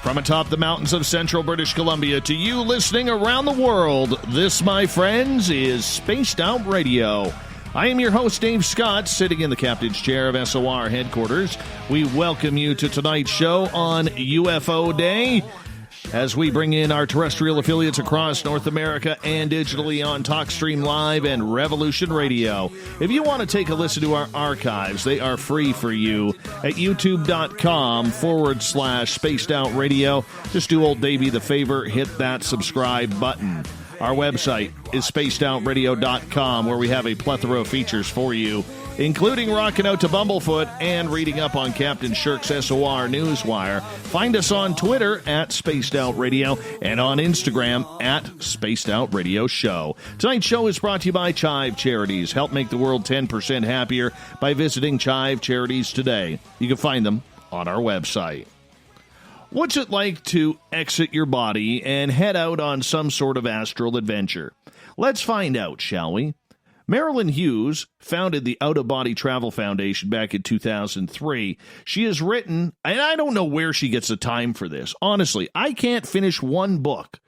From atop the mountains of central British Columbia to you listening around the world, this, my friends, is Spaced Out Radio. I am your host, Dave Scott, sitting in the captain's chair of SOR headquarters. We welcome you to tonight's show on UFO Day, as we bring in our terrestrial affiliates across North America and digitally on TalkStream Live and Revolution Radio. If you want to take a listen to our archives, they are free for you at youtube.com/Spaced Out Radio. Just do old Davey the favor, hit that subscribe button. Our website is spacedoutradio.com, where we have a plethora of features for you, including rocking out to Bumblefoot and reading up on Captain Shirk's SOR Newswire. Find us on Twitter at Spaced Out Radio and on Instagram at Spaced Out Radio Show. Tonight's show is brought to you by Chive Charities. Help make the world 10% happier by visiting Chive Charities today. You can find them on our website. What's it like to exit your body and head out on some sort of astral adventure? Let's find out, shall we? Marilynn Hughes founded the Out-of-Body Travel Foundation back in 2003. She has written, and I don't know where she gets the time for this. Honestly, I can't finish one book.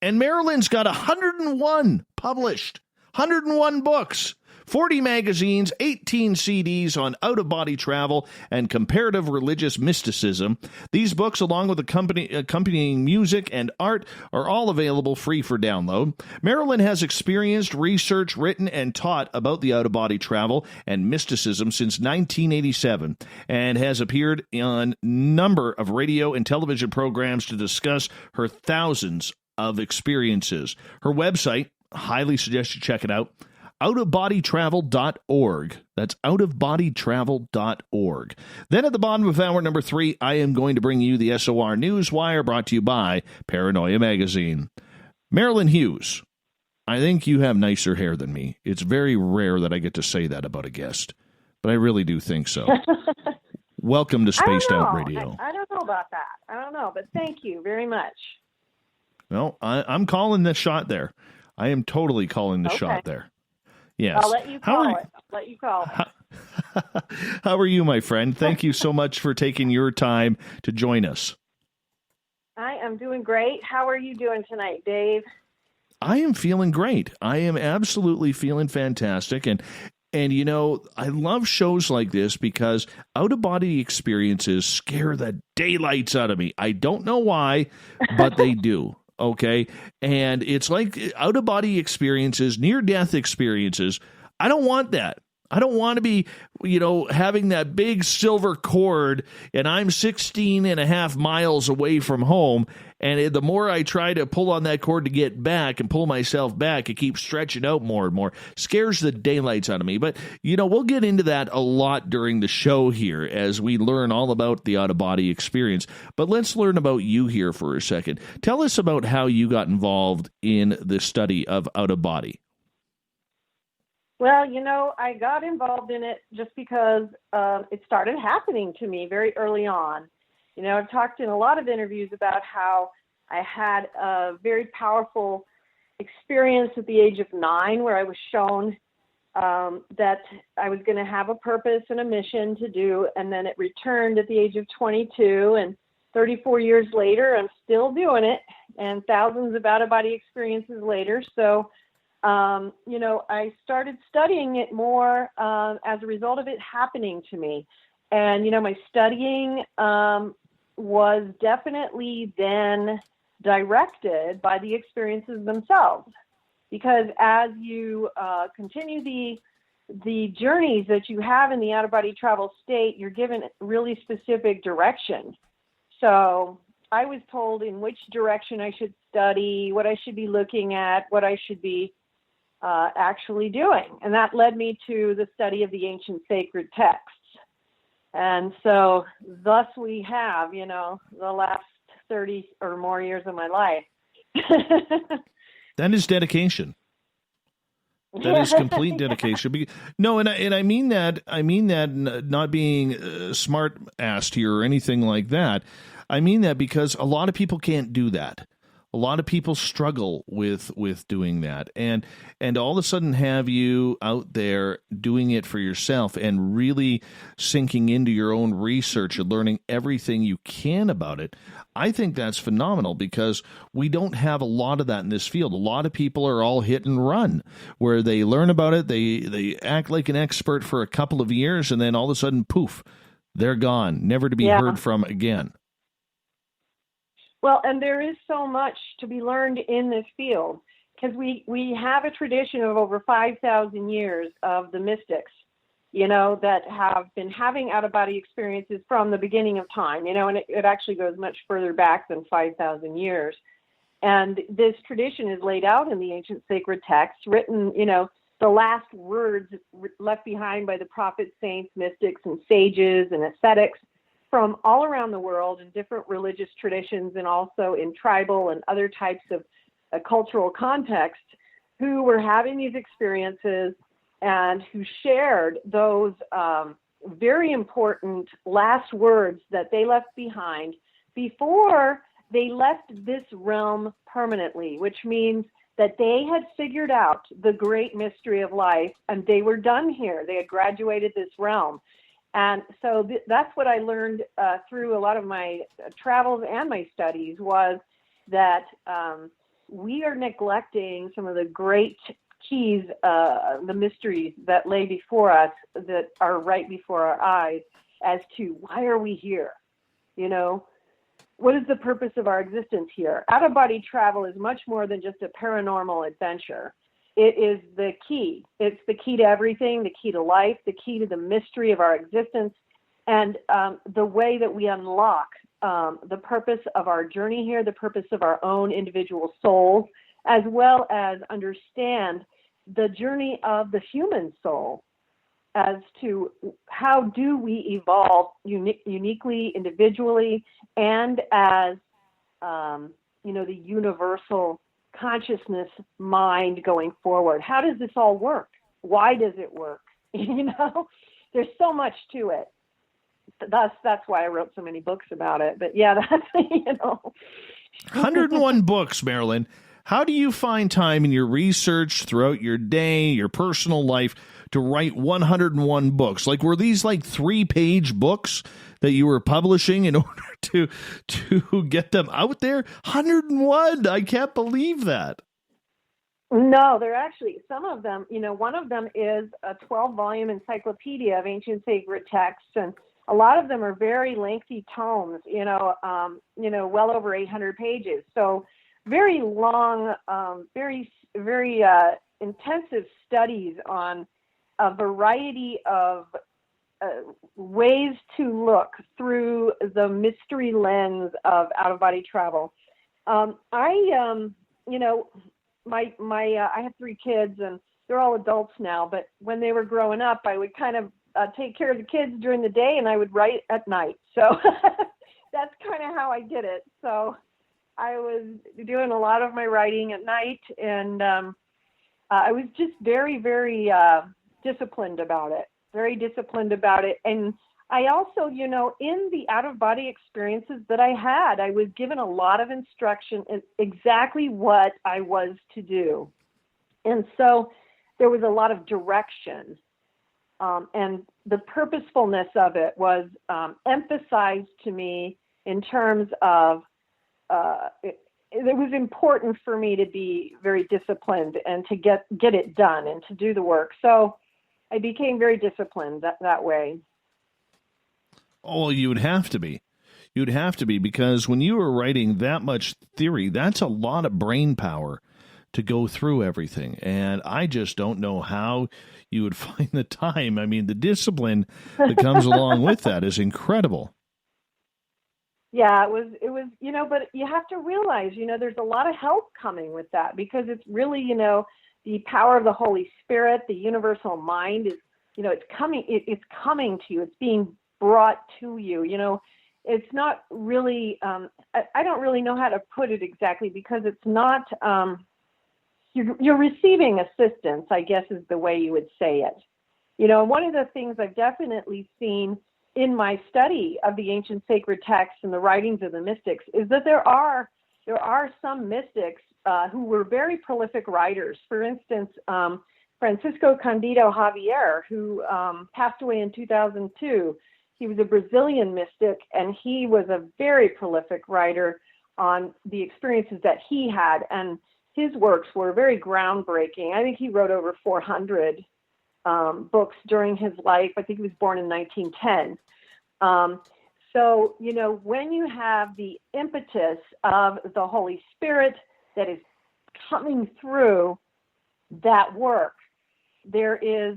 And Marilynn's got 101 published. 101 books. 40 magazines, 18 CDs on out-of-body travel and comparative religious mysticism. These books, along with accompanying music and art, are all available free for download. Marilynn has experienced, researched, written, and taught about the out-of-body travel and mysticism since 1987 and has appeared on a number of radio and television programs to discuss her thousands of experiences. Her website, highly suggest you check it out, outofbodytravel.org. That's outofbodytravel.org. Then at the bottom of hour number 3, I am going to bring you the SOR Newswire, brought to you by Paranoia Magazine. Marilynn Hughes, I think you have nicer hair than me. It's very rare that I get to say that about a guest, but I really do think so. Welcome to Spaced Out Radio. I don't know about that. I don't know, but thank you very much. Well, I'm calling the shot there. I am totally calling the shot there. Yes. I'll let you call it. How are you, my friend? Thank you so much for taking your time to join us. I am doing great. How are you doing tonight, Dave? I am feeling great. I am absolutely feeling fantastic. And you know, I love shows like this because out-of-body experiences scare the daylights out of me. I don't know why, but they do. Okay, and it's like out-of-body experiences, near-death experiences. I don't want that. I don't want to be, having that big silver cord, and I'm 16 and a half miles away from home, and the more I try to pull on that cord to get back and pull myself back, it keeps stretching out more and more. Scares the daylights out of me. But, we'll get into that a lot during the show here as we learn all about the out-of-body experience. But let's learn about you here for a second. Tell us about how you got involved in the study of out-of-body. Well, I got involved in it just because it started happening to me very early on. I've talked in a lot of interviews about how I had a very powerful experience at the age of 9 where I was shown that I was going to have a purpose and a mission to do, and then it returned at the age of 22, and 34 years later, I'm still doing it, and thousands of out-of-body experiences later. So I started studying it more as a result of it happening to me. And, my studying was definitely then directed by the experiences themselves. Because as you continue the journeys that you have in the out-of-body travel state, you're given really specific direction. So I was told in which direction I should study, what I should be looking at, what I should be actually doing. And that led me to the study of the ancient sacred texts. And so thus we have, the last 30 or more years of my life. That is dedication. That is complete dedication. No, and I mean that. I mean that not being smart-assed here or anything like that. I mean that because a lot of people can't do that. A lot of people struggle with doing that, and all of a sudden have you out there doing it for yourself and really sinking into your own research and learning everything you can about it. I think that's phenomenal because we don't have a lot of that in this field. A lot of people are all hit and run, where they learn about it, they act like an expert for a couple of years, and then all of a sudden, poof, they're gone, never to be heard from again. Well, and there is so much to be learned in this field because we have a tradition of over 5,000 years of the mystics, that have been having out-of-body experiences from the beginning of time, and it actually goes much further back than 5,000 years. And this tradition is laid out in the ancient sacred texts, written, the last words left behind by the prophets, saints, mystics, and sages and ascetics from all around the world in different religious traditions and also in tribal and other types of cultural contexts, who were having these experiences and who shared those very important last words that they left behind before they left this realm permanently, which means that they had figured out the great mystery of life and they were done here. They had graduated this realm. And so that's what I learned through a lot of my travels and my studies, was that we are neglecting some of the great keys, the mysteries that lay before us, that are right before our eyes, as to why are we here? What is the purpose of our existence here? Out-of-body travel is much more than just a paranormal adventure. It is the key. It's the key to everything, the key to life, the key to the mystery of our existence, and the way that we unlock the purpose of our journey here, the purpose of our own individual souls, as well as understand the journey of the human soul as to how do we evolve uniquely, individually, and as, the universal consciousness mind going forward. How does this all work? Why does it work? There's so much to it. That's why I wrote so many books about it. But yeah, that's, 101 books, Marilynn. How do you find time in your research throughout your day, your personal life, to write 101 books? Like, were these like 3-page books that you were publishing in order to get them out there? 101. I can't believe that. No, they're actually, some of them, one of them is a 12-volume encyclopedia of ancient sacred texts, and a lot of them are very lengthy tomes, well over 800 pages. So very long, very intensive studies on a variety of ways to look through the mystery lens of out-of-body travel. I have 3 kids and they're all adults now, but when they were growing up, I would kind of take care of the kids during the day and I would write at night. So that's kind of how I did it. So I was doing a lot of my writing at night, and I was just very, very disciplined about it, And I also, in the out-of-body experiences that I had, I was given a lot of instruction in exactly what I was to do. And so there was a lot of direction. And the purposefulness of it was emphasized to me in terms of it was important for me to be very disciplined and to get it done and to do the work. So I became very disciplined that way. Oh, you would have to be. You'd have to be, because when you were writing that much theory, that's a lot of brain power to go through everything. And I just don't know how you would find the time. I mean, the discipline that comes along with that is incredible. Yeah, it was, but you have to realize, there's a lot of help coming with that, because it's really, the power of the Holy Spirit, the universal mind is, it's coming to you. It's being brought to you. It's not really, I don't really know how to put it exactly, because it's not, you're receiving assistance, I guess is the way you would say it. One of the things I've definitely seen in my study of the ancient sacred texts and the writings of the mystics is that there are there are some mystics who were very prolific writers. For instance, Francisco Candido Javier, who passed away in 2002. He was a Brazilian mystic, and he was a very prolific writer on the experiences that he had, and his works were very groundbreaking. I think he wrote over 400 books during his life. I think he was born in 1910. So, when you have the impetus of the Holy Spirit that is coming through that work, there is,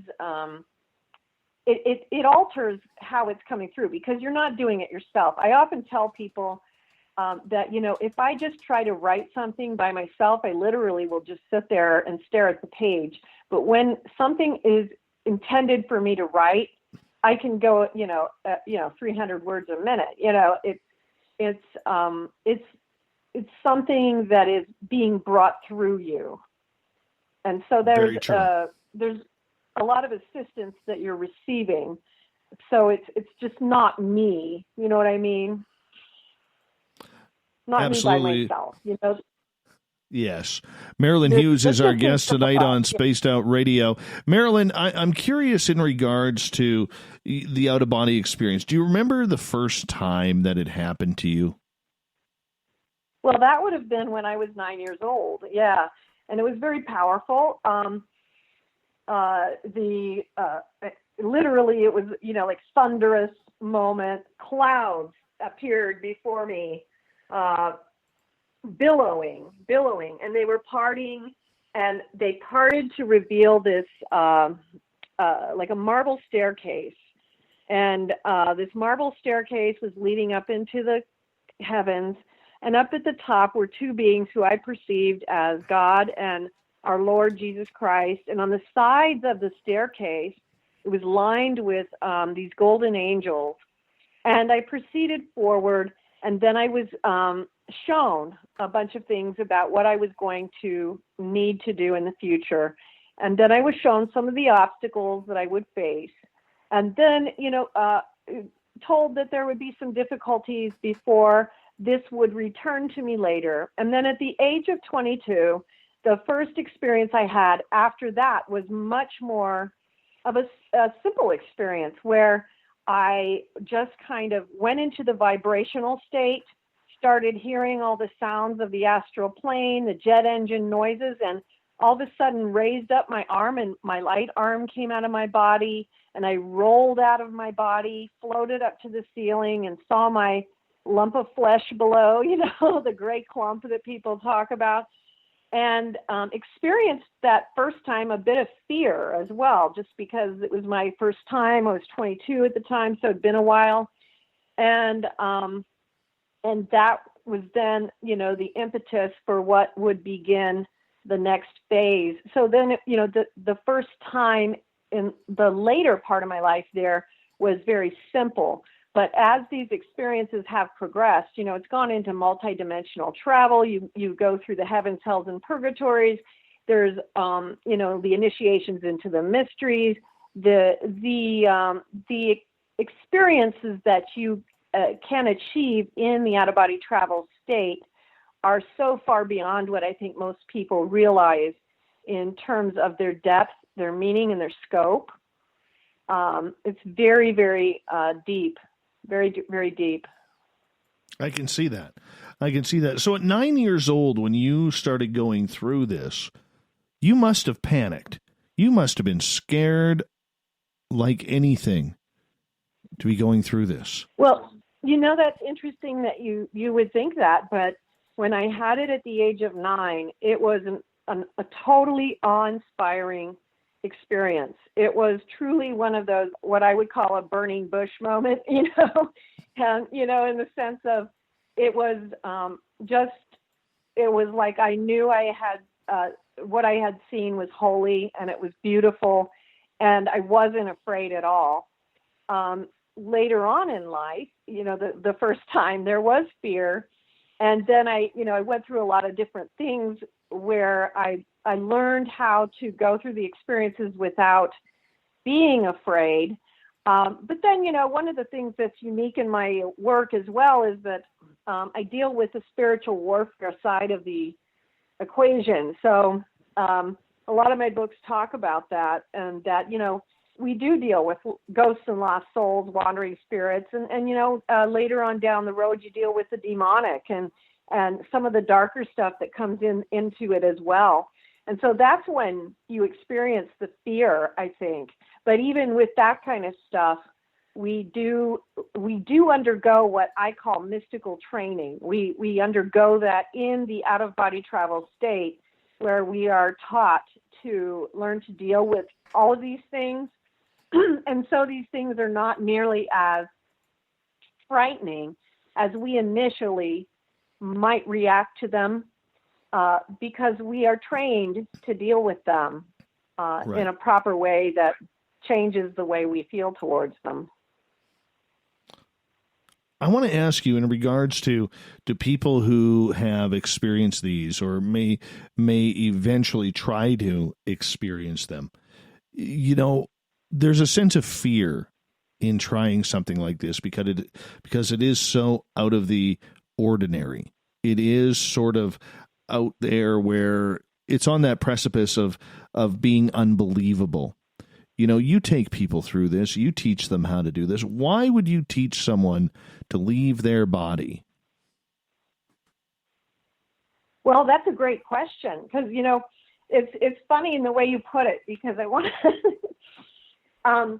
it alters how it's coming through, because you're not doing it yourself. I often tell people that, if I just try to write something by myself, I literally will just sit there and stare at the page. But when something is intended for me to write, I can go, 300 words a minute. It's something that is being brought through you. And so there's a lot of assistance that you're receiving. So it's just not me. You know what I mean? Not Absolutely. me by myself, Yes. Marilynn Hughes is our guest tonight on Spaced Out Radio. Marilynn, I'm curious in regards to the out-of-body experience. Do you remember the first time that it happened to you? Well, that would have been when I was 9 years old. Yeah. And it was very powerful. Literally it was, like thunderous moment. Clouds appeared before me, billowing, and they were parting, and they parted to reveal this, like a marble staircase. And this marble staircase was leading up into the heavens, and up at the top were two beings who I perceived as God and our Lord Jesus Christ. And on the sides of the staircase, it was lined with these golden angels. And I proceeded forward, and then I was shown a bunch of things about what I was going to need to do in the future. And then I was shown some of the obstacles that I would face. And then, told that there would be some difficulties before this would return to me later. And then at the age of 22, the first experience I had after that was much more of a simple experience, where I just kind of went into the vibrational state, started hearing all the sounds of the astral plane, the jet engine noises, and all of a sudden raised up my arm, and my light arm came out of my body, and I rolled out of my body, floated up to the ceiling, and saw my lump of flesh below, the gray clump that people talk about, and experienced that first time a bit of fear as well, just because it was my first time. I was 22 at the time, so it'd been a while. And that was then, the impetus for what would begin the next phase. So then, the first time in the later part of my life there was very simple. But as these experiences have progressed, it's gone into multidimensional travel. You go through the heavens, hells, and purgatories. There's, the initiations into the mysteries, the experiences that you can achieve in the out-of-body travel state are so far beyond what I think most people realize in terms of their depth, their meaning, and their scope. It's very, very deep. Very, very deep. I can see that. So at 9 years old, when you started going through this, you must have panicked. You must have been scared like anything to be going through this. Well, that's interesting that you would think that, but when I had it at the age of 9, it was a totally awe-inspiring experience. It was truly one of those, what I would call a burning bush moment, and, in the sense of it was it was like I knew I had, what I had seen was holy, and it was beautiful, and I wasn't afraid at all. Later on in life, the first time there was fear. And then I went through a lot of different things where I learned how to go through the experiences without being afraid. But then, one of the things that's unique in my work as well is that I deal with the spiritual warfare side of the equation. So a lot of my books talk about that, and that, we do deal with ghosts and lost souls, wandering spirits, and later on down the road, you deal with the demonic and some of the darker stuff that comes into it as well. And so that's when you experience the fear, I think. But even with that kind of stuff, we do undergo what I call mystical training. We undergo that in the out-of-body travel state, where we are taught to learn to deal with all of these things. And so these things are not nearly as frightening as we initially might react to them, because we are trained to deal with them in a proper way that changes the way we feel towards them. I want to ask you, in regards to people who have experienced these or may eventually try to experience them, there's a sense of fear in trying something like this because it is so out of the ordinary. It is sort of out there where it's on that precipice of being unbelievable. You take people through this, you teach them how to do this. Why would you teach someone to leave their body? Well, that's a great question, because, it's funny in the way you put it, because I want to,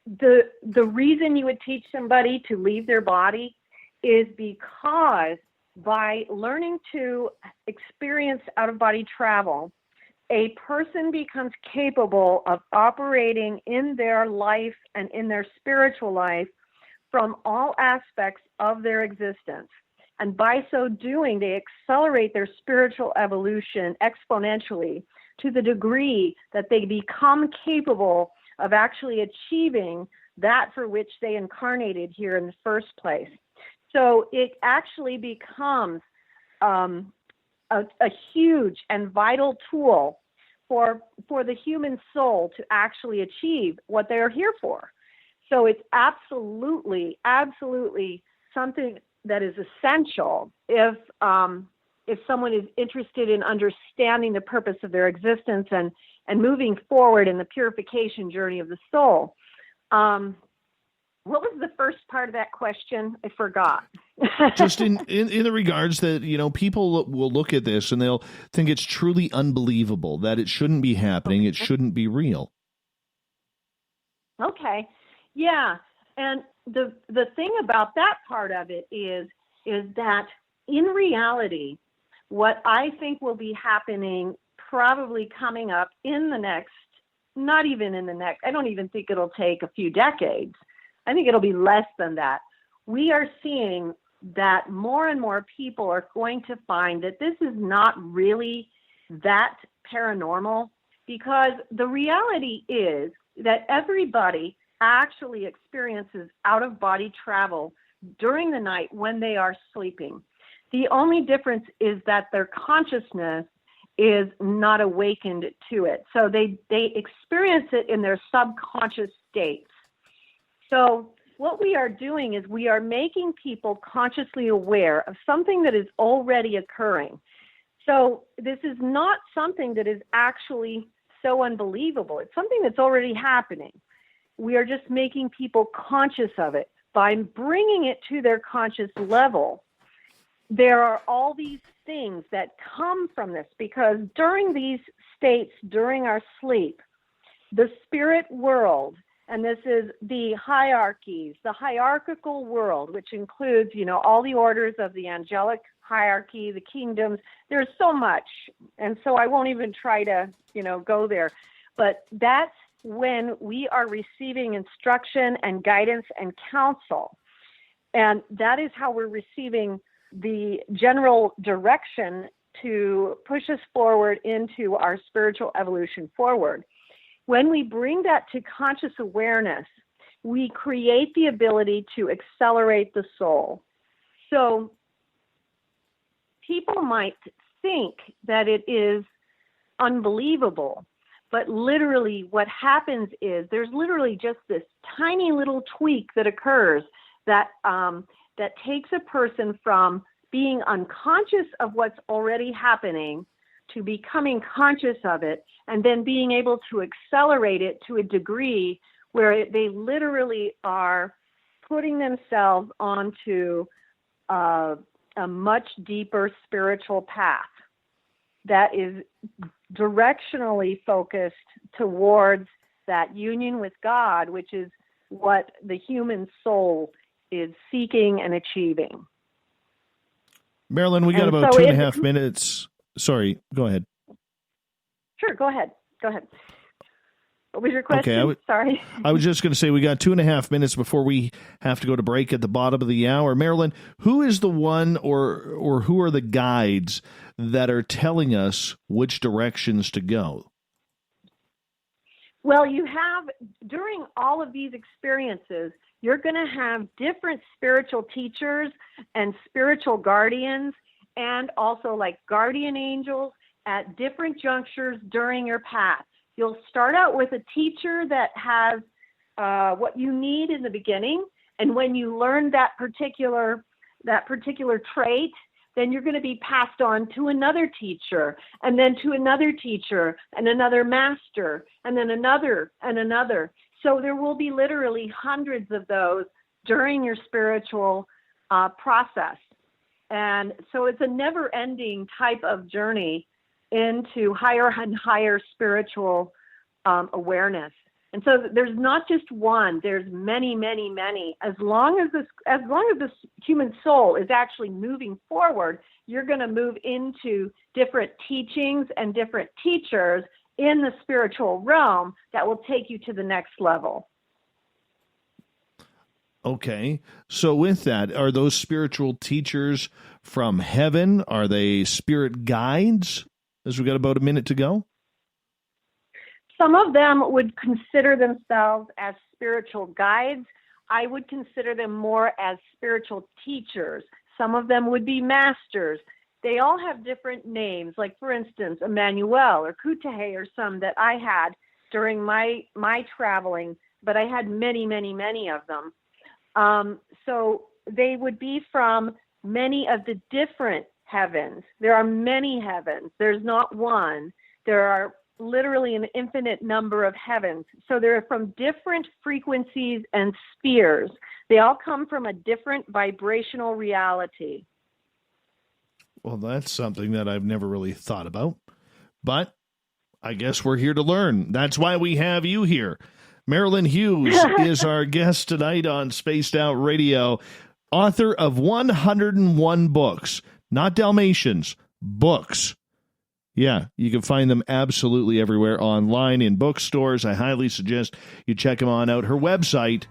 the reason you would teach somebody to leave their body is because by learning to experience out-of-body travel, a person becomes capable of operating in their life and in their spiritual life from all aspects of their existence. And by so doing, they accelerate their spiritual evolution exponentially to the degree that they become capable of actually achieving that for which they incarnated here in the first place. So it actually becomes a huge and vital tool for the human soul to actually achieve what they're here for. So it's absolutely something that is essential if someone is interested in understanding the purpose of their existence and moving forward in the purification journey of the soul. What was the first part of that question? I forgot. Just in the regards that, people will look at this and they'll think it's truly unbelievable, that it shouldn't be happening. Okay. It shouldn't be real. Okay. Yeah. And the thing about that part of it is that in reality, what I think will be happening probably coming up in the next, not even in the next, I don't even think it'll take a few decades. I think it'll be less than that. We are seeing that more and more people are going to find that this is not really that paranormal, because the reality is that everybody actually experiences out-of-body travel during the night when they are sleeping. The only difference is that their consciousness is not awakened to it. So they experience it in their subconscious states. So what we are doing is we are making people consciously aware of something that is already occurring. So this is not something that is actually so unbelievable. It's something that's already happening. We are just making people conscious of it. By bringing it to their conscious level, there are all these things that come from this, because during these states, during our sleep, the spirit world, and this is the hierarchies, the hierarchical world, which includes, all the orders of the angelic hierarchy, the kingdoms. There's so much. And so I won't even try to, go there. But that's when we are receiving instruction and guidance and counsel. And that is how we're receiving the general direction to push us forward into our spiritual evolution forward. When we bring that to conscious awareness, we create the ability to accelerate the soul. So people might think that it is unbelievable, but literally what happens is there's literally just this tiny little tweak that occurs that that takes a person from being unconscious of what's already happening to becoming conscious of it, and then being able to accelerate it to a degree where they literally are putting themselves onto a much deeper spiritual path that is directionally focused towards that union with God, which is what the human soul is seeking and achieving. Marilynn, we got about 2.5 minutes. Sorry, go ahead. Sure, go ahead. What was your question? Okay, Sorry. I was just going to say we got 2.5 minutes before we have to go to break at the bottom of the hour. Marilynn, who is the one or who are the guides that are telling us which directions to go? Well, you have, during all of these experiences, you're going to have different spiritual teachers and spiritual guardians, and also like guardian angels at different junctures during your path. You'll start out with a teacher that has what you need in the beginning, and when you learn that particular trait, then you're going to be passed on to another teacher, and then to another teacher, and another master, and then another and another. So there will be literally hundreds of those during your spiritual process. And so it's a never-ending type of journey into higher and higher spiritual awareness. And so there's not just one, there's many, many, many. As long as this human soul is actually moving forward, you're going to move into different teachings and different teachers in the spiritual realm that will take you to the next level. Okay. So with that, are those spiritual teachers from heaven? Are they spirit guides? As we got about a minute to go. Some of them would consider themselves as spiritual guides. I would consider them more as spiritual teachers. Some of them would be masters. They all have different names, like, for instance, Emmanuel or Kutahe or some that I had during my traveling, but I had many, many, many of them. So they would be from many of the different heavens. There are many heavens. There's not one. There are literally an infinite number of heavens. So they're from different frequencies and spheres. They all come from a different vibrational reality. Well, that's something that I've never really thought about, but I guess we're here to learn. That's why we have you here. Marilynn Hughes is our guest tonight on Spaced Out Radio, author of 101 books, not Dalmatians, books. Yeah, you can find them absolutely everywhere online in bookstores. I highly suggest you check them on out. Her website,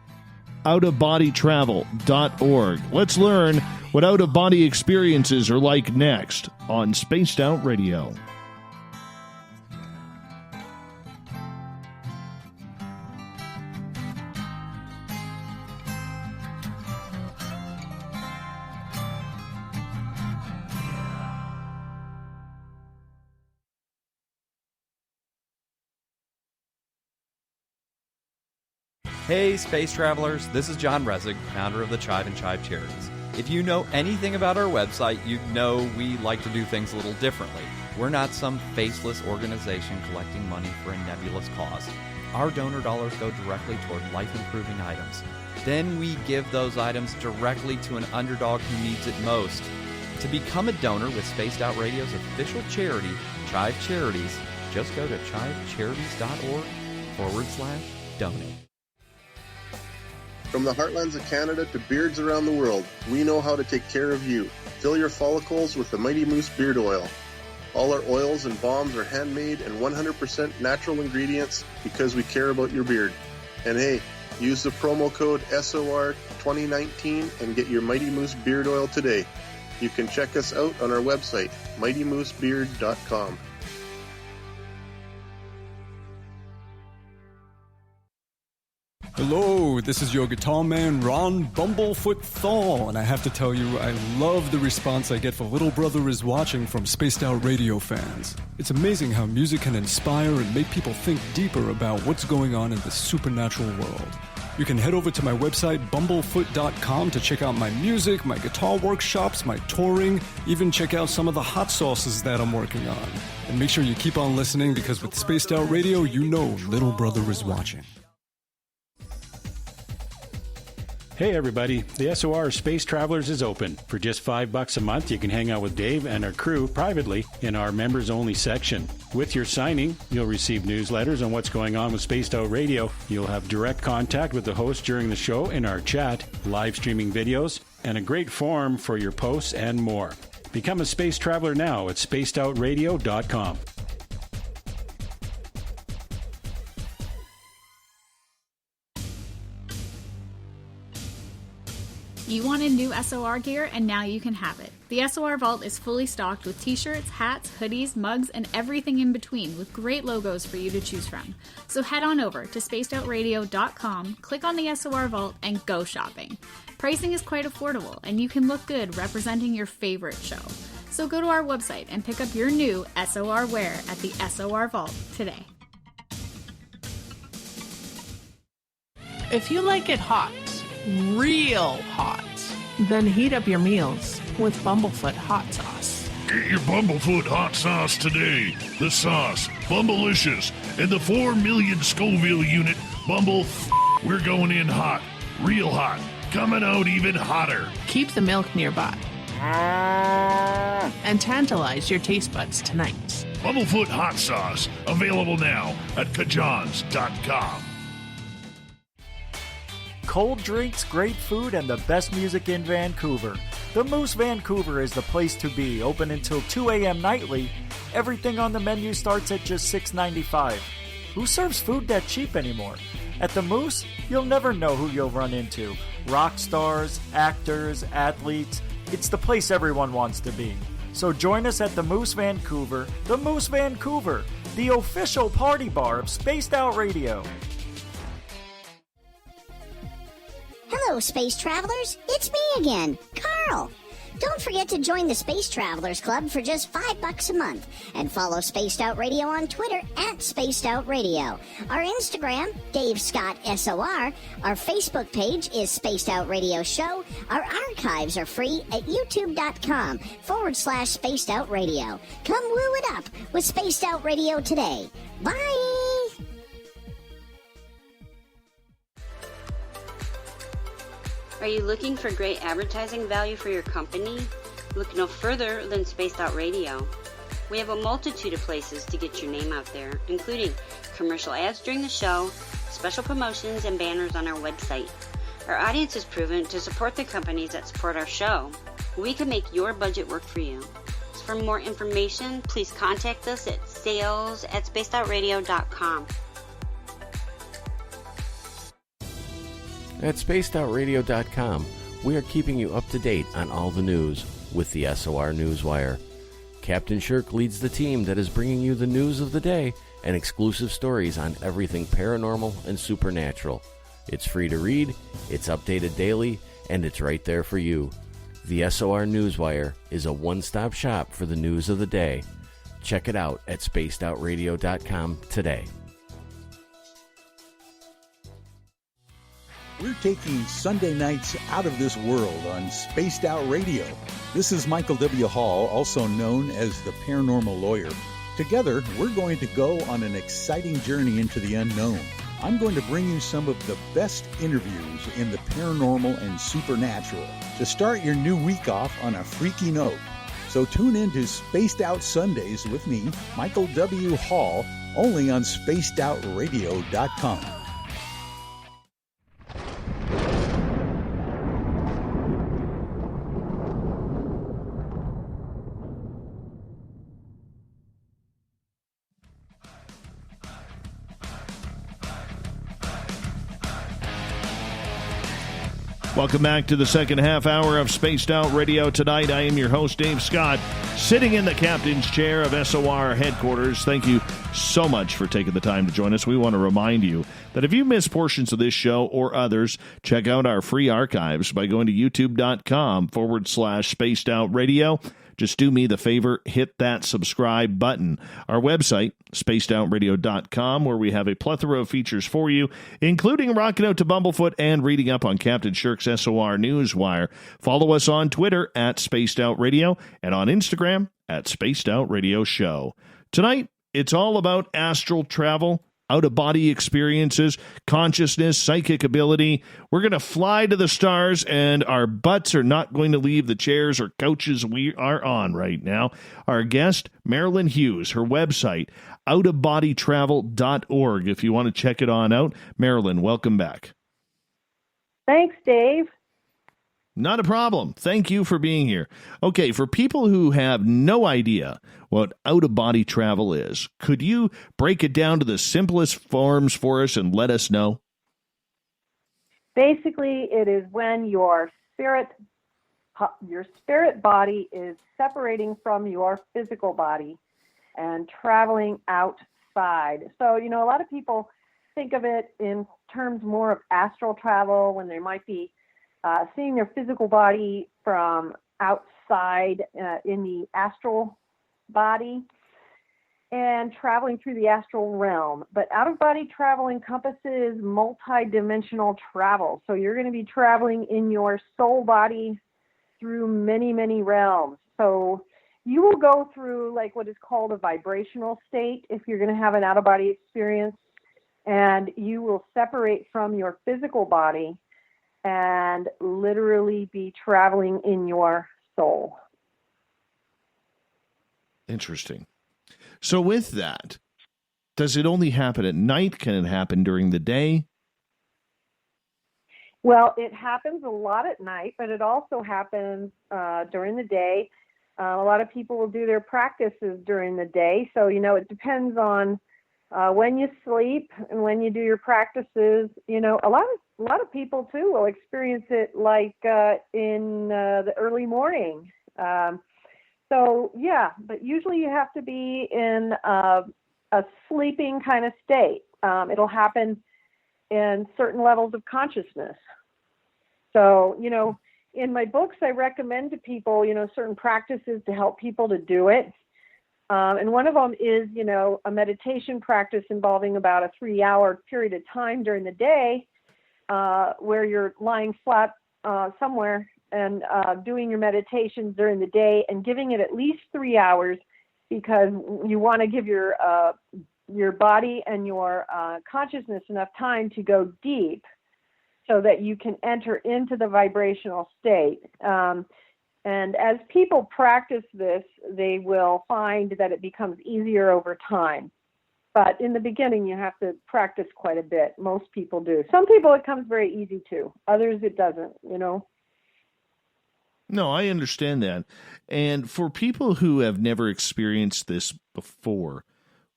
outofbodytravel.org. Let's learn what out-of-body experiences are like next on Spaced Out Radio. Hey, space travelers, this is John Resig, founder of the Chive and Chive Charities. If you know anything about our website, you know we like to do things a little differently. We're not some faceless organization collecting money for a nebulous cause. Our donor dollars go directly toward life-improving items. Then we give those items directly to an underdog who needs it most. To become a donor with Spaced Out Radio's official charity, Chive Charities, just go to chivecharities.org/donate. From the heartlands of Canada to beards around the world, we know how to take care of you. Fill your follicles with the Mighty Moose Beard Oil. All our oils and balms are handmade and 100% natural ingredients because we care about your beard. And hey, use the promo code SOR2019 and get your Mighty Moose Beard Oil today. You can check us out on our website, mightymoosebeard.com. Hello, this is your guitar man, Ron Bumblefoot Thal, and I have to tell you, I love the response I get for Little Brother is Watching from Spaced Out Radio fans. It's amazing how music can inspire and make people think deeper about what's going on in the supernatural world. You can head over to my website, bumblefoot.com, to check out my music, my guitar workshops, my touring, even check out some of the hot sauces that I'm working on. And make sure you keep on listening, because with Spaced Out Radio, you know Little Brother is watching. Hey everybody, the SOR Space Travelers is open. For just $5 a month, you can hang out with Dave and our crew privately in our members-only section. With your signing, you'll receive newsletters on what's going on with Spaced Out Radio. You'll have direct contact with the host during the show in our chat, live streaming videos, and a great forum for your posts and more. Become a space traveler now at spacedoutradio.com. You wanted new SOR gear, and now you can have it. The SOR Vault is fully stocked with t-shirts, hats, hoodies, mugs, and everything in between, with great logos for you to choose from. So head on over to spacedoutradio.com, click on the SOR Vault, and go shopping. Pricing is quite affordable, and you can look good representing your favorite show. So go to our website and pick up your new SOR wear at the SOR Vault today. If you like it hot, real hot, then heat up your meals with Bumblefoot hot sauce. Get your Bumblefoot hot sauce today. The sauce, Bumblicious, and the 4 million Scoville unit Bumble. We're going in hot, real hot, coming out even hotter. Keep the milk nearby and tantalize your taste buds tonight. Bumblefoot hot sauce, available now at kajans.com. Cold drinks, great food, and the best music in Vancouver. The Moose Vancouver is the place to be, open until 2 a.m. nightly. Everything on the menu starts at just $6.95. Who serves food that cheap anymore? At the Moose, you'll never know who you'll run into. Rock stars, actors, athletes. It's the place everyone wants to be. So join us at the Moose Vancouver, the official party bar of Spaced Out Radio. Hello, Space Travelers. It's me again, Carl. Don't forget to join the Space Travelers Club for just $5 a month, and follow Spaced Out Radio on Twitter at Spaced Out Radio. Our Instagram, Dave Scott SOR. Our Facebook page is Spaced Out Radio Show. Our archives are free at youtube.com/Spaced Out Radio. Come woo it up with Spaced Out Radio today. Bye! Are you looking for great advertising value for your company? Look no further than Spaced Out Radio. We have a multitude of places to get your name out there, including commercial ads during the show, special promotions, and banners on our website. Our audience is proven to support the companies that support our show. We can make your budget work for you. So for more information, please contact us at sales@spacedoutradio.com. At spacedoutradio.com, we are keeping you up to date on all the news with the SOR Newswire. Captain Shirk leads the team that is bringing you the news of the day and exclusive stories on everything paranormal and supernatural. It's free to read, it's updated daily, and it's right there for you. The SOR Newswire is a one-stop shop for the news of the day. Check it out at spacedoutradio.com today. We're taking Sunday nights out of this world on Spaced Out Radio. This is Michael W. Hall, also known as the Paranormal Lawyer. Together, we're going to go on an exciting journey into the unknown. I'm going to bring you some of the best interviews in the paranormal and supernatural to start your new week off on a freaky note. So tune in to Spaced Out Sundays with me, Michael W. Hall, only on spacedoutradio.com. Welcome back to the second half hour of Spaced Out Radio tonight. I am your host, Dave Scott, sitting in the captain's chair of SOR headquarters. Thank you so much for taking the time to join us. We want to remind you that if you miss portions of this show or others, check out our free archives by going to youtube.com/Spaced Out Radio. Just do me the favor, hit that subscribe button. Our website, spacedoutradio.com, where we have a plethora of features for you, including rocking out to Bumblefoot and reading up on Captain Shirk's SOR Newswire. Follow us on Twitter at Spaced Out Radio and on Instagram at Spaced Out Radio Show. Tonight, it's all about astral travel, out-of-body experiences, consciousness, psychic ability. We're going to fly to the stars, and our butts are not going to leave the chairs or couches we are on right now. Our guest, Marilynn Hughes, her website, outofbodytravel.org, if you want to check it on out. Marilynn, welcome back. Thanks, Dave. Not a problem. Thank you for being here. Okay, for people who have no idea what out-of-body travel is, could you break it down to the simplest forms for us and let us know? Basically, it is when your spirit body is separating from your physical body and traveling outside. So, a lot of people think of it in terms more of astral travel, when they might be seeing their physical body from outside in the astral body and traveling through the astral realm. But out-of-body travel encompasses multi-dimensional travel. So you're going to be traveling in your soul body through many, many realms. So you will go through like what is called a vibrational state if you're going to have an out-of-body experience, and you will separate from your physical body and literally be traveling in your soul. Interesting. So with that, does it only happen at night? Can it happen during the day? Well, it happens a lot at night, but it also happens during the day. A lot of people will do their practices during the day. So, it depends on when you sleep and when you do your practices. A lot of people too will experience it like in the early morning. But usually you have to be in a sleeping kind of state. It'll happen in certain levels of consciousness. So, in my books, I recommend to people, certain practices to help people to do it. And one of them is, a meditation practice involving about a 3-hour period of time during the day, where you're lying flat somewhere and doing your meditations during the day and giving it at least 3 hours, because you want to give your body and your consciousness enough time to go deep so that you can enter into the vibrational state. And as people practice this, they will find that it becomes easier over time. But in the beginning, you have to practice quite a bit. Most people do. Some people, it comes very easy to. Others, it doesn't, No, I understand that. And for people who have never experienced this before,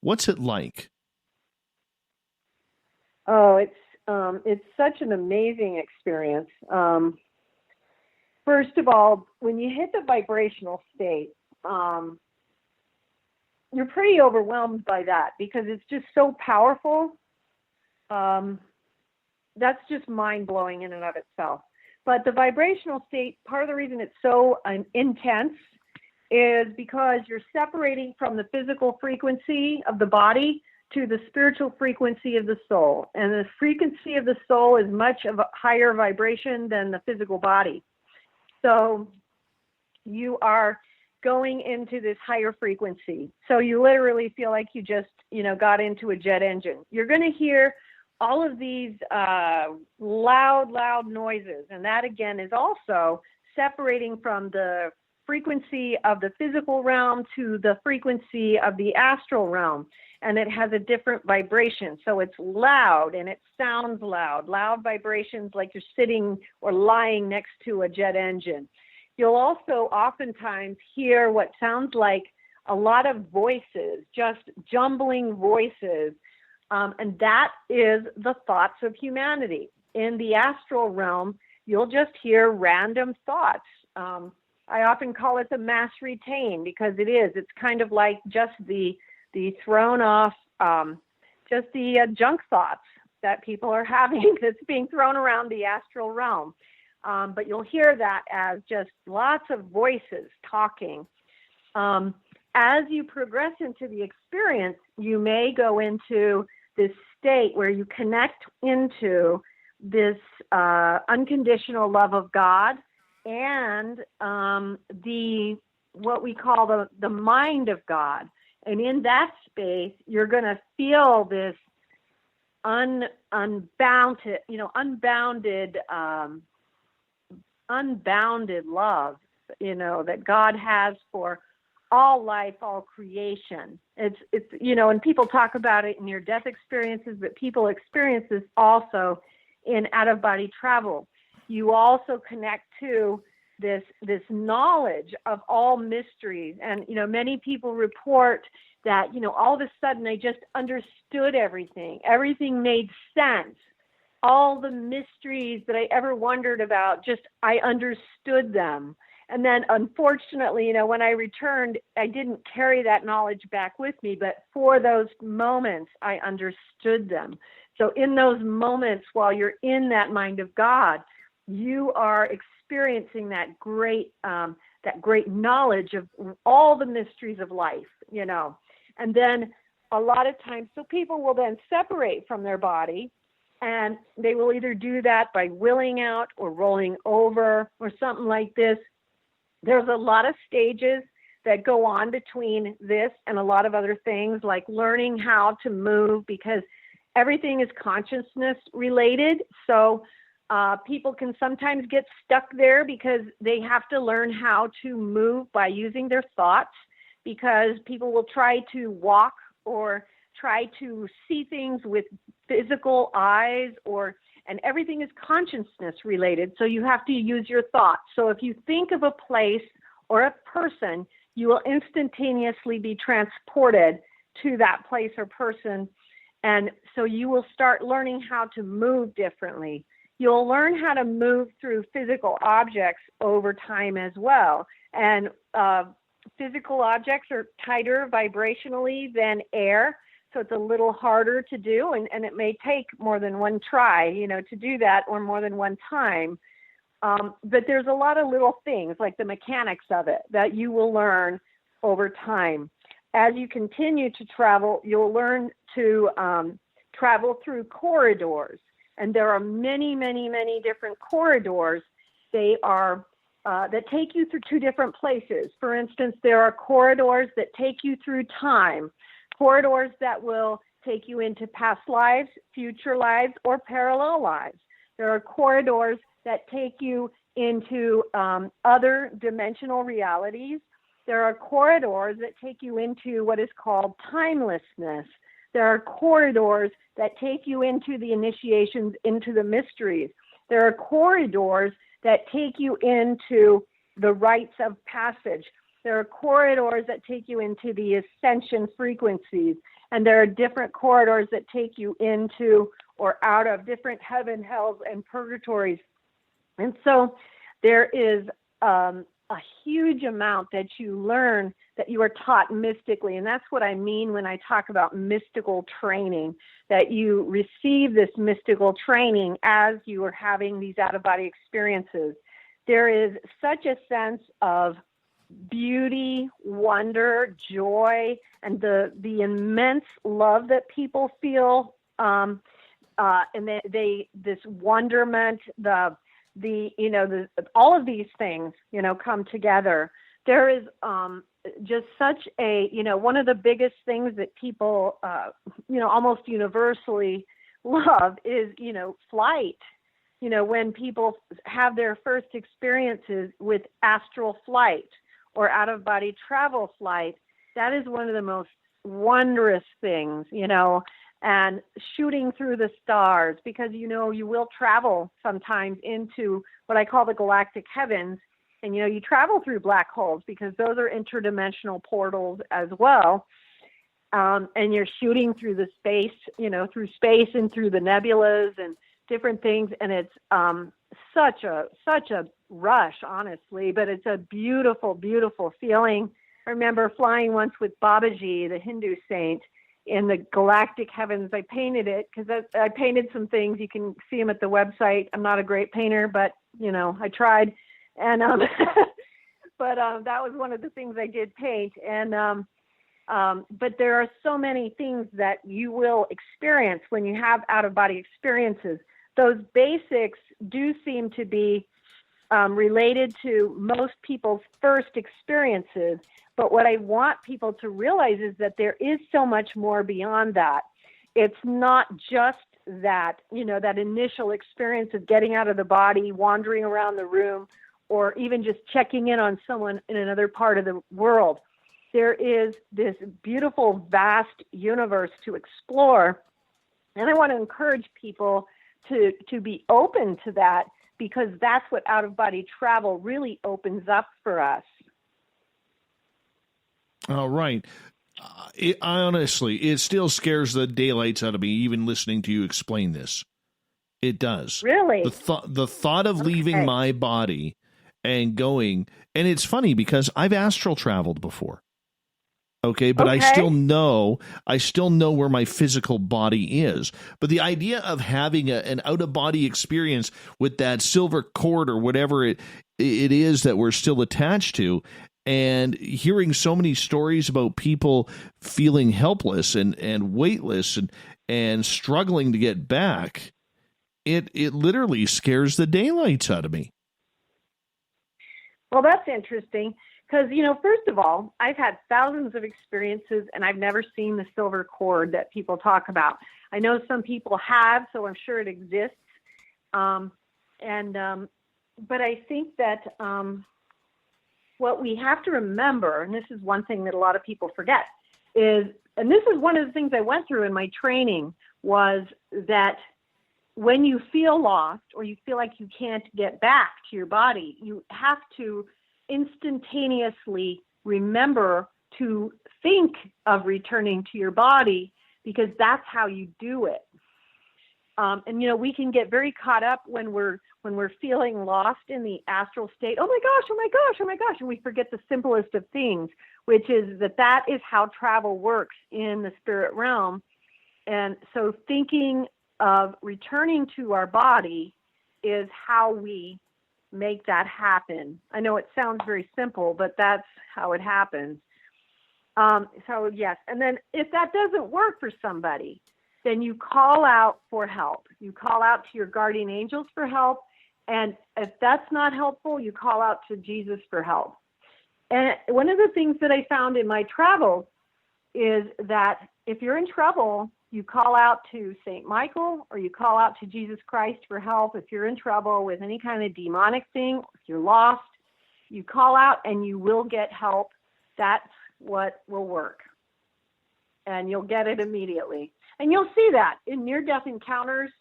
what's it like? Oh, it's such an amazing experience. First of all, when you hit the vibrational state, you're pretty overwhelmed by that because it's just so powerful. That's just mind-blowing in and of itself. But the vibrational state, part of the reason it's so intense is because you're separating from the physical frequency of the body to the spiritual frequency of the soul. And the frequency of the soul is much of a higher vibration than the physical body. So you are going into this higher frequency. So you literally feel like you just, got into a jet engine. You're going to hear all of these loud noises. And that, again, is also separating from the frequency of the physical realm to the frequency of the astral realm. And it has a different vibration. So it's loud and it sounds loud. Loud vibrations like you're sitting or lying next to a jet engine. You'll also oftentimes hear what sounds like a lot of voices, just jumbling voices. And that is the thoughts of humanity. In the astral realm, you'll just hear random thoughts. I often call it the mass retain because it is. It's kind of like just the thrown off, just the junk thoughts that people are having that's being thrown around the astral realm. But you'll hear that as just lots of voices talking. As you progress into the experience, you may go into this state where you connect into this unconditional love of God and what we call the mind of God. And in that space, you're going to feel this unbounded love, that God has for all life, all creation. It's and people talk about it in near-death experiences, but people experience this also in out-of-body travel. You also connect to this knowledge of all mysteries. And, many people report that, all of a sudden I just understood everything. Everything made sense. All the mysteries that I ever wondered about, I understood them. And then, unfortunately, when I returned, I didn't carry that knowledge back with me, but for those moments, I understood them. So in those moments, while you're in that mind of God, you are experiencing that great knowledge of all the mysteries of life, And then a lot of times, so people will then separate from their body, and they will either do that by willing out or rolling over or something like this. There's a lot of stages that go on between this and a lot of other things, like learning how to move, because everything is consciousness related. So people can sometimes get stuck there because they have to learn how to move by using their thoughts, because people will try to walk or try to see things with physical eyes, and everything is consciousness related. So you have to use your thoughts. So if you think of a place or a person, you will instantaneously be transported to that place or person. And so you will start learning how to move differently. You'll learn how to move through physical objects over time as well. And physical objects are tighter vibrationally than air. So it's a little harder to do, and it may take more than one try, to do that, or more than one time. But there's a lot of little things, like the mechanics of it, that you will learn over time. As you continue to travel, you'll learn to travel through corridors. And there are many, many, many different corridors. They are that take you through two different places. For instance, there are corridors that take you through time. Corridors that will take you into past lives, future lives, or parallel lives. There are corridors that take you into other dimensional realities. There are corridors that take you into what is called timelessness. There are corridors that take you into the initiations, into the mysteries. There are corridors that take you into the rites of passage. There are corridors that take you into the ascension frequencies, and there are different corridors that take you into or out of different heaven, hells, and purgatories. And so there is a huge amount that you learn, that you are taught mystically, and that's what I mean when I talk about mystical training, that you receive this mystical training as you are having these out-of-body experiences. There is such a sense of beauty, wonder, joy, and the immense love that people feel, and they this wonderment, all of these things, come together. There is just such a, one of the biggest things that people, almost universally love is, flight. When people have their first experiences with astral flight or out-of-body travel flight, that is one of the most wondrous things, and shooting through the stars, because, you will travel sometimes into what I call the galactic heavens, and, you travel through black holes because those are interdimensional portals as well, and you're shooting through the space, through space and through the nebulas and different things, and it's such a rush, honestly, but it's a beautiful, beautiful feeling. I remember flying once with Babaji, the Hindu saint, in the galactic heavens. I painted it because I painted some things. You can see them at the website. I'm not a great painter, but I tried. And but that was one of the things I did paint. And but there are so many things that you will experience when you have out-of-body experiences. Those basics do seem to be related to most people's first experiences. But what I want people to realize is that there is so much more beyond that. It's not just that, that initial experience of getting out of the body, wandering around the room, or even just checking in on someone in another part of the world. There is this beautiful, vast universe to explore. And I want to encourage people to be open to that, because that's what out-of-body travel really opens up for us. All right. Honestly, it still scares the daylights out of me, even listening to you explain this. It does. Really? The thought of leaving my body and going, and it's funny because I've astral traveled before. Okay, but I still know where my physical body is. But the idea of having an out-of-body experience with that silver cord or whatever it is that we're still attached to, and hearing so many stories about people feeling helpless and weightless and struggling to get back, it literally scares the daylights out of me. Well, that's interesting. Because, first of all, I've had thousands of experiences, and I've never seen the silver cord that people talk about. I know some people have, so I'm sure it exists. But I think that what we have to remember, and this is one thing that a lot of people forget, and this is one of the things I went through in my training, was that when you feel lost or you feel like you can't get back to your body, you have to instantaneously remember to think of returning to your body, because that's how you do it. We can get very caught up when we're feeling lost in the astral state. Oh my gosh, and we forget the simplest of things, which is that is how travel works in the spirit realm. And so thinking of returning to our body is how we make that happen. I know it sounds very simple, but that's how it happens. So yes, and then if that doesn't work for somebody, then you call out for help. You call out to your guardian angels for help, and if that's not helpful, you call out to Jesus for help. And one of the things that I found in my travels is that if you're in trouble, you call out to St. Michael, or you call out to Jesus Christ for help. If you're in trouble with any kind of demonic thing, if you're lost, you call out and you will get help. That's what will work. And you'll get it immediately. And you'll see that in near-death encounters.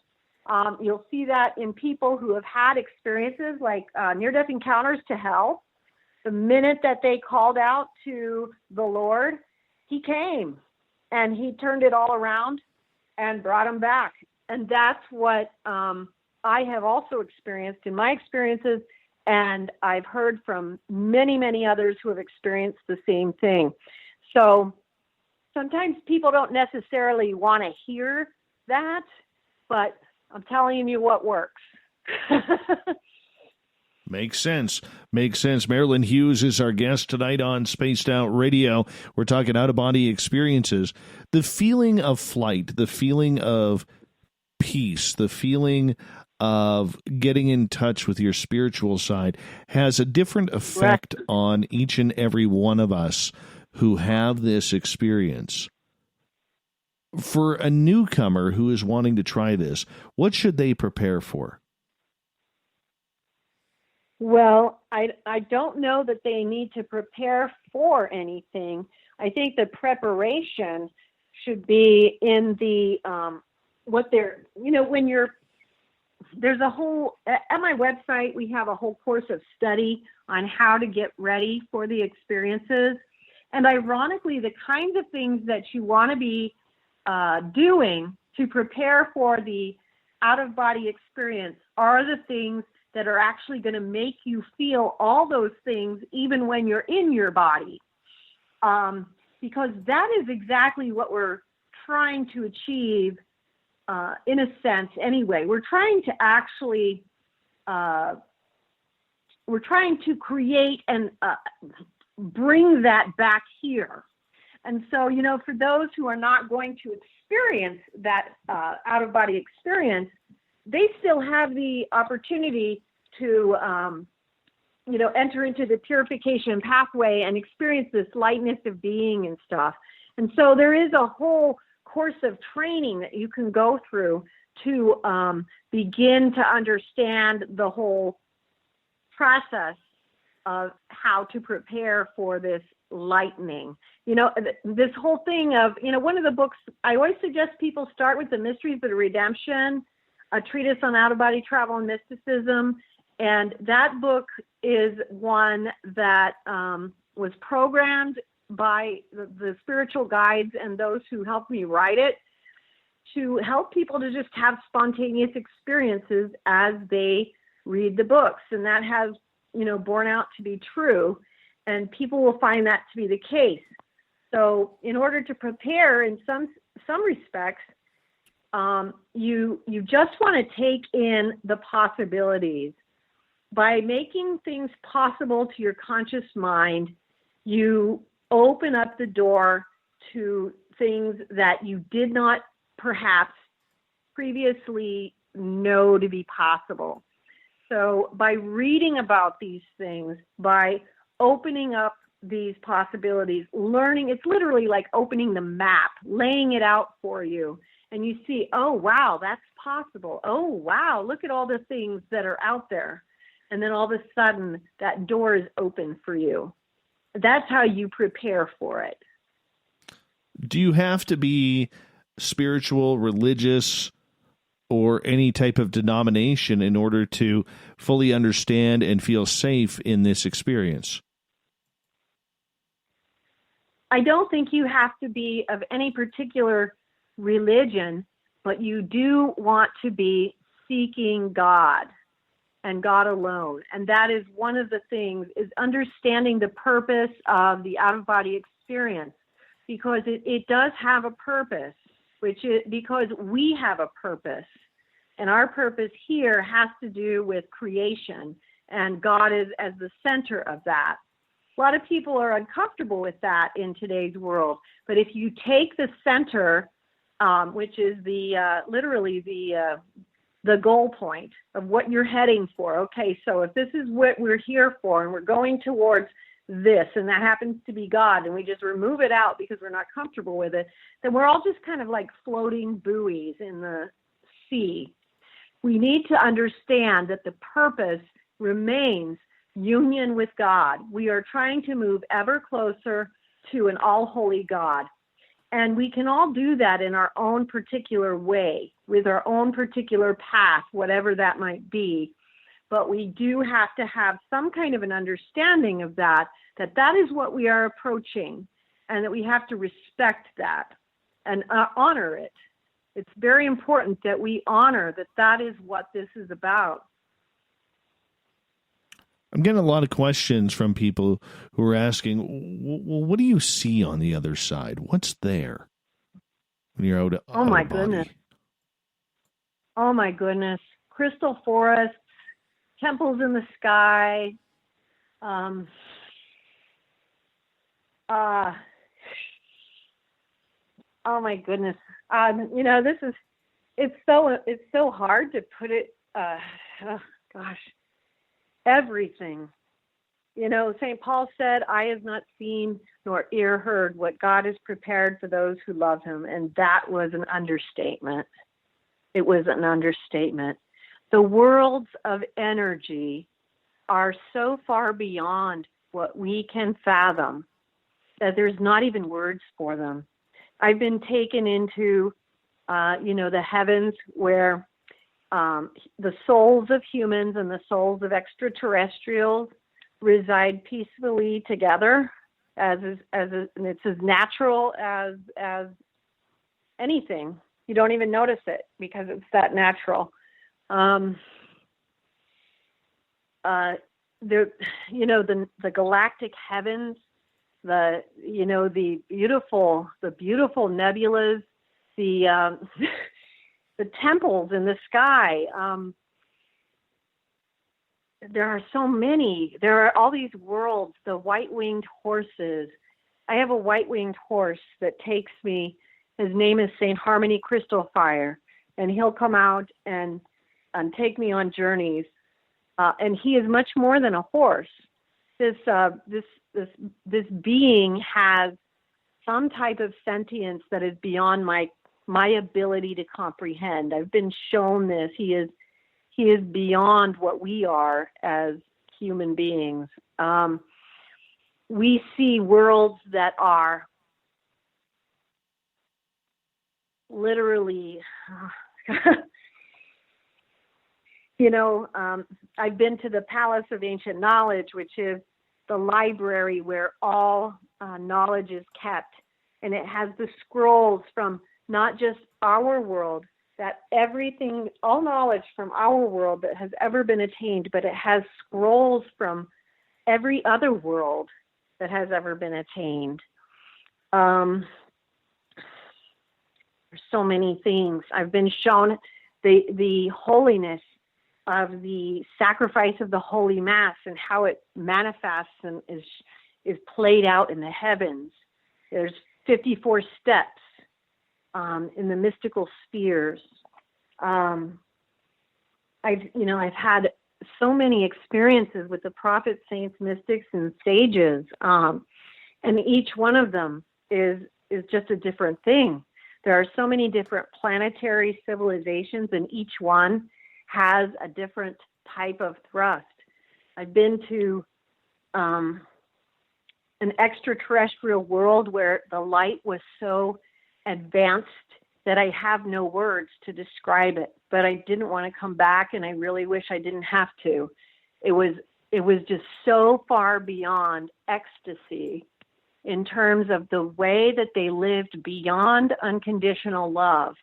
You'll see that in people who have had experiences like near-death encounters to hell. The minute that they called out to the Lord, he came. And he turned it all around and brought them back. And that's what I have also experienced in my experiences. And I've heard from many, many others who have experienced the same thing. So sometimes people don't necessarily want to hear that, but I'm telling you what works. Makes sense. Marilynn Hughes is our guest tonight on Spaced Out Radio. We're talking out-of-body experiences. The feeling of flight, the feeling of peace, the feeling of getting in touch with your spiritual side has a different effect on each and every one of us who have this experience. For a newcomer who is wanting to try this, what should they prepare for? Well, I don't know that they need to prepare for anything. I think the preparation should be in the there's a whole, at my website, we have a whole course of study on how to get ready for the experiences. And ironically, the kinds of things that you want to be doing to prepare for the out-of-body experience are the things that are actually going to make you feel all those things even when you're in your body. Because that is exactly what we're trying to achieve, in a sense anyway. We're trying to actually we're trying to create and bring that back here. And so, for those who are not going to experience that out-of-body experience, they still have the opportunity to, enter into the purification pathway and experience this lightness of being and stuff. And so there is a whole course of training that you can go through to begin to understand the whole process of how to prepare for this lightning. This whole thing of, one of the books, I always suggest people start with The Mysteries of the Redemption, a treatise on out-of-body travel and mysticism. And that book is one that was programmed by the spiritual guides and those who helped me write it to help people to just have spontaneous experiences as they read the books. And that has, borne out to be true. And people will find that to be the case. So in order to prepare in some respects, you just want to take in the possibilities. By making things possible to your conscious mind, you open up the door to things that you did not perhaps previously know to be possible. So by reading about these things, by opening up these possibilities, learning, it's literally like opening the map, laying it out for you. And you see, oh, wow, that's possible. Oh, wow, look at all the things that are out there. And then all of a sudden, that door is open for you. That's how you prepare for it. Do you have to be spiritual, religious, or any type of denomination in order to fully understand and feel safe in this experience? I don't think you have to be of any particular religion, but you do want to be seeking God and God alone. And that is one of the things, is understanding the purpose of the out-of-body experience, because it does have a purpose, which is because we have a purpose. And our purpose here has to do with creation, and God is as the center of that. A lot of people are uncomfortable with that in today's world. But if you take the center, which is literally the goal point of what you're heading for. Okay, so if this is what we're here for and we're going towards this, and that happens to be God, and we just remove it out because we're not comfortable with it, then we're all just kind of like floating buoys in the sea. We need to understand that the purpose remains union with God. We are trying to move ever closer to an all-holy God. And we can all do that in our own particular way, with our own particular path, whatever that might be. But we do have to have some kind of an understanding of that is what we are approaching, and that we have to respect that and honor it. It's very important that we honor that is what this is about. I'm getting a lot of questions from people who are asking, well, what do you see on the other side? What's there when you're out? Oh, my goodness. Oh, my goodness. Crystal forests, temples in the sky. Oh, my goodness. It's so hard to put it. Everything. St. Paul said, "Eye has not seen nor ear heard what God has prepared for those who love him." And that was an understatement. It was an understatement. The worlds of energy are so far beyond what we can fathom that there's not even words for them. I've been taken into, the heavens where the souls of humans and the souls of extraterrestrials reside peacefully together, and it's as natural as anything. You don't even notice it because it's that natural. The galactic heavens, the beautiful nebulas, the temples in the sky. there are so many. There are all these worlds, the white-winged horses. I have a white-winged horse that takes me. His name is St. Harmony Crystal Fire, and he'll come out and take me on journeys. And he is much more than a horse. This being has some type of sentience that is beyond my ability to comprehend. I've been shown this. He is beyond what we are as human beings. We see worlds that are literally, I've been to the Palace of Ancient Knowledge, which is the library where all knowledge is kept. And it has the scrolls from not just our world, that everything, all knowledge from our world that has ever been attained, but it has scrolls from every other world that has ever been attained. There's so many things. I've been shown the holiness of the sacrifice of the Holy Mass and how it manifests and is played out in the heavens. There's 54 steps in the mystical spheres. I've had so many experiences with the prophets, saints, mystics, and sages, and each one of them is just a different thing. There are so many different planetary civilizations, and each one has a different type of thrust. I've been to an extraterrestrial world where the light was so advanced that I have no words to describe it, but I didn't want to come back, and I really wish I didn't have to. It was just so far beyond ecstasy in terms of the way that they lived beyond unconditional love.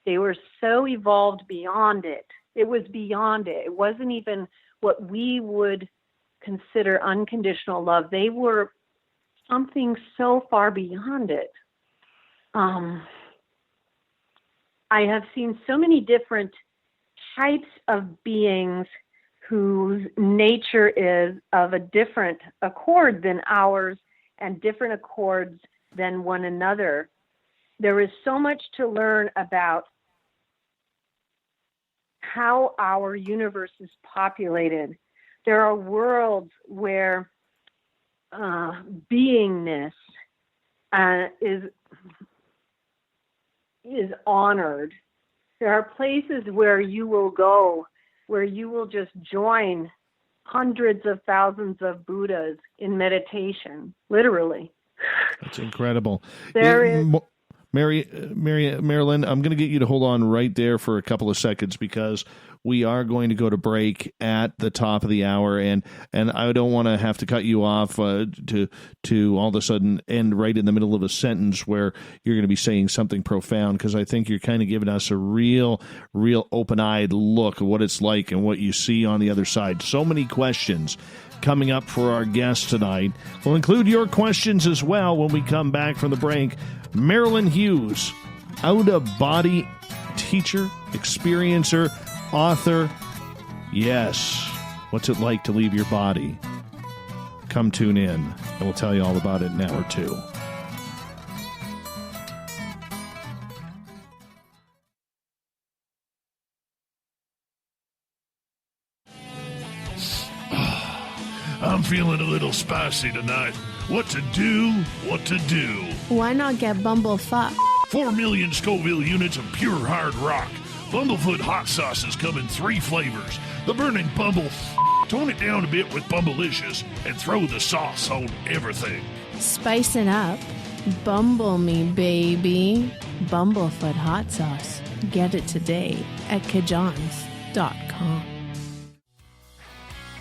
They were so evolved beyond it. It was beyond it. It wasn't even what we would consider unconditional love. They were something so far beyond it. I have seen so many different types of beings whose nature is of a different accord than ours and different accords than one another. There is so much to learn about how our universe is populated. There are worlds where beingness is honored. There are places where you will go, where you will just join hundreds of thousands of Buddhas in meditation, literally. That's incredible. Marilynn, I'm going to get you to hold on right there for a couple of seconds because we are going to go to break at the top of the hour, and I don't want to have to cut you off to all of a sudden end right in the middle of a sentence where you're going to be saying something profound, because I think you're kind of giving us a real open-eyed look at what it's like and what you see on the other side. So many questions coming up for our guest tonight. We'll include your questions as well when we come back from the break. Marilynn Hughes, out-of-body teacher, experiencer, author. Yes. What's it like to leave your body? Come tune in, and we'll tell you all about it in an hour or two. I'm feeling a little spicy tonight. What to do? Why not get Bumblefuck? 4 million Scoville units of pure hard rock. Bumblefoot hot sauces come in 3 flavors. The burning Bumble. Tone it down a bit with Bumblicious and throw the sauce on everything. Spice it up. Bumble me, baby. Bumblefoot hot sauce. Get it today at kajans.com.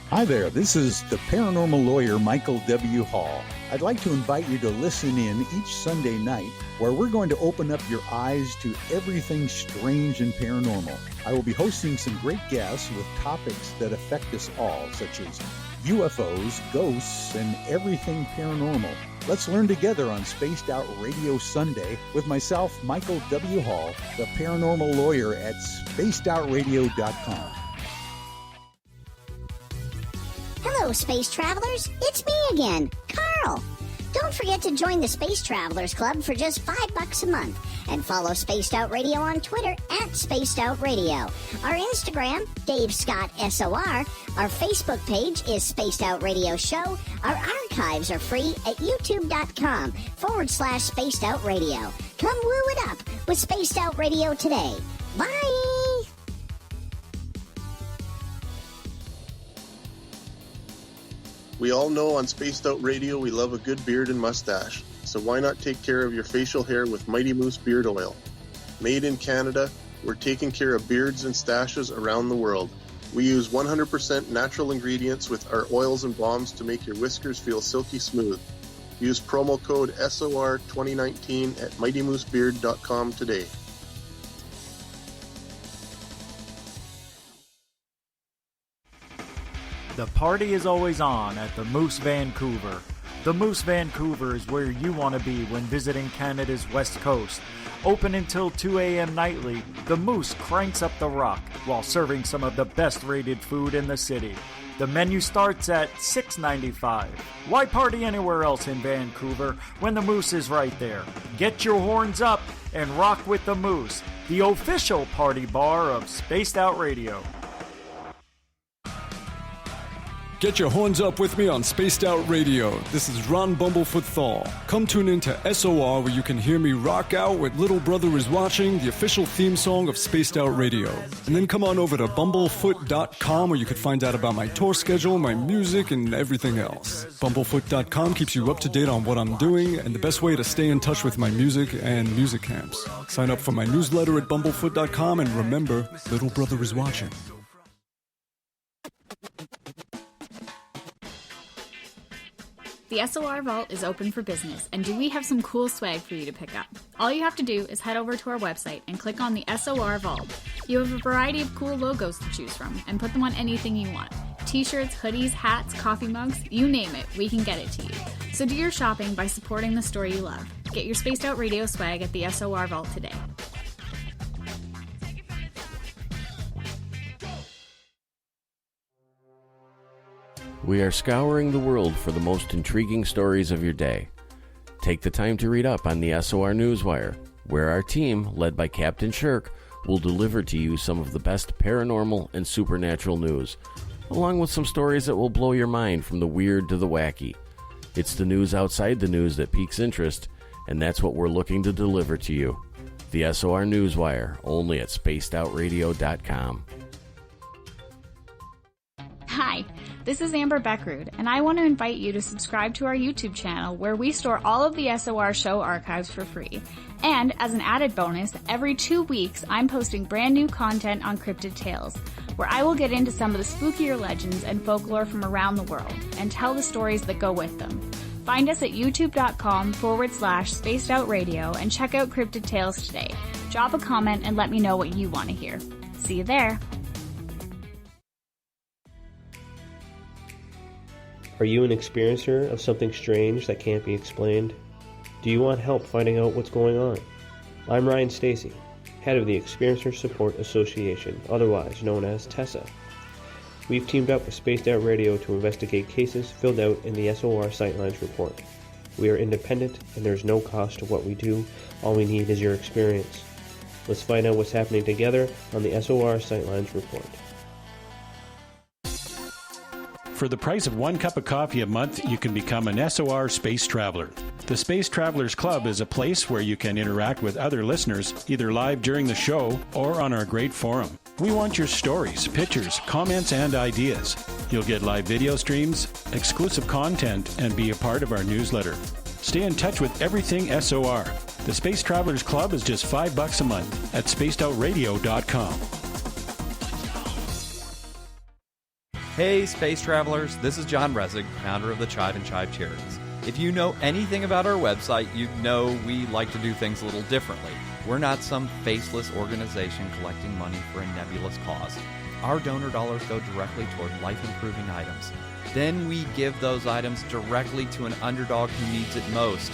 Hi there, this is the paranormal lawyer Michael W. Hall. I'd like to invite you to listen in each Sunday night where we're going to open up your eyes to everything strange and paranormal. I will be hosting some great guests with topics that affect us all, such as UFOs, ghosts, and everything paranormal. Let's learn together on Spaced Out Radio Sunday with myself, Michael W. Hall, the paranormal lawyer at spacedoutradio.com. Hello, space travelers. It's me again, Carl. Don't forget to join the Space Travelers Club for just $5 a month and follow Spaced Out Radio on Twitter at Spaced Out Radio. Our Instagram, Dave Scott SOR. Our Facebook page is Spaced Out Radio Show. Our archives are free at youtube.com/Spaced Out Radio. Come woo it up with Spaced Out Radio today. Bye! We all know on Spaced Out Radio we love a good beard and mustache, so why not take care of your facial hair with Mighty Moose Beard Oil? Made in Canada, we're taking care of beards and stashes around the world. We use 100% natural ingredients with our oils and balms to make your whiskers feel silky smooth. Use promo code SOR2019 at MightyMooseBeard.com today. The party is always on at the Moose Vancouver. The Moose Vancouver is where you want to be when visiting Canada's West Coast. Open until 2 a.m. nightly, the Moose cranks up the rock while serving some of the best rated food in the city. The menu starts at $6.95. Why party anywhere else in Vancouver when the Moose is right there? Get your horns up and rock with the Moose, the official party bar of Spaced Out Radio. Get your horns up with me on Spaced Out Radio. This is Ron Bumblefoot Thal. Come tune in to SOR where you can hear me rock out with Little Brother Is Watching, the official theme song of Spaced Out Radio. And then come on over to bumblefoot.com where you can find out about my tour schedule, my music, and everything else. Bumblefoot.com keeps you up to date on what I'm doing and the best way to stay in touch with my music and music camps. Sign up for my newsletter at bumblefoot.com and remember, Little Brother Is Watching. The SOR Vault is open for business, and do we have some cool swag for you to pick up? All you have to do is head over to our website and click on the SOR Vault. You have a variety of cool logos to choose from, and put them on anything you want. T-shirts, hoodies, hats, coffee mugs, you name it, we can get it to you. So do your shopping by supporting the store you love. Get your Spaced Out Radio swag at the SOR Vault today. We are scouring the world for the most intriguing stories of your day. Take the time to read up on the SOR Newswire, where our team, led by Captain Shirk, will deliver to you some of the best paranormal and supernatural news, along with some stories that will blow your mind from the weird to the wacky. It's the news outside the news that piques interest, and that's what we're looking to deliver to you. The SOR Newswire, only at spacedoutradio.com. Hi, this is Amber Beckrud, and I want to invite you to subscribe to our YouTube channel where we store all of the SOR show archives for free. And as an added bonus, every 2 weeks I'm posting brand new content on Cryptid Tales, where I will get into some of the spookier legends and folklore from around the world and tell the stories that go with them. Find us at youtube.com/Spaced Out Radio and check out Cryptid Tales today. Drop a comment and let me know what you want to hear. See you there. Are you an experiencer of something strange that can't be explained? Do you want help finding out what's going on? I'm Ryan Stacy, head of the Experiencer Support Association, otherwise known as TESA. We've teamed up with Spaced Out Radio to investigate cases filled out in the SOR Sightlines report. We are independent and there's no cost to what we do. All we need is your experience. Let's find out what's happening together on the SOR Sightlines report. For the price of 1 cup of coffee a month, you can become an SOR Space Traveler. The Space Travelers Club is a place where you can interact with other listeners, either live during the show or on our great forum. We want your stories, pictures, comments, and ideas. You'll get live video streams, exclusive content, and be a part of our newsletter. Stay in touch with everything SOR. The Space Travelers Club is just $5 a month at spacedoutradio.com. Hey, Space Travelers, this is John Resig, founder of the Chive and Chive Charities. If you know anything about our website, you know we like to do things a little differently. We're not some faceless organization collecting money for a nebulous cause. Our donor dollars go directly toward life-improving items. Then we give those items directly to an underdog who needs it most.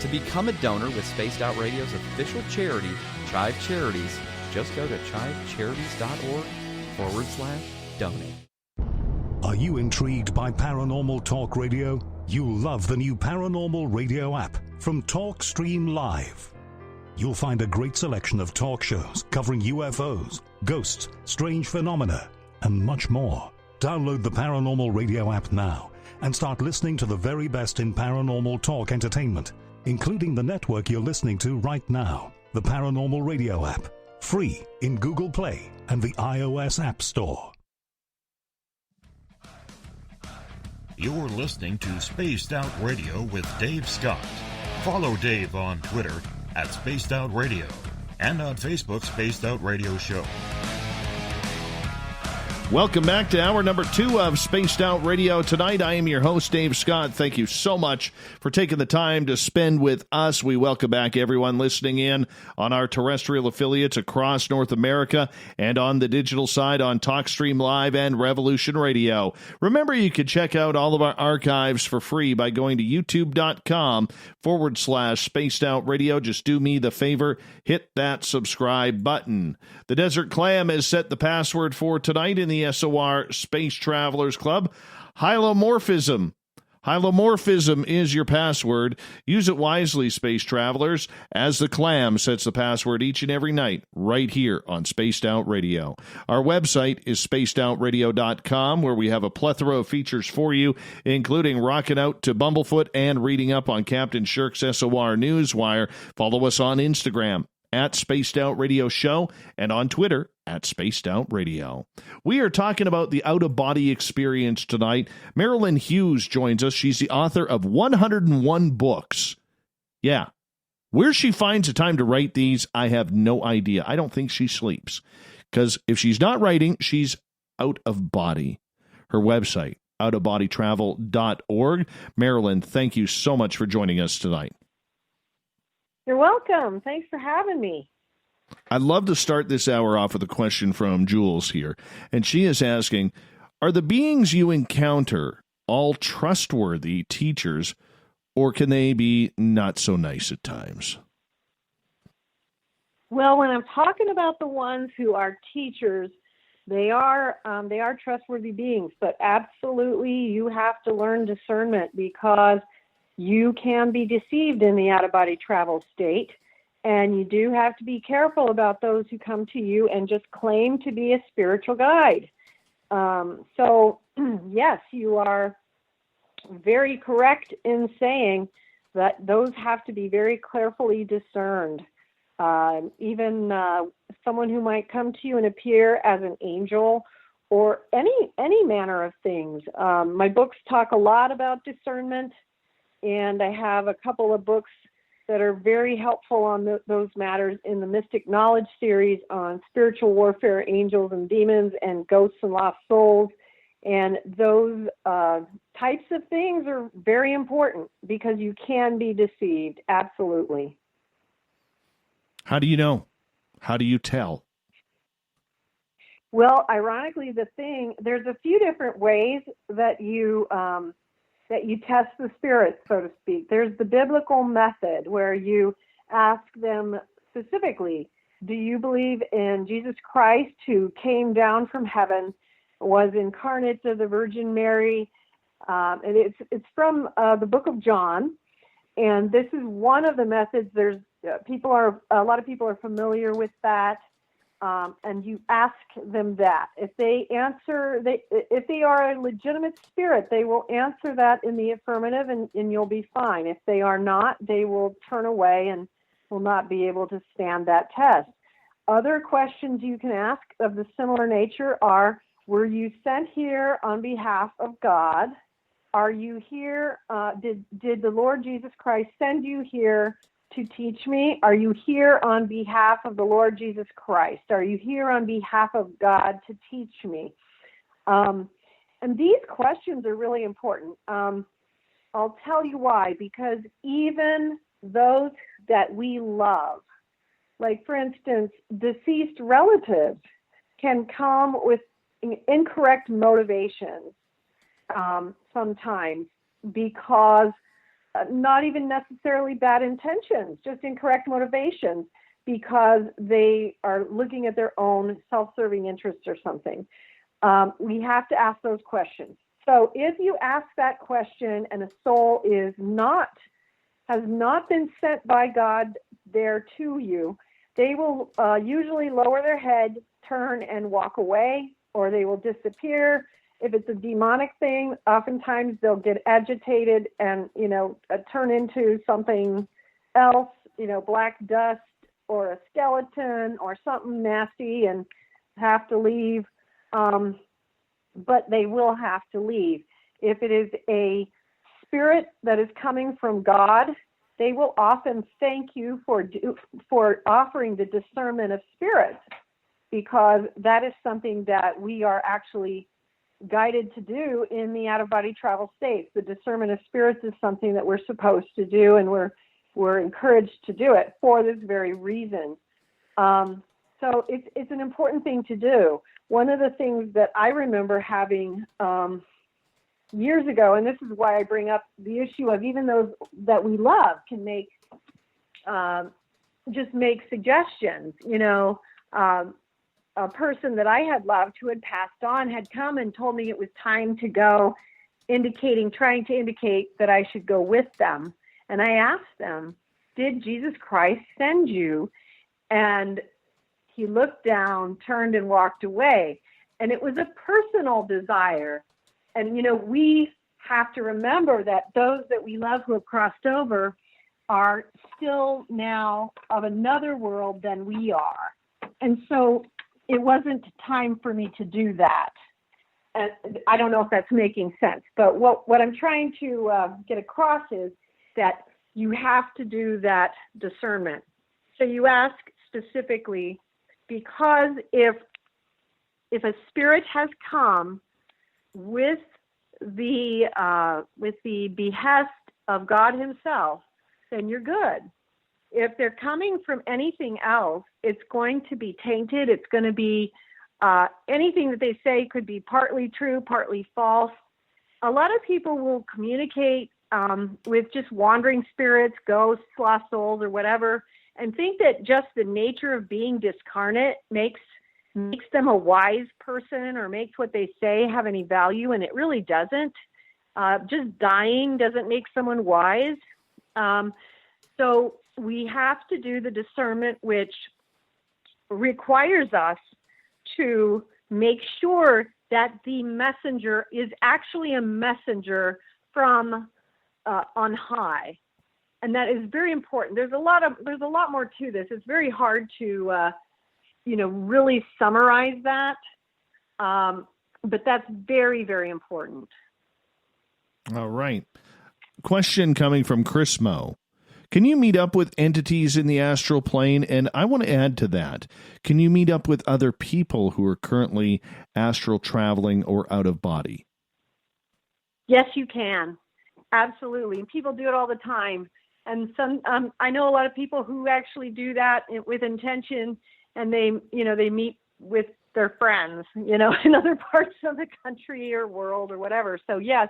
To become a donor with Spaced Out Radio's official charity, Chive Charities, just go to chivecharities.org/donate. Are you intrigued by Paranormal Talk Radio? You'll love the new Paranormal Radio app from TalkStream Live. You'll find a great selection of talk shows covering UFOs, ghosts, strange phenomena, and much more. Download the Paranormal Radio app now and start listening to the very best in paranormal talk entertainment, including the network you're listening to right now, the Paranormal Radio app, free in Google Play and the iOS App Store. You're listening to Spaced Out Radio with Dave Scott. Follow Dave on Twitter at Spaced Out Radio and on Facebook, Spaced Out Radio Show. Welcome back to hour number 2 of Spaced Out Radio tonight. I am your host, Dave Scott. Thank you so much for taking the time to spend with us. We welcome back everyone listening in on our terrestrial affiliates across North America and on the digital side on TalkStream Live and Revolution Radio. Remember, you can check out all of our archives for free by going to youtube.com/Spaced Out Radio. Just do me the favor, hit that subscribe button. The Desert Clam has set the password for tonight in the SOR Space Travelers Club. Hylomorphism. Hylomorphism is your password. Use it wisely, space travelers, as the Clam sets the password each and every night right here on Spaced Out Radio. Our website is spacedoutradio.com, where we have a plethora of features for you, including rocking out to Bumblefoot and reading up on Captain Shirk's SOR Newswire. Follow us on Instagram at Spaced Out Radio Show and on Twitter at Spaced Out Radio. We are talking about the out-of-body experience tonight. Marilynn Hughes joins us. She's the author of 101 books. Yeah. Where she finds the time to write these, I have no idea. I don't think she sleeps, because if she's not writing, she's out of body. Her website, outofbodytravel.org. Marilynn, thank you so much for joining us tonight. You're welcome. Thanks for having me. I'd love to start this hour off with a question from Jules here. And she is asking, are the beings you encounter all trustworthy teachers, or can they be not so nice at times? Well, when I'm talking about the ones who are teachers, they are trustworthy beings, but absolutely you have to learn discernment, because you can be deceived in the out-of-body travel state, and you do have to be careful about those who come to you and just claim to be a spiritual guide. So, yes, you are very correct in saying that those have to be very carefully discerned. Even someone who might come to you and appear as an angel or any manner of things. My books talk a lot about discernment, and I have a couple of books that are very helpful on those matters in the Mystic Knowledge series on spiritual warfare, angels and demons, and ghosts and lost souls. And those types of things are very important, because you can be deceived, absolutely. How do you know? How do you tell? Well, ironically, there's a few different ways that you test the spirit, so to speak. There's the biblical method, where you ask them specifically, do you believe in Jesus Christ, who came down from heaven, was incarnate of the Virgin Mary? And it's from the book of John, and this is one of the methods. There's a lot of people are familiar with that. And you ask them that. If they are a legitimate spirit, they will answer that in the affirmative, and you'll be fine. If they are not, they will turn away and will not be able to stand that test. Other questions you can ask of the similar nature are, were you sent here on behalf of God? Are you here? Did the Lord Jesus Christ send you here to teach me? Are you here on behalf of the Lord Jesus Christ? Are you here on behalf of God to teach me? And these questions are really important. I'll tell you why. Because even those that we love, like, for instance, deceased relatives, can come with incorrect motivations sometimes, because not even necessarily bad intentions, just incorrect motivations, because they are looking at their own self-serving interests or something. we have to ask those questions. So if you ask that question and a soul has not been sent by God there to you, they will usually lower their head, turn and walk away, or they will disappear. If it's a demonic thing, oftentimes they'll get agitated and, turn into something else, black dust or a skeleton or something nasty and have to leave. But they will have to leave. If it is a spirit that is coming from God, they will often thank you for offering the discernment of spirits, because that is something that we are actually guided to do in the out-of-body travel states. The discernment of spirits is something that we're supposed to do, and we're encouraged to do it for this very reason. So it's an important thing to do. One of the things that I remember having years ago, and this is why I bring up the issue of even those that we love can make suggestions. A person that I had loved who had passed on had come and told me it was time to go, trying to indicate that I should go with them. And I asked them, did Jesus Christ send you? And he looked down, turned and walked away. And it was a personal desire. And, we have to remember that those that we love who have crossed over are still now of another world than we are. And so it wasn't time for me to do that. And I don't know if that's making sense, but what I'm trying to get across is that you have to do that discernment. So you ask specifically, because if a spirit has come with the behest of God himself, then you're good. If they're coming from anything else, it's going to be tainted. It's going to be anything that they say could be partly true, partly false. A lot of people will communicate with just wandering spirits, ghosts, lost souls, or whatever, and think that just the nature of being discarnate makes them a wise person or makes what they say have any value, and it really doesn't. Just dying doesn't make someone wise. So we have to do the discernment, which requires us to make sure that the messenger is actually a messenger from on high. And that is very important. There's a lot more to this. It's very hard to, really summarize that. But that's very, very important. All right. Question coming from Chris Moe. Can you meet up with entities in the astral plane? And I want to add to that. Can you meet up with other people who are currently astral traveling or out of body? Yes, you can. Absolutely. And people do it all the time. And I know a lot of people who actually do that with intention, and they meet with their friends, in other parts of the country or world or whatever. So yes,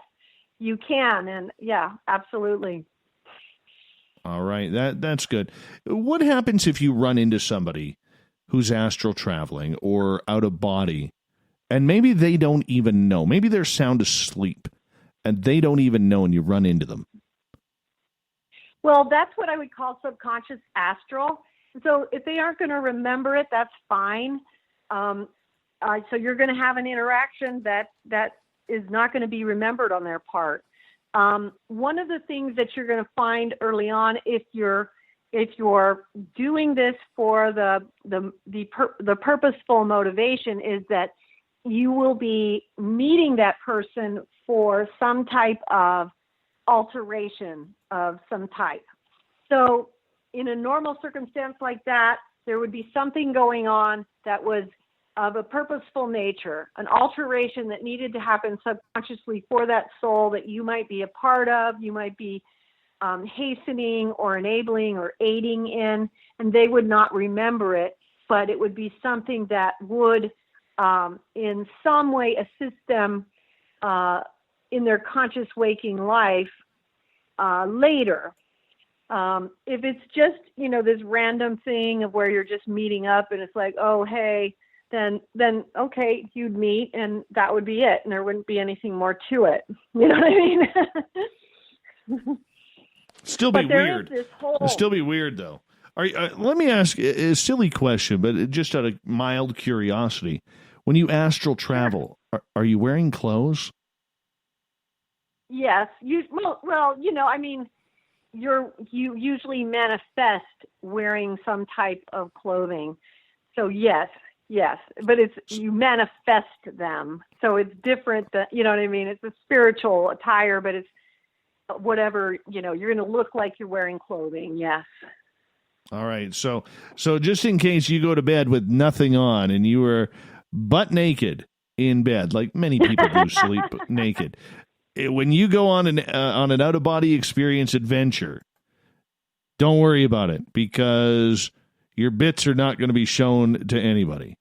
you can. And yeah, absolutely. All right. That's good. What happens if you run into somebody who's astral traveling or out of body, and maybe they don't even know? Maybe they're sound asleep and they don't even know, and you run into them. Well, that's what I would call subconscious astral. So if they aren't going to remember it, that's fine. So you're going to have an interaction that is not going to be remembered on their part. One of the things that you're going to find early on, if you're doing this for the purposeful motivation, is that you will be meeting that person for some type of alteration of some type. So in a normal circumstance like that, there would be something going on that was of a purposeful nature, an alteration that needed to happen subconsciously for that soul that you might be a part of, you might be hastening or enabling or aiding in, and they would not remember it, but it would be something that would in some way assist them in their conscious waking life later. If it's just, this random thing of where you're just meeting up and it's like, oh, hey, then okay, you'd meet and that would be it. And there wouldn't be anything more to it. You know what I mean? Still be weird. Still be weird, though. Let me ask a silly question, but just out of mild curiosity. When you astral travel, are you wearing clothes? Yes. You usually manifest wearing some type of clothing. So yes, but you manifest them. So it's different than, you know what I mean? It's a spiritual attire, but it's whatever, you're going to look like you're wearing clothing. Yes. All right. So just in case you go to bed with nothing on and you were butt naked in bed, like many people do, sleep naked. When you go on an out-of-body experience adventure, don't worry about it because your bits are not going to be shown to anybody.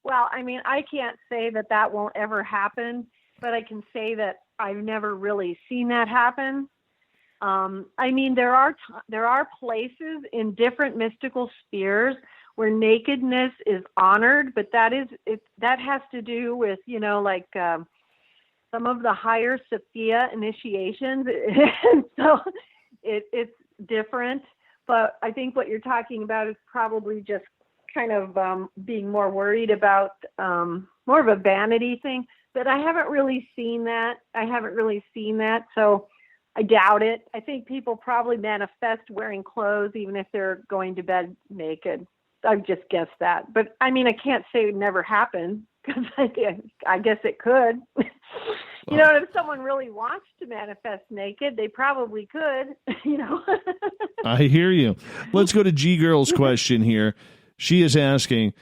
Well, I mean, I can't say that won't ever happen, but I can say that I've never really seen that happen. I mean, there are places in different mystical spheres where nakedness is honored, but that has to do with, some of the higher Sophia initiations. So it's different. But I think what you're talking about is probably just kind of being more worried about more of a vanity thing. But I haven't really seen that. So I doubt it. I think people probably manifest wearing clothes even if they're going to bed naked. I just guess that. But I mean, I can't say it never happened because I guess it could. If someone really wants to manifest naked, they probably could, I hear you. Let's go to G-Girl's question here. She is asking,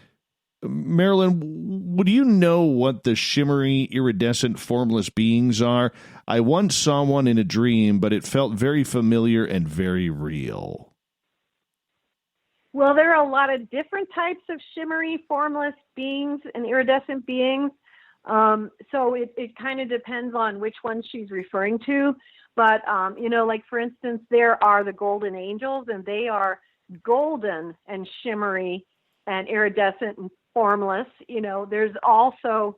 Marilynn, would you know what the shimmery, iridescent, formless beings are? I once saw one in a dream, but it felt very familiar and very real. Well, there are a lot of different types of shimmery, formless beings and iridescent beings. So it kind of depends on which one she's referring to. But, like, for instance, there are the golden angels, and they are golden and shimmery and iridescent and formless. There's also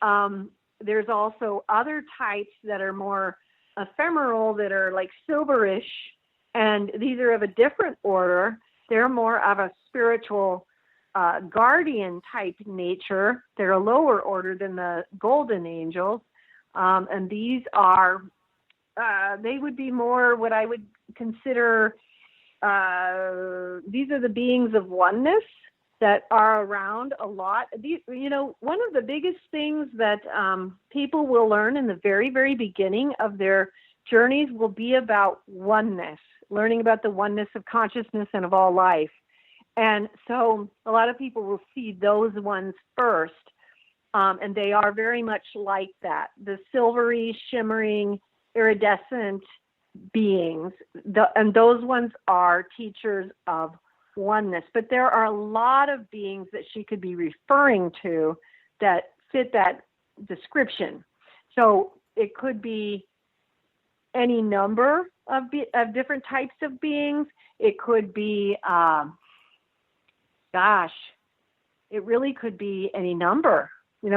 other types that are more ephemeral, that are like silverish, and these are of a different order. They're more of a spiritual guardian type nature. They're a lower order than the golden angels, and these are they would be more what I would consider these are the beings of oneness that are around a lot. These, one of the biggest things that people will learn in the very, very beginning of their journeys will be about oneness, learning about the oneness of consciousness and of all life. And so a lot of people will see those ones first, and they are very much like that, the silvery, shimmering, iridescent beings. And those ones are teachers of oneness. But there are a lot of beings that she could be referring to that fit that description. So it could be any number of different types of beings. It could be, it really could be any number.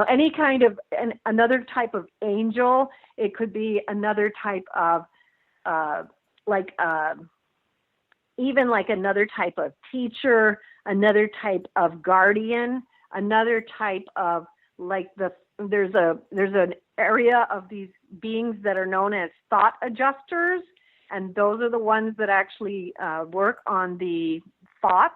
Any kind of another type of angel. It could be another type of even like another type of teacher, another type of guardian, another type of there's an area of these beings that are known as thought adjusters, and those are the ones that actually work on the thoughts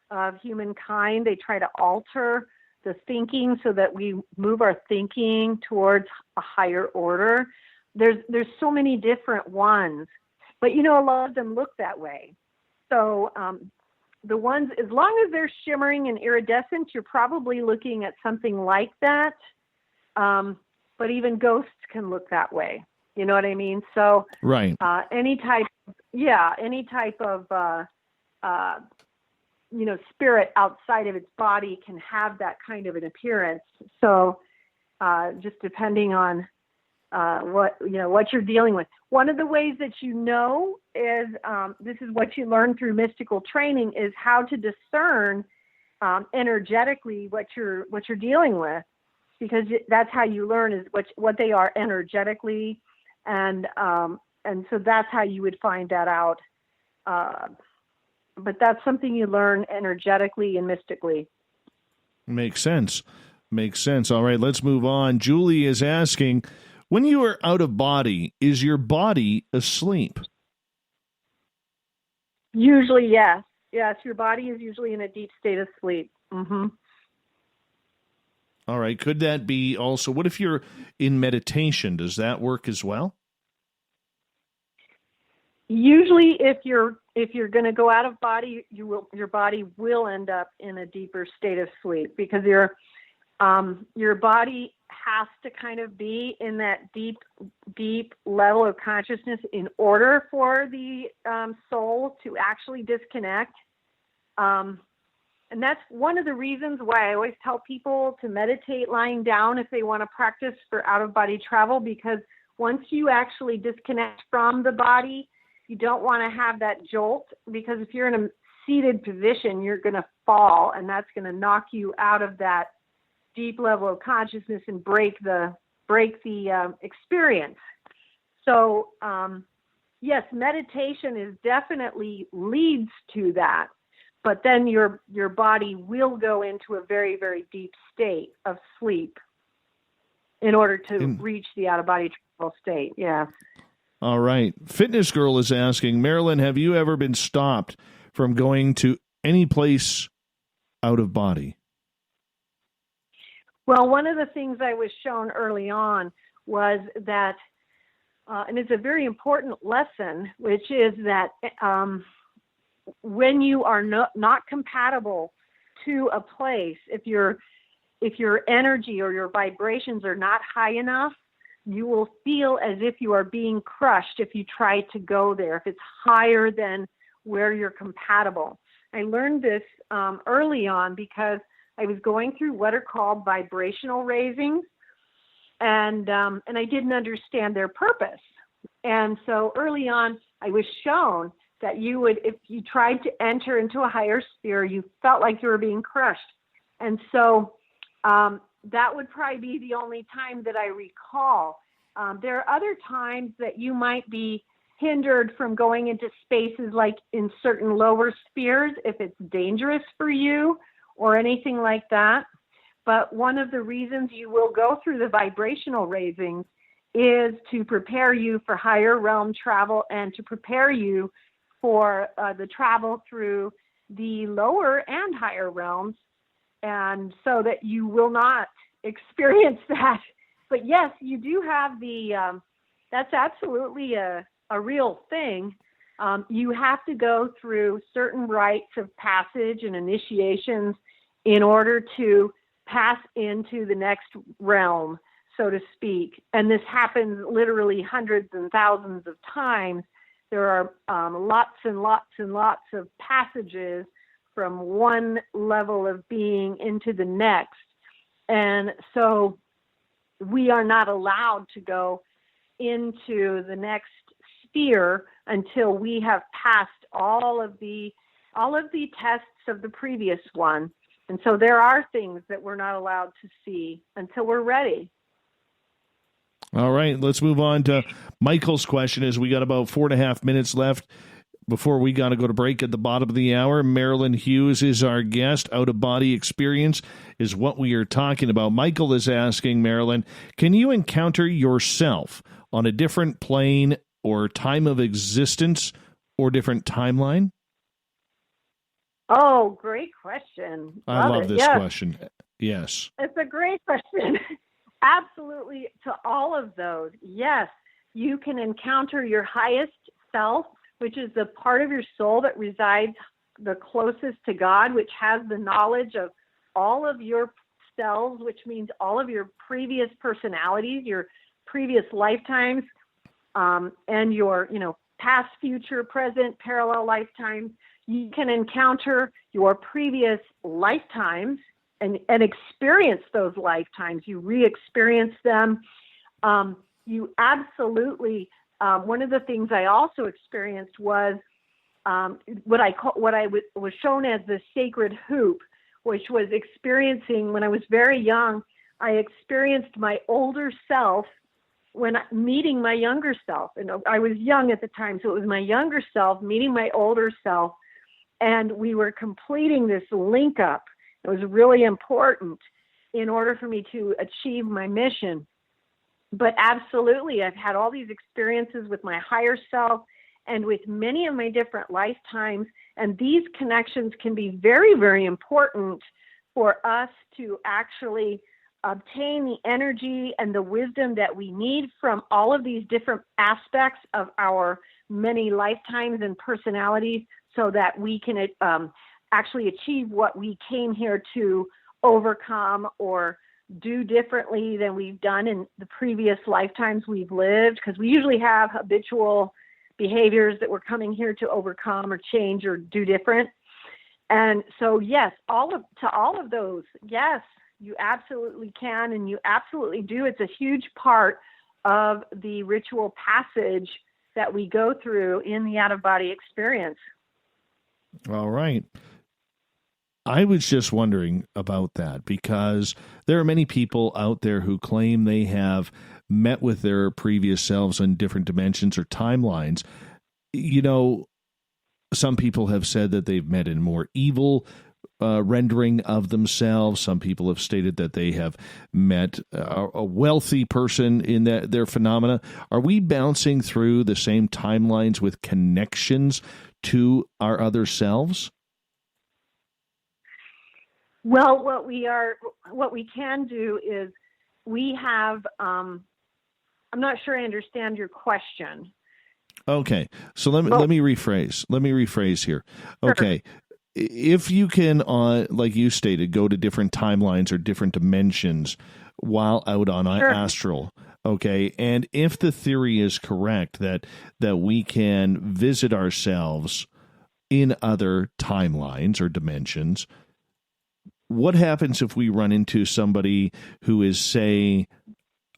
of humankind. They try to alter the thinking so that we move our thinking towards a higher order. There's so many different ones, but a lot of them look that way. So the ones, as long as they're shimmering and iridescent, you're probably looking at something like that. But even ghosts can look that way. You know what I mean? So right. Any type of spirit outside of its body can have that kind of an appearance. So just depending on what you're dealing with. One of the ways that is this is what you learn through mystical training, is how to discern energetically what you're dealing with, because that's how you learn is what they are energetically, and so that's how you would find that out. But that's something you learn energetically and mystically. Makes sense. All right, let's move on. Julie is asking, when you are out of body, is your body asleep? Usually, yes. Yes, your body is usually in a deep state of sleep. Mm-hmm. All right, could that be also, what if you're in meditation? Does that work as well? Usually, if you're going to go out of body, your body will end up in a deeper state of sleep, because your body has to kind of be in that deep level of consciousness in order for the soul to actually disconnect. And that's one of the reasons why I always tell people to meditate lying down if they want to practice for out-of-body travel, because once you actually disconnect from the body, you don't want to have that jolt, because if you're in a seated position, you're going to fall, and that's going to knock you out of that deep level of consciousness and break the experience. So, yes, meditation is definitely leads to that, but then your body will go into a very, very deep state of sleep in order to reach the out-of-body travel state. Yeah. All right. Fitness Girl is asking, Marilynn, have you ever been stopped from going to any place out of body? Well, one of the things I was shown early on was that, and it's a very important lesson, which is that when you are not compatible to a place, if your energy or your vibrations are not high enough, you will feel as if you are being crushed if you try to go there, if it's higher than where you're compatible. I learned this early on because I was going through what are called vibrational raisings, and I didn't understand their purpose. And so early on, I was shown that if you tried to enter into a higher sphere, you felt like you were being crushed. And so that would probably be the only time that I recall. There are other times that you might be hindered from going into spaces like in certain lower spheres if it's dangerous for you or anything like that. But one of the reasons you will go through the vibrational raisings is to prepare you for higher realm travel and to prepare you for the travel through the lower and higher realms, and so that you will not experience that. But yes, you do have that's absolutely a real thing. You have to go through certain rites of passage and initiations in order to pass into the next realm, so to speak. And this happens literally hundreds and thousands of times. There are lots and lots and lots of passages from one level of being into the next. And so we are not allowed to go into the next sphere until we have passed all of the tests of the previous one. And so there are things that we're not allowed to see until we're ready. All right, let's move on to Michael's question, as we got about 4.5 minutes left before we got to go to break at the bottom of the hour. Marilynn Hughes is our guest. Out-of-body experience is what we are talking about. Michael is asking, Marilynn, can you encounter yourself on a different plane or time of existence or different timeline? Oh, great question. I love this question. Yes. It's a great question. Absolutely, to all of those. Yes, you can encounter your highest self, which is the part of your soul that resides the closest to God, which has the knowledge of all of your selves, which means all of your previous personalities, your previous lifetimes, and your, past, future, present, parallel lifetimes. You can encounter your previous lifetimes and experience those lifetimes. You re-experience them. You absolutely. One of the things I also experienced was what I was shown as the sacred hoop, which was experiencing, when I was very young, I experienced my older self when meeting my younger self. And I was young at the time, so it was my younger self meeting my older self, and we were completing this link up. It was really important in order for me to achieve my mission. But absolutely, I've had all these experiences with my higher self and with many of my different lifetimes, and these connections can be very, very important for us to actually obtain the energy and the wisdom that we need from all of these different aspects of our many lifetimes and personalities, so that we can actually achieve what we came here to overcome or do differently than we've done in the previous lifetimes we've lived, because we usually have habitual behaviors that we're coming here to overcome or change or do different. And so, yes, all of those, yes, you absolutely can, and you absolutely do. It's a huge part of the ritual passage that we go through in the out-of-body experience. All right. I was just wondering about that, because there are many people out there who claim they have met with their previous selves in different dimensions or timelines. You know, some people have said that they've met in more evil rendering of themselves. Some people have stated that they have met a wealthy person in their phenomena. Are we bouncing through the same timelines with connections to our other selves? Well, what we can do is we have, I'm not sure I understand your question. Okay. So let me rephrase here. Okay. Sure. If you can, like you stated, go to different timelines or different dimensions while out on astral, okay, and if the theory is correct that we can visit ourselves in other timelines or dimensions, what happens if we run into somebody who is, say,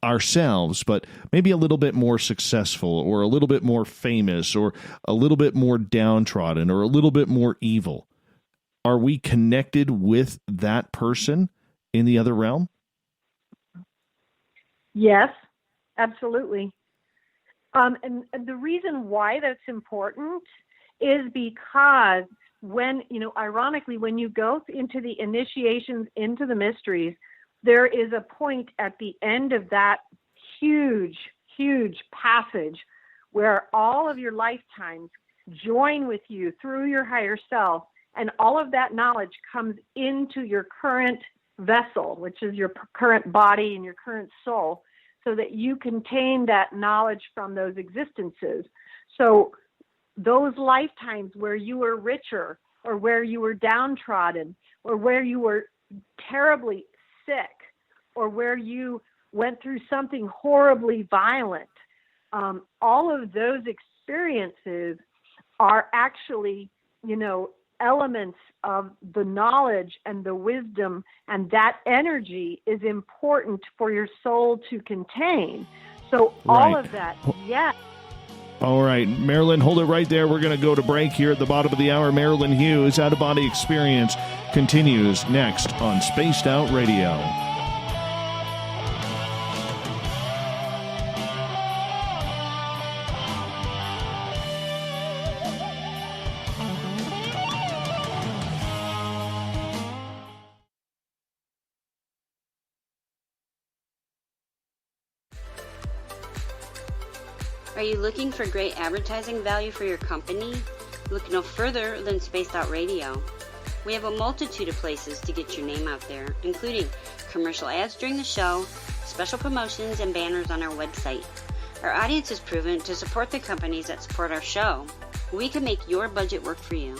ourselves, but maybe a little bit more successful or a little bit more famous or a little bit more downtrodden or a little bit more evil? Are we connected with that person in the other realm? Yes, absolutely. And the reason why that's important is because ironically, when you go into the initiations into the mysteries, there is a point at the end of that huge, huge passage where all of your lifetimes join with you through your higher self, and all of that knowledge comes into your current vessel, which is your current body and your current soul, so that you contain that knowledge from those existences. So those lifetimes where you were richer, or where you were downtrodden, or where you were terribly sick, or where you went through something horribly violent, all of those experiences are actually, elements of the knowledge and the wisdom, and that energy is important for your soul to contain. So all of that, yes. All right, Marilynn, hold it right there. We're going to go to break here at the bottom of the hour. Marilynn Hughes, Out of Body Experience, continues next on Spaced Out Radio. Are you looking for great advertising value for your company? Look no further than Spaced Out Radio. We have a multitude of places to get your name out there, including commercial ads during the show, special promotions, and banners on our website. Our audience is proven to support the companies that support our show. We can make your budget work for you.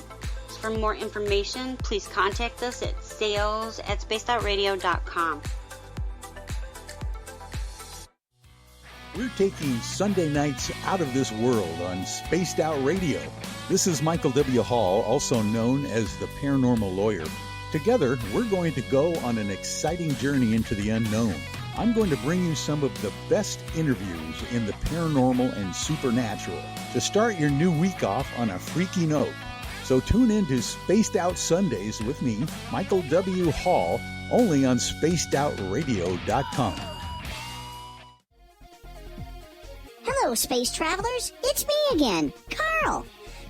So for more information, please contact us at sales@spacedoutradio.com. We're taking Sunday nights out of this world on Spaced Out Radio. This is Michael W. Hall, also known as the Paranormal Lawyer. Together, we're going to go on an exciting journey into the unknown. I'm going to bring you some of the best interviews in the paranormal and supernatural to start your new week off on a freaky note. So tune in to Spaced Out Sundays with me, Michael W. Hall, only on spacedoutradio.com. Hello, space travelers. It's me again, Carl.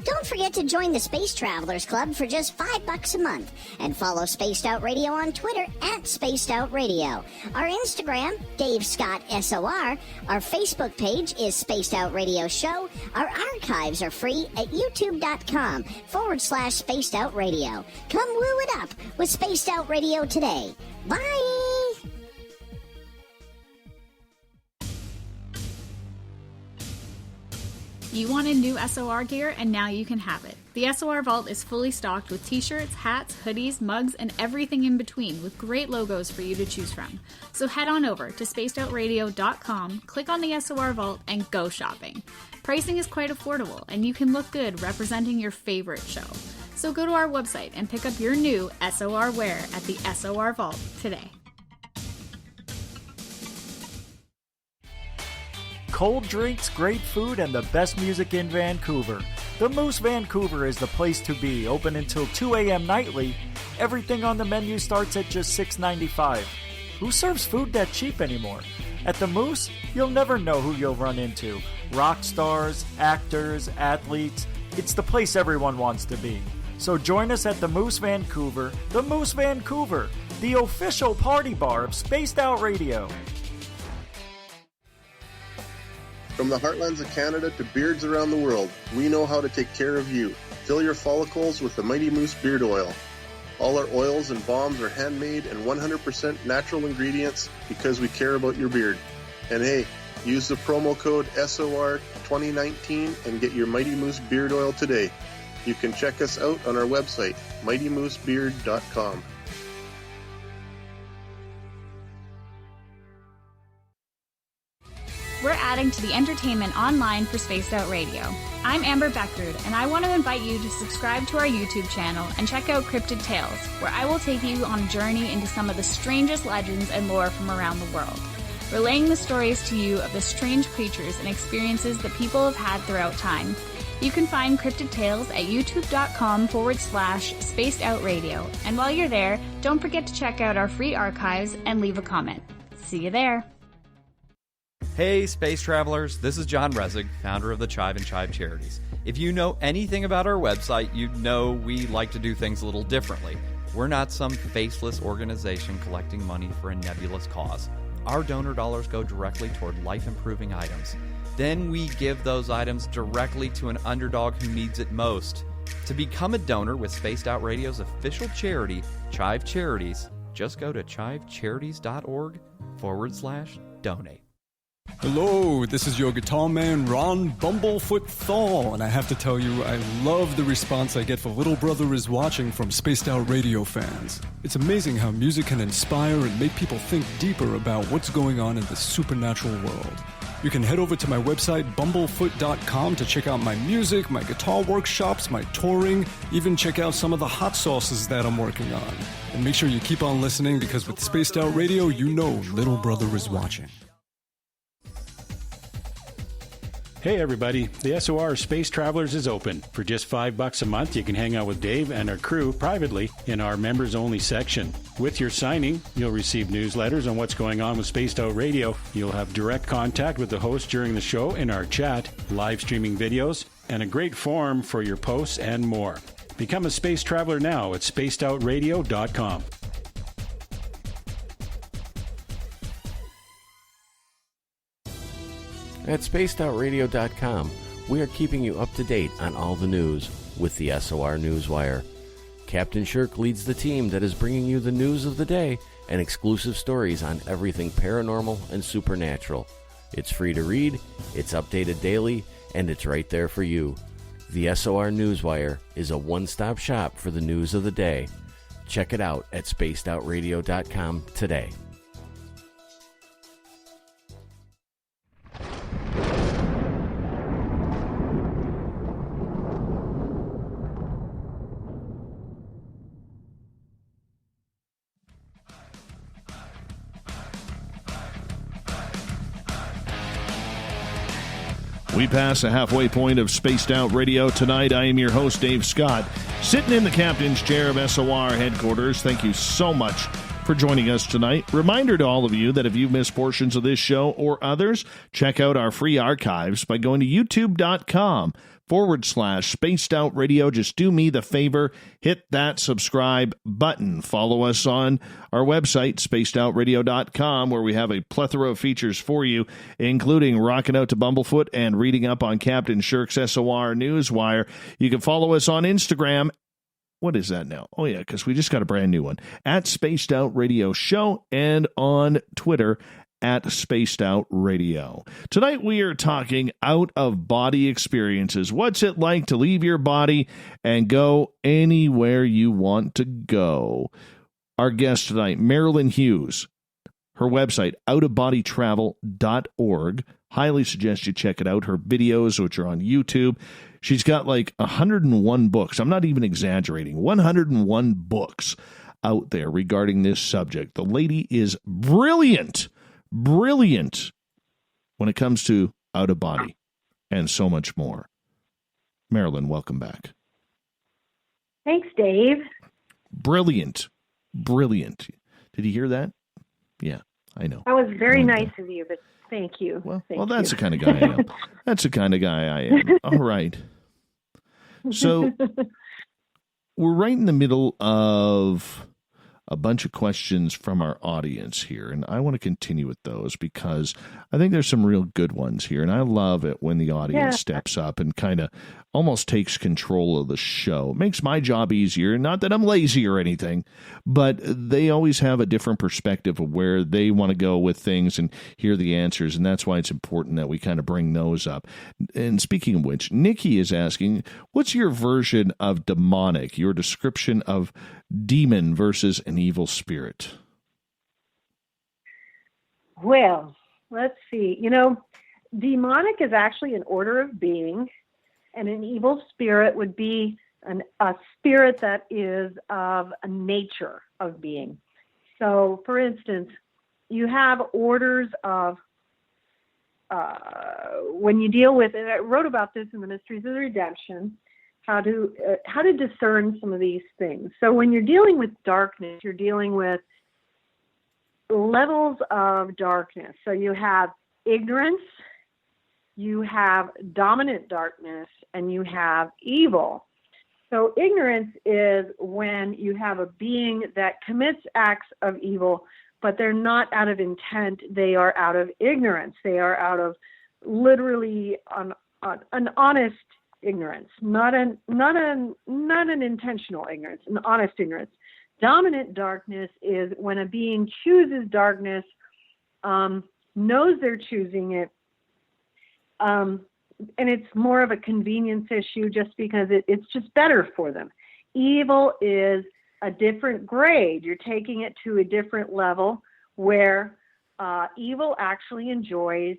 Don't forget to join the Space Travelers Club for just $5 a month and follow Spaced Out Radio on Twitter at Spaced Out Radio. Our Instagram, Dave Scott SOR. Our Facebook page is Spaced Out Radio Show. Our archives are free at youtube.com/Spaced Out Radio. Come woo it up with Spaced Out Radio today. Bye! You wanted new SOR gear, and now you can have it. The SOR Vault is fully stocked with t-shirts, hats, hoodies, mugs, and everything in between, with great logos for you to choose from. So head on over to spacedoutradio.com, click on the SOR Vault, and go shopping. Pricing is quite affordable, and you can look good representing your favorite show. So go to our website and pick up your new SOR wear at the SOR Vault today. Cold drinks, great food, and the best music in Vancouver. The Moose Vancouver is the place to be, open until 2 a.m. nightly. Everything on the menu starts at just $6.95. Who serves food that cheap anymore? At the Moose, you'll never know who you'll run into. Rock stars, actors, athletes. It's the place everyone wants to be. So join us at the Moose Vancouver, the official party bar of Spaced Out Radio. From the heartlands of Canada to beards around the world, we know how to take care of you. Fill your follicles with the Mighty Moose Beard Oil. All our oils and balms are handmade and 100% natural ingredients because we care about your beard. And hey, use the promo code SOR2019 and get your Mighty Moose Beard Oil today. You can check us out on our website, mightymoosebeard.com. We're adding to the entertainment online for Spaced Out Radio. I'm Amber Beckrud, and I want to invite you to subscribe to our YouTube channel and check out Cryptid Tales, where I will take you on a journey into some of the strangest legends and lore from around the world, relaying the stories to you of the strange creatures and experiences that people have had throughout time. You can find Cryptid Tales at youtube.com/Spaced Out Radio, and while you're there, don't forget to check out our free archives and leave a comment. See you there. Hey, space travelers, this is John Resig, founder of the Chive and Chive Charities. If you know anything about our website, you know we like to do things a little differently. We're not some faceless organization collecting money for a nebulous cause. Our donor dollars go directly toward life-improving items. Then we give those items directly to an underdog who needs it most. To become a donor with Spaced Out Radio's official charity, Chive Charities, just go to chivecharities.org/donate. Hello, this is your guitar man, Ron Bumblefoot Thal, and I have to tell you, I love the response I get for Little Brother is Watching from Spaced Out Radio fans. It's amazing how music can inspire and make people think deeper about what's going on in the supernatural world. You can head over to my website, bumblefoot.com, to check out my music, my guitar workshops, my touring, even check out some of the hot sauces that I'm working on. And make sure you keep on listening, because with Spaced Out Radio, you know Little Brother is watching. Hey everybody, the SOR Space Travelers is open. For just $5 a month, you can hang out with Dave and our crew privately in our members-only section. With your signing, you'll receive newsletters on what's going on with Spaced Out Radio. You'll have direct contact with the host during the show in our chat, live streaming videos, and a great forum for your posts and more. Become a space traveler now at spacedoutradio.com. At spacedoutradio.com, we are keeping you up to date on all the news with the SOR Newswire. Captain Shirk leads the team that is bringing you the news of the day and exclusive stories on everything paranormal and supernatural. It's free to read, it's updated daily, and it's right there for you. The SOR Newswire is a one-stop shop for the news of the day. Check it out at spacedoutradio.com today. We pass the halfway point of Spaced Out Radio tonight. I am your host, Dave Scott, sitting in the captain's chair of SOR headquarters. Thank you so much for joining us tonight. Reminder to all of you that if you've missed portions of this show or others, check out our free archives by going to youtube.com/Spaced Out Radio. Just do me the favor, hit that subscribe button. Follow us on our website, spacedoutradio.com, where we have a plethora of features for you, including rocking out to Bumblefoot and reading up on Captain Shirk's SOR Newswire. You can follow us on Instagram. What is that now? Oh, yeah, because we just got a brand new one, at Spaced Out Radio Show, and on Twitter, at Spaced Out Radio. Tonight we are talking out-of-body experiences. What's it like to leave your body and go anywhere you want to go? Our guest tonight, Marilynn Hughes. Her website, outofbodytravel.org. Highly suggest you check it out. Her videos, which are on YouTube. She's got like 101 books. I'm not even exaggerating. 101 books out there regarding this subject. The lady is brilliant when it comes to out of body and so much more. Marilynn, welcome back. Thanks, Dave. Brilliant. Did you hear that? Yeah, I know. That was very nice of you, but thank you. Well, that's the kind of guy I am. That's the kind of guy I am. All right. So we're right in the middle of a bunch of questions from our audience here, and I want to continue with those because I think there's some real good ones here, and I love it when the audience steps up and kind of almost takes control of the show. It makes my job easier, not that I'm lazy or anything, but they always have a different perspective of where they want to go with things and hear the answers, and that's why it's important that we kind of bring those up. And speaking of which, Nikki is asking, what's your version of demonic, your description of demon versus an evil spirit? Well, let's see. Demonic is actually an order of being, and an evil spirit would be a spirit that is of a nature of being. So, for instance, you have orders of, when you deal with, and I wrote about this in the Mysteries of the Redemption, how to discern some of these things. So when you're dealing with darkness, you're dealing with levels of darkness. So you have ignorance, you have dominant darkness, and you have evil. So ignorance is when you have a being that commits acts of evil, but they're not out of intent. They are out of ignorance. They are out of literally an honest ignorance, not an intentional ignorance, an honest ignorance. Dominant darkness is when a being chooses darkness, knows they're choosing it, and it's more of a convenience issue just because it's just better for them. Evil is a different grade. You're taking it to a different level where evil actually enjoys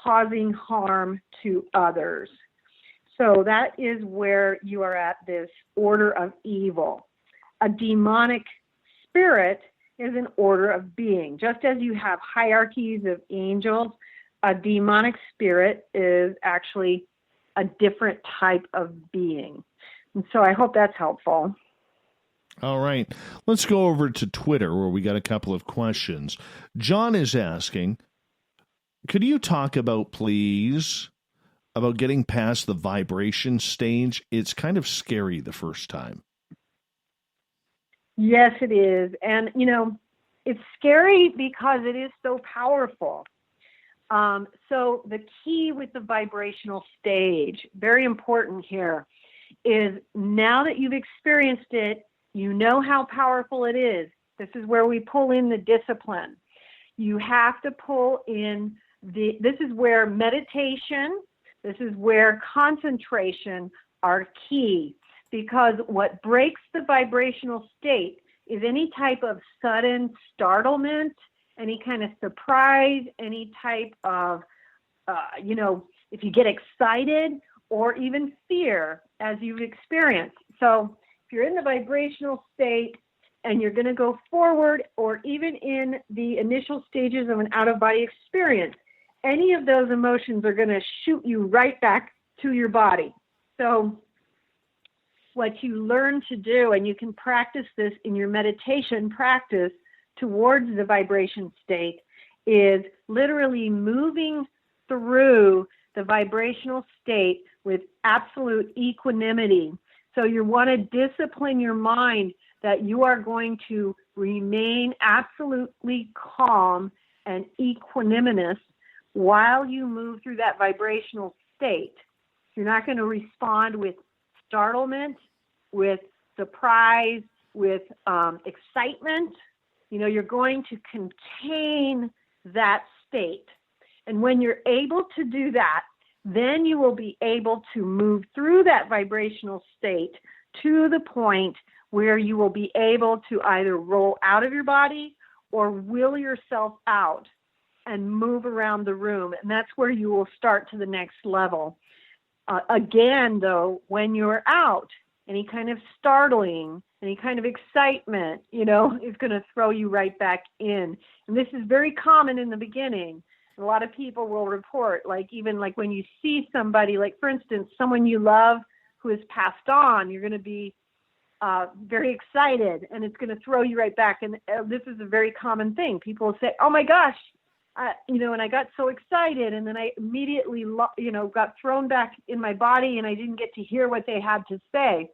causing harm to others. So that is where you are at this order of evil. A demonic spirit is an order of being. Just as you have hierarchies of angels, a demonic spirit is actually a different type of being. And so I hope that's helpful. All right. Let's go over to Twitter where we got a couple of questions. John is asking, could you talk about, please, about getting past the vibration stage? It's kind of scary the first time. Yes, it is. And, it's scary because it is so powerful. So the key with the vibrational stage, very important here, is now that you've experienced it, you know how powerful it is. This is where we pull in the discipline. You have to pull in this is where meditation, this is where concentration are key, because what breaks the vibrational state is any type of sudden startlement, any kind of surprise, any type of, if you get excited or even fear as you've experienced. So if you're in the vibrational state and you're going to go forward, or even in the initial stages of an out-of-body experience, any of those emotions are going to shoot you right back to your body. So what you learn to do, and you can practice this in your meditation practice towards the vibration state, is literally moving through the vibrational state with absolute equanimity. So you want to discipline your mind that you are going to remain absolutely calm and equanimous while you move through that vibrational state. You're not going to respond with startlement, with surprise, with excitement. You're going to contain that state. And when you're able to do that, then you will be able to move through that vibrational state to the point where you will be able to either roll out of your body or will yourself out and move around the room. And that's where you will start to the next level. Again, though, when you're out, any kind of startling, any kind of excitement, is going to throw you right back in. And this is very common in the beginning. A lot of people will report, even when you see somebody, for instance, someone you love who has passed on, you're going to be very excited, and it's going to throw you right back. And this is a very common thing. People will say, oh my gosh, and I got so excited, and then I immediately, got thrown back in my body, and I didn't get to hear what they had to say.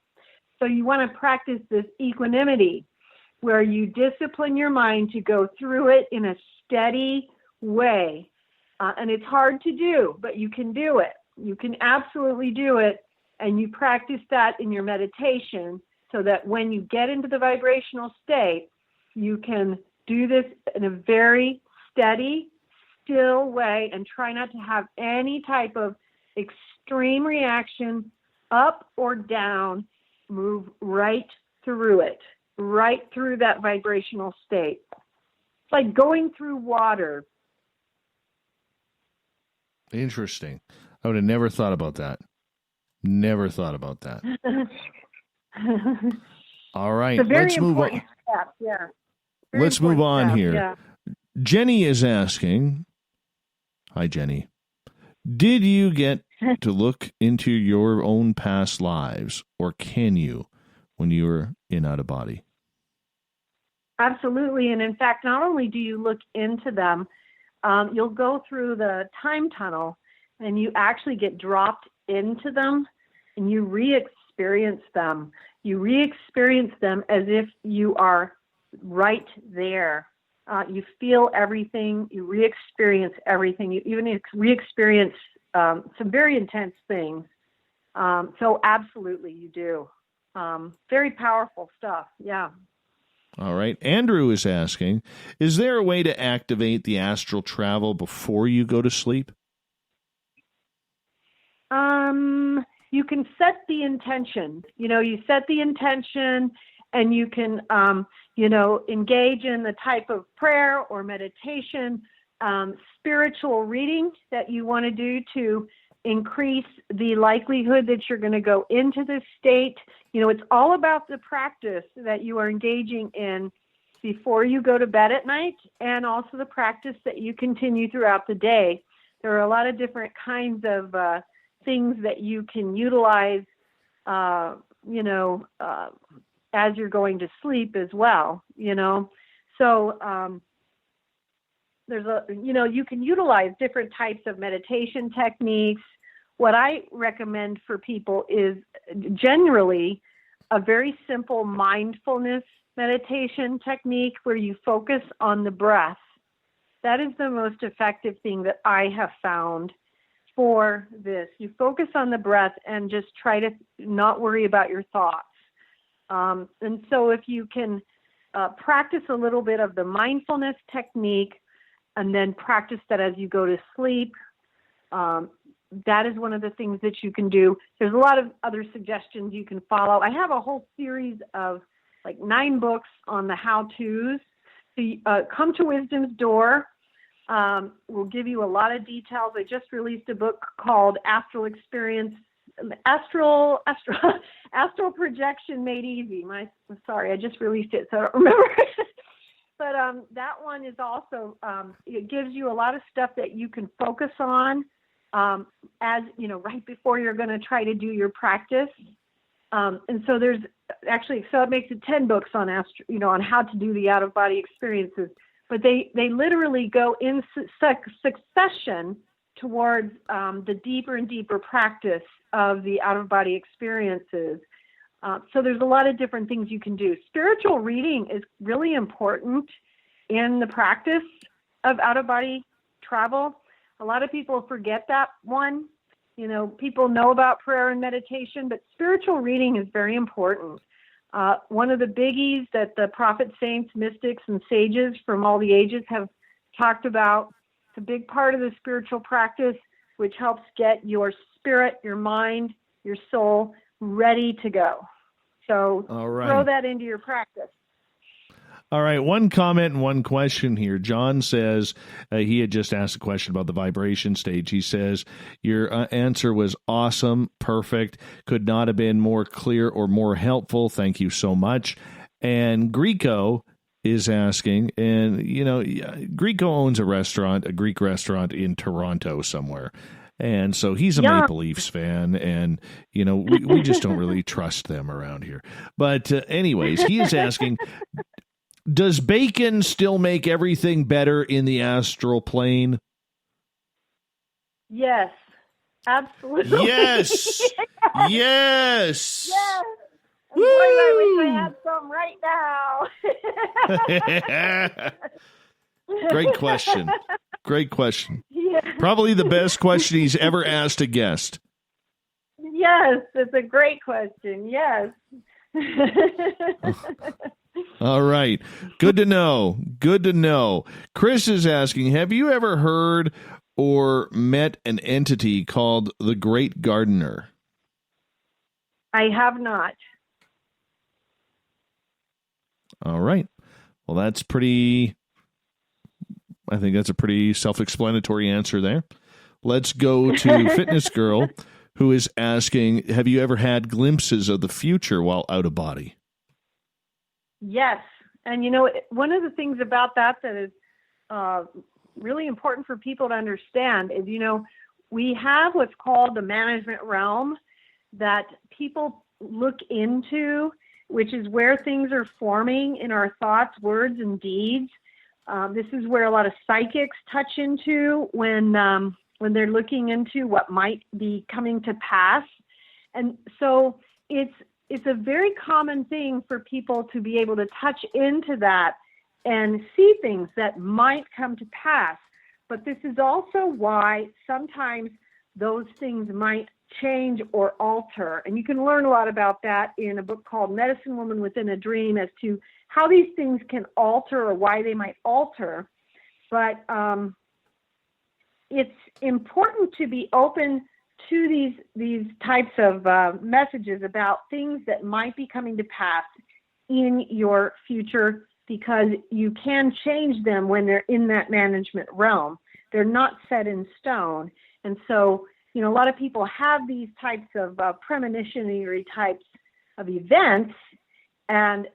So you want to practice this equanimity where you discipline your mind to go through it in a steady way. And it's hard to do, but you can do it. You can absolutely do it. And you practice that in your meditation so that when you get into the vibrational state, you can do this in a very steady, still way and try not to have any type of extreme reaction up or down. Move right through it, right through that vibrational state. It's like going through water. Interesting. I would have never thought about that. Never thought about that. All right, let's move on. Step, yeah. Let's move on step, here. Yeah. Jenny is asking, hi, Jenny. Did you get to look into your own past lives, or can you when you were in out of body? Absolutely. And in fact, not only do you look into them, you'll go through the time tunnel and you actually get dropped into them and you re-experience them. You re-experience them as if you are right there. You feel everything. You re-experience everything. You even re-experience some very intense things. So absolutely you do. Very powerful stuff. Yeah. All right. Andrew is asking, is there a way to activate the astral travel before you go to sleep? You can set the intention. You set the intention and you can, engage in the type of prayer or meditation, spiritual reading that you want to do to increase the likelihood that you're going to go into this state. It's all about the practice that you are engaging in before you go to bed at night, and also the practice that you continue throughout the day. There are a lot of different kinds of things that you can utilize, as you're going to sleep as well, So there's you can utilize different types of meditation techniques. What I recommend for people is generally a very simple mindfulness meditation technique where you focus on the breath. That is the most effective thing that I have found for this. You focus on the breath and just try to not worry about your thoughts. And so if you can practice a little bit of the mindfulness technique and then practice that as you go to sleep, that is one of the things that you can do. There's a lot of other suggestions you can follow. I have a whole series of 9 books on the how-tos. So, Come to Wisdom's Door will give you a lot of details. I just released a book called Astral Projection Made Easy. I just released it, so I don't remember. But that one is also, it gives you a lot of stuff that you can focus on as, right before you're going to try to do your practice. And so there's actually, so it makes it 10 books on on how to do the out-of-body experiences. But they literally go in succession towards the deeper and deeper practice of the out-of-body experiences. So there's a lot of different things you can do. Spiritual reading is really important in the practice of out-of-body travel. A lot of people forget that one. People know about prayer and meditation, but spiritual reading is very important. One of the biggies that the prophets, saints, mystics, and sages from all the ages have talked about, it's a big part of the spiritual practice, which helps get your spirit, your mind, your soul ready to go. So throw that into your practice. All right, one comment and one question here. John says he had just asked a question about the vibration stage. He says, your answer was awesome, perfect, could not have been more clear or more helpful. Thank you so much. And Greco is asking, and, Greco owns a Greek restaurant in Toronto somewhere. And so he's a Maple Leafs fan, and, we just don't really trust them around here. But anyways, he is asking, does bacon still make everything better in the astral plane? Yes, absolutely. Yes. Yes. Yes. Boy, I wish I had some right now. Great question. Great question. Yeah. Probably the best question he's ever asked a guest. Yes, it's a great question. Yes. All right. Good to know. Good to know. Chris is asking, have you ever heard or met an entity called the Great Gardener? I have not. All right. Well, I think that's a pretty self-explanatory answer there. Let's go to Fitness Girl, who is asking, have you ever had glimpses of the future while out of body? Yes. And, one of the things about that is really important for people to understand is, we have what's called the management realm that people look into, which is where things are forming in our thoughts, words, and deeds. This is where a lot of psychics touch into when they're looking into what might be coming to pass. And so it's a very common thing for people to be able to touch into that and see things that might come to pass. But this is also why sometimes those things might change or alter. And you can learn a lot about that in a book called Medicine Woman Within a Dream as to how these things can alter or why they might alter. But it's important to be open to these types of messages about things that might be coming to pass in your future, because you can change them when they're in that management realm. They're not set in stone. And so, a lot of people have these types of premonitionary types of events, and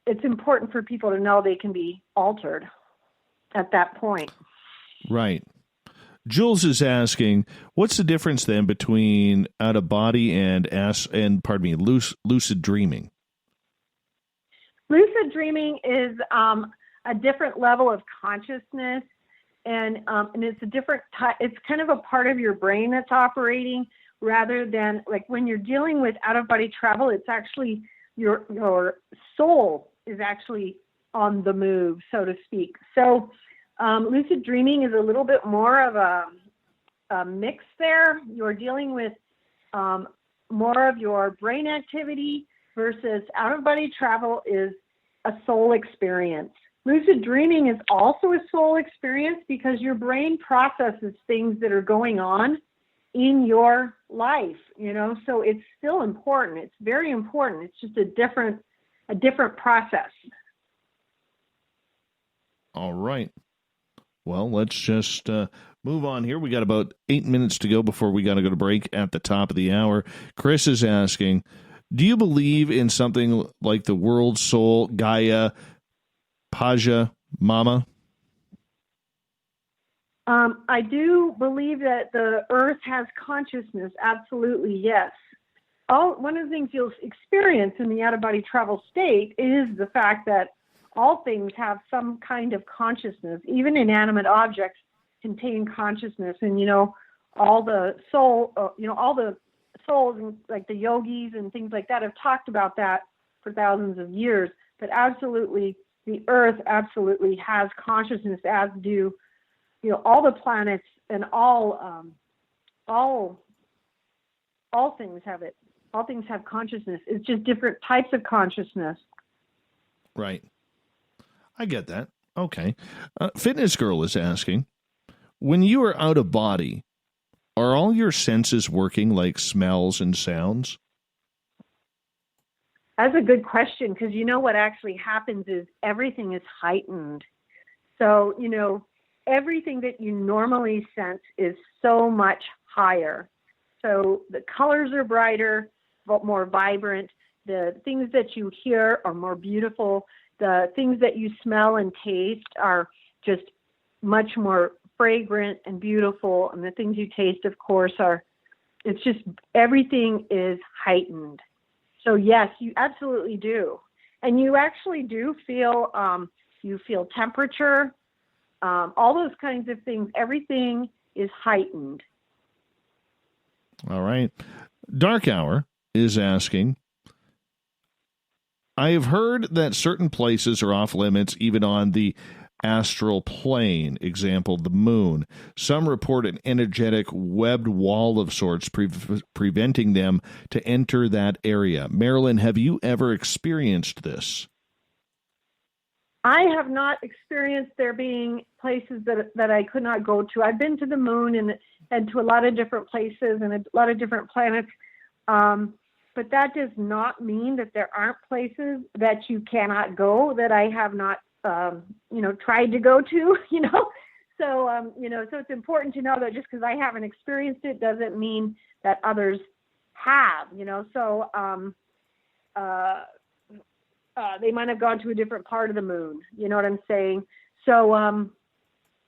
it's important for people to know they can be altered at that point. Right. Jules is asking, what's the difference then between out of body and lucid dreaming? Lucid dreaming is a different level of consciousness, and it's a different type. It's kind of a part of your brain that's operating, rather than like when you're dealing with out of body travel. It's actually your soul is actually on the move, so to speak. So lucid dreaming is a little bit more of a mix there. You're dealing with more of your brain activity, versus out-of-body travel is a soul experience. Lucid dreaming is also a soul experience because your brain processes things that are going on in your life, so it's still important. It's very important. It's just a different process. All right. Well, let's just move on here. We got about 8 minutes to go before we got to go to break at the top of the hour. Chris is asking, do you believe in something like the world soul, Gaia, Paja Mama? I do believe that the Earth has consciousness. Absolutely, yes. One of the things you'll experience in the out-of-body travel state is the fact that all things have some kind of consciousness. Even inanimate objects contain consciousness, and all the souls, like the yogis and things like that, have talked about that for thousands of years. But absolutely, the Earth absolutely has consciousness, as do all the planets, and all things have it. All things have consciousness. It's just different types of consciousness. Right. I get that. Okay. Fitness Girl is asking, when you are out of body, are all your senses working like smells and sounds? That's a good question, because what actually happens is everything is heightened. So, everything that you normally sense is so much higher. So the colors are brighter, but more vibrant. The things that you hear are more beautiful. The things that you smell and taste are just much more fragrant and beautiful. And the things you taste, of course, it's just everything is heightened. So yes, you absolutely do. And you actually do feel, temperature, all those kinds of things. Everything is heightened. All right. Dark Hour is asking, I have heard that certain places are off limits even on the astral plane, example, the moon. Some report an energetic webbed wall of sorts preventing them to enter that area. Marilynn, have you ever experienced this? I have not experienced there being places that I could not go to. I've been to the moon and to a lot of different places and a lot of different planets. But that does not mean that there aren't places that you cannot go that I have not, tried to go to, So, so it's important to know that just because I haven't experienced it doesn't mean that others have, So, they might have gone to a different part of the moon. You know what I'm saying? So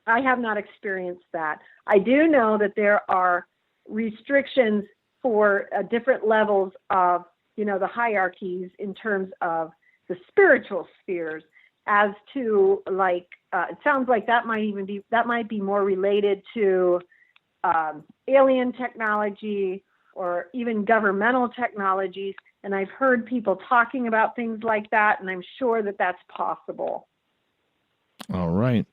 I have not experienced that. I do know that there are restrictions for different levels of, the hierarchies in terms of the spiritual spheres, as to it sounds like that might be more related to alien technology or even governmental technologies. And I've heard people talking about things like that, and I'm sure that that's possible. All right.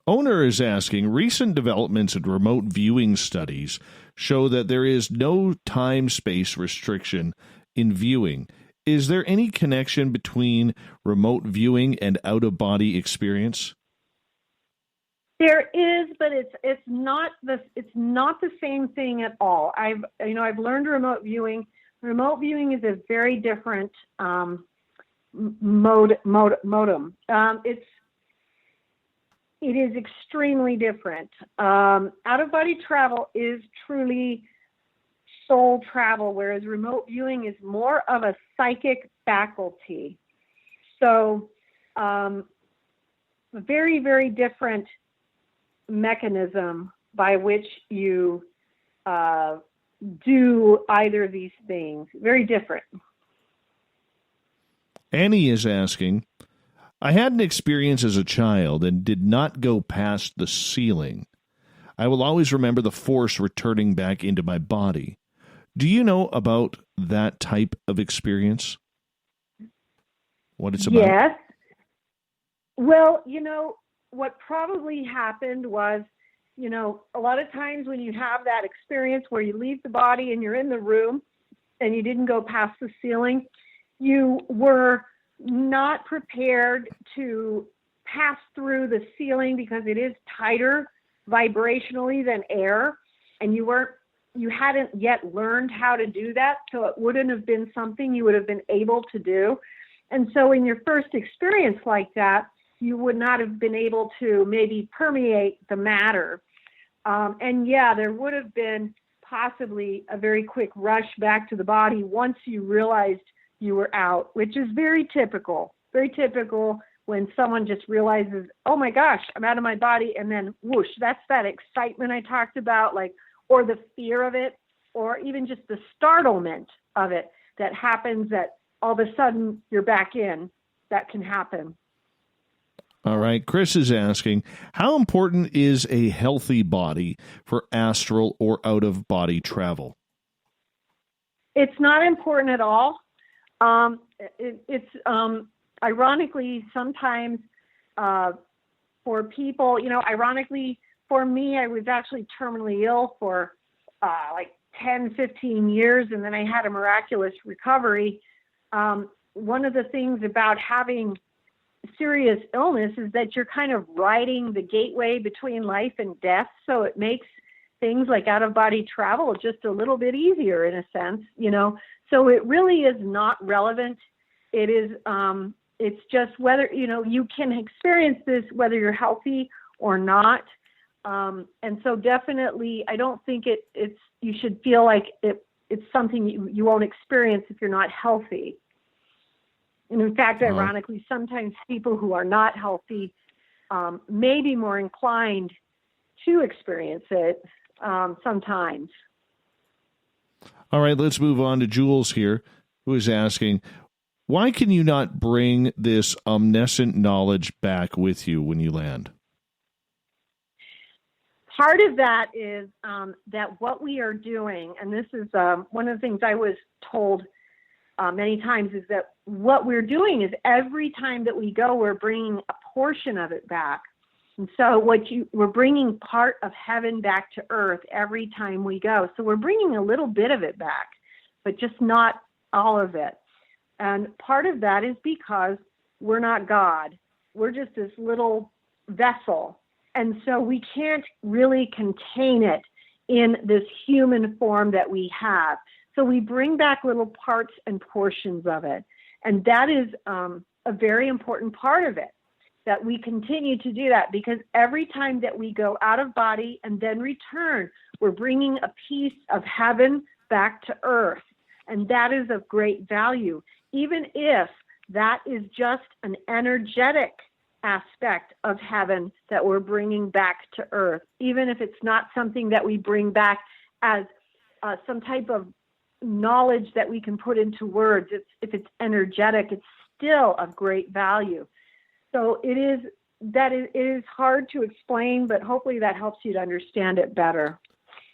Owner is asking, recent developments in remote viewing studies show that there is no time-space restriction in viewing. Is there any connection between remote viewing and out-of-body experience? There is, but it's not the same thing at all. I've learned remote viewing. Remote viewing is a very different modem. It is extremely different. Out-of-body travel is truly soul travel, whereas remote viewing is more of a psychic faculty. So, a very, very different mechanism by which you do either of these things. Very different. Annie is asking, I had an experience as a child and did not go past the ceiling. I will always remember the force returning back into my body. Do you know about that type of experience? What it's about? Yes. Well, what probably happened was, a lot of times when you have that experience where you leave the body and you're in the room and you didn't go past the ceiling, you were not prepared to pass through the ceiling because it is tighter vibrationally than air, and you hadn't yet learned how to do that, so it wouldn't have been something you would have been able to do. And so in your first experience like that, you would not have been able to maybe permeate the matter. There would have been possibly a very quick rush back to the body once you realized you were out, which is very typical when someone just realizes, oh my gosh, I'm out of my body, and then whoosh, that's that excitement I talked about, like, or the fear of it, or even just the startlement of it that happens that all of a sudden you're back in. That can happen. All right. Chris is asking, how important is a healthy body for astral or out-of-body travel? It's not important at all. It's ironically, sometimes for people, ironically, for me, I was actually terminally ill for like 10, 15 years, and then I had a miraculous recovery. One of the things about having serious illness is that you're kind of riding the gateway between life and death, so it makes things like out-of-body travel just a little bit easier in a sense, So it really is not relevant. It is, it's just whether, you can experience this whether you're healthy or not. And so definitely, I don't think you should feel like it's something you won't experience if you're not healthy. And in fact, ironically, sometimes people who are not healthy may be more inclined to experience it sometimes. All right, let's move on to Jules here, who is asking, why can you not bring this omniscient knowledge back with you when you land? Part of that is that what we are doing, and this is one of the things I was told many times, is that what we're doing is every time that we go, we're bringing a portion of it back. And so we're bringing part of heaven back to earth every time we go. So we're bringing a little bit of it back, but just not all of it. And part of that is because we're not God. We're just this little vessel. And so we can't really contain it in this human form that we have. So we bring back little parts and portions of it. And that is a very important part of it, that we continue to do that, because every time that we go out of body and then return, we're bringing a piece of heaven back to earth. And that is of great value, even if that is just an energetic aspect of heaven that we're bringing back to earth, even if it's not something that we bring back as some type of knowledge that we can put into words. If it's energetic, it's still of great value. So it is hard to explain, but hopefully that helps you to understand it better.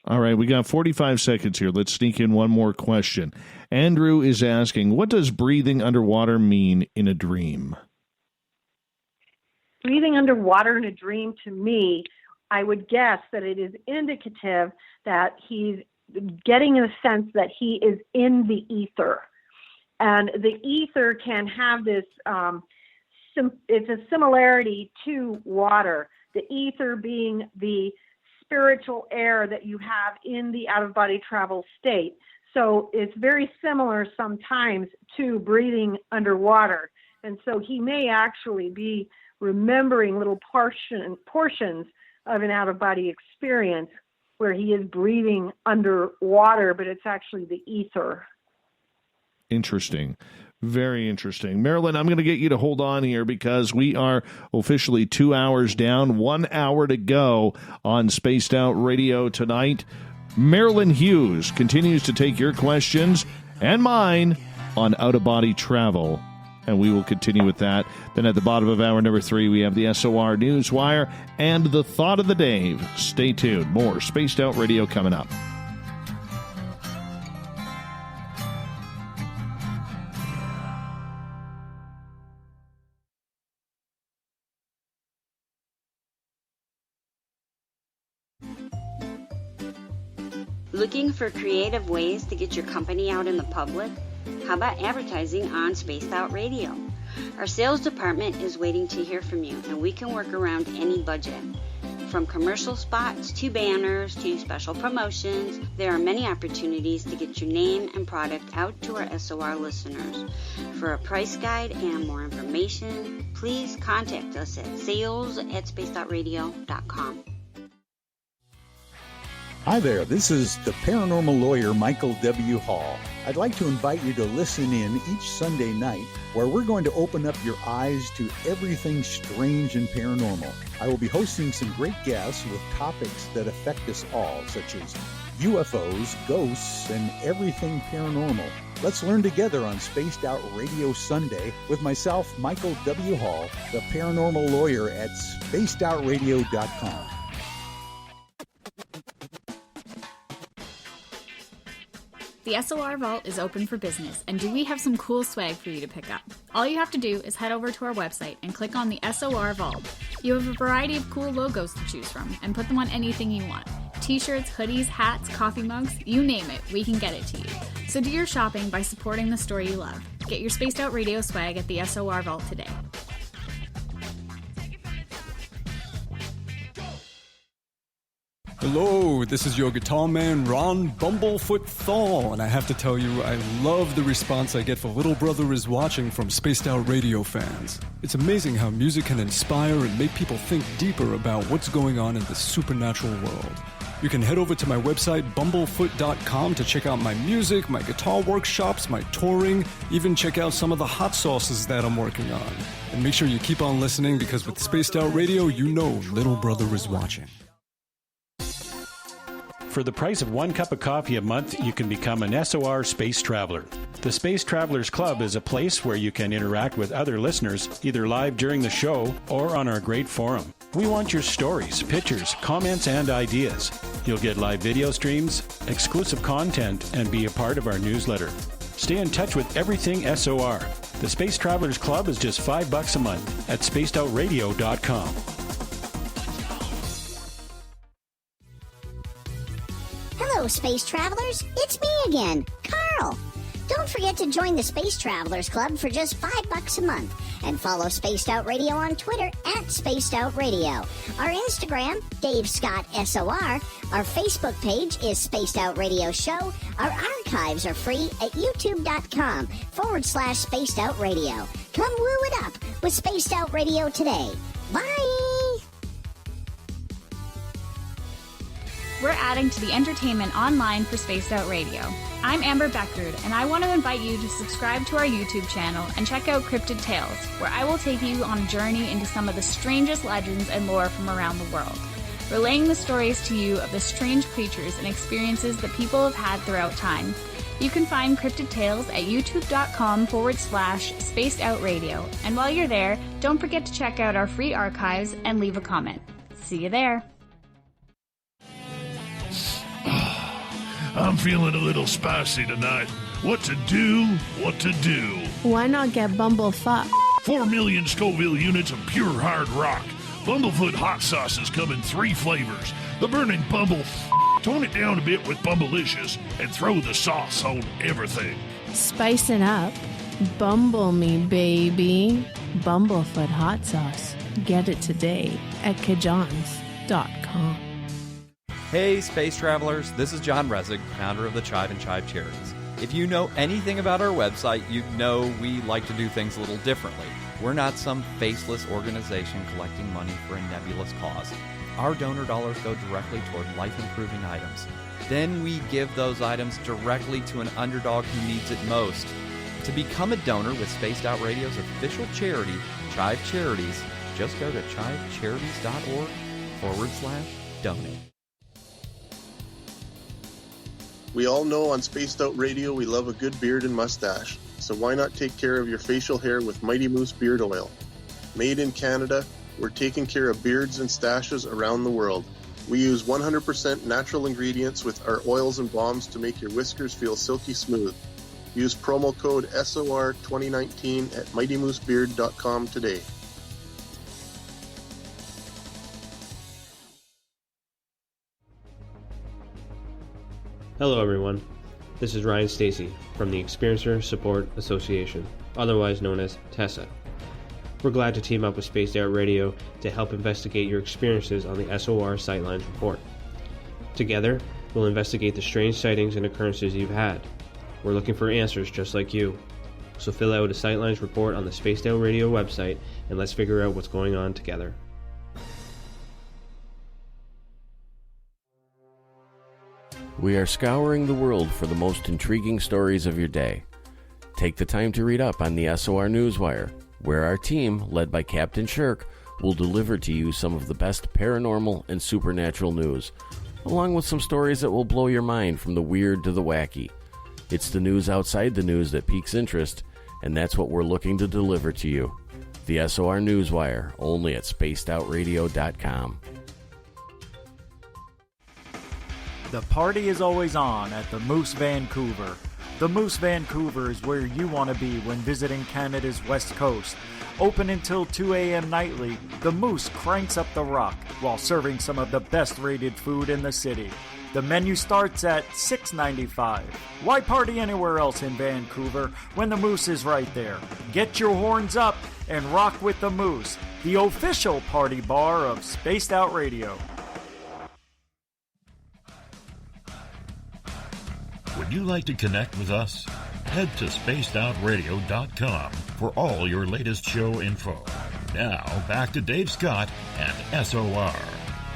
All right, we got 45 seconds here. Let's sneak in one more question. Andrew is asking, what does breathing underwater mean in a dream? Breathing underwater in a dream, to me, I would guess that it is indicative that he's getting a sense that he is in the ether. And the ether can have this, it's a similarity to water, the ether being the spiritual air that you have in the out-of-body travel state. So it's very similar sometimes to breathing underwater. And so he may actually be remembering little portions of an out-of-body experience where he is breathing underwater, but it's actually the ether. Interesting. Very interesting. Marilynn, I'm going to get you to hold on here because we are officially 2 hours down, 1 hour to go on Spaced Out Radio tonight. Marilynn Hughes continues to take your questions and mine on out-of-body travel, and we will continue with that. Then at the bottom of hour number 3, we have the SOR Newswire and the Thought of the Day. Stay tuned. More Spaced Out Radio coming up. Looking for creative ways to get your company out in the public? How about advertising on Spaced Out Radio? Our sales department is waiting to hear from you, and we can work around any budget. From commercial spots to banners to special promotions, there are many opportunities to get your name and product out to our SOR listeners. For a price guide and more information, please contact us at sales@spacedoutradio.com. Hi there, this is the paranormal lawyer Michael W. Hall. I'd like to invite you to listen in each Sunday night where we're going to open up your eyes to everything strange and paranormal. I will be hosting some great guests with topics that affect us all, such as UFOs, ghosts, and everything paranormal. Let's learn together on Spaced Out Radio Sunday with myself, Michael W. Hall, the paranormal lawyer at spacedoutradio.com. The SOR Vault is open for business, and do we have some cool swag for you to pick up? All you have to do is head over to our website and click on the SOR Vault. You have a variety of cool logos to choose from, and put them on anything you want. T-shirts, hoodies, hats, coffee mugs, you name it, we can get it to you. So do your shopping by supporting the story you love. Get your Spaced Out Radio swag at the SOR Vault today. Hello, this is your guitar man, Ron Bumblefoot Thal, and I have to tell you, I love the response I get for Little Brother is Watching from Spaced Out Radio fans. It's amazing how music can inspire and make people think deeper about what's going on in the supernatural world. You can head over to my website, bumblefoot.com, to check out my music, my guitar workshops, my touring, even check out some of the hot sauces that I'm working on. And make sure you keep on listening, because with Spaced Out Radio, you know Little Brother is watching. For the price of 1 cup of coffee a month, you can become an SOR Space Traveler. The Space Travelers Club is a place where you can interact with other listeners, either live during the show or on our great forum. We want your stories, pictures, comments, and ideas. You'll get live video streams, exclusive content, and be a part of our newsletter. Stay in touch with everything SOR. The Space Travelers Club is just $5 a month at spacedoutradio.com. Hello, Space Travelers. It's me again, Carl. Don't forget to join the Space Travelers Club for just $5 a month and follow Spaced Out Radio on Twitter at Spaced Out Radio. Our Instagram, Dave Scott SOR. Our Facebook page is Spaced Out Radio Show. Our archives are free at youtube.com/Spaced Out Radio. Come woo it up with Spaced Out Radio today. Bye! We're adding to the entertainment online for Spaced Out Radio. I'm Amber Beckard, and I want to invite you to subscribe to our YouTube channel and check out Cryptid Tales, where I will take you on a journey into some of the strangest legends and lore from around the world, relaying the stories to you of the strange creatures and experiences that people have had throughout time. You can find Cryptid Tales at youtube.com/Spaced Out Radio. And while you're there, don't forget to check out our free archives and leave a comment. See you there. I'm feeling a little spicy tonight. What to do? What to do? Why not get Bumblefuck? 4 million Scoville units of pure hard rock. Bumblefoot hot sauces come in 3 flavors. The burning Bumble. Tone it down a bit with Bumblicious and throw the sauce on everything. Spice it up. Bumble me, baby. Bumblefoot hot sauce. Get it today at kajans.com. Hey, Space Travelers, this is John Resig, founder of the Chive and Chive Charities. If you know anything about our website, you know we like to do things a little differently. We're not some faceless organization collecting money for a nebulous cause. Our donor dollars go directly toward life-improving items. Then we give those items directly to an underdog who needs it most. To become a donor with Spaced Out Radio's official charity, Chive Charities, just go to chivecharities.org/donate. We all know on Spaced Out Radio we love a good beard and mustache, so why not take care of your facial hair with Mighty Moose Beard Oil? Made in Canada, we're taking care of beards and stashes around the world. We use 100% natural ingredients with our oils and balms to make your whiskers feel silky smooth. Use promo code SOR2019 at MightyMooseBeard.com today. Hello everyone, this is Ryan Stacy from the Experiencer Support Association, otherwise known as TESSA. We're glad to team up with Spaced Out Radio to help investigate your experiences on the SOR Sightlines Report. Together, we'll investigate the strange sightings and occurrences you've had. We're looking for answers just like you. So fill out a Sightlines report on the Spaced Out Radio website and let's figure out what's going on together. We are scouring the world for the most intriguing stories of your day. Take the time to read up on the SOR Newswire, where our team, led by Captain Shirk, will deliver to you some of the best paranormal and supernatural news, along with some stories that will blow your mind from the weird to the wacky. It's the news outside the news that piques interest, and that's what we're looking to deliver to you. The SOR Newswire, only at spacedoutradio.com. The party is always on at the Moose Vancouver. The Moose Vancouver is where you want to be when visiting Canada's West Coast. Open until 2 a.m. nightly, the Moose cranks up the rock while serving some of the best rated food in the city. The menu starts at $6.95. Why party anywhere else in Vancouver when the Moose is right there? Get your horns up and rock with the Moose, the official party bar of Spaced Out Radio. Would you like to connect with us? Head to spacedoutradio.com for all your latest show info. Now, back to Dave Scott and SOR.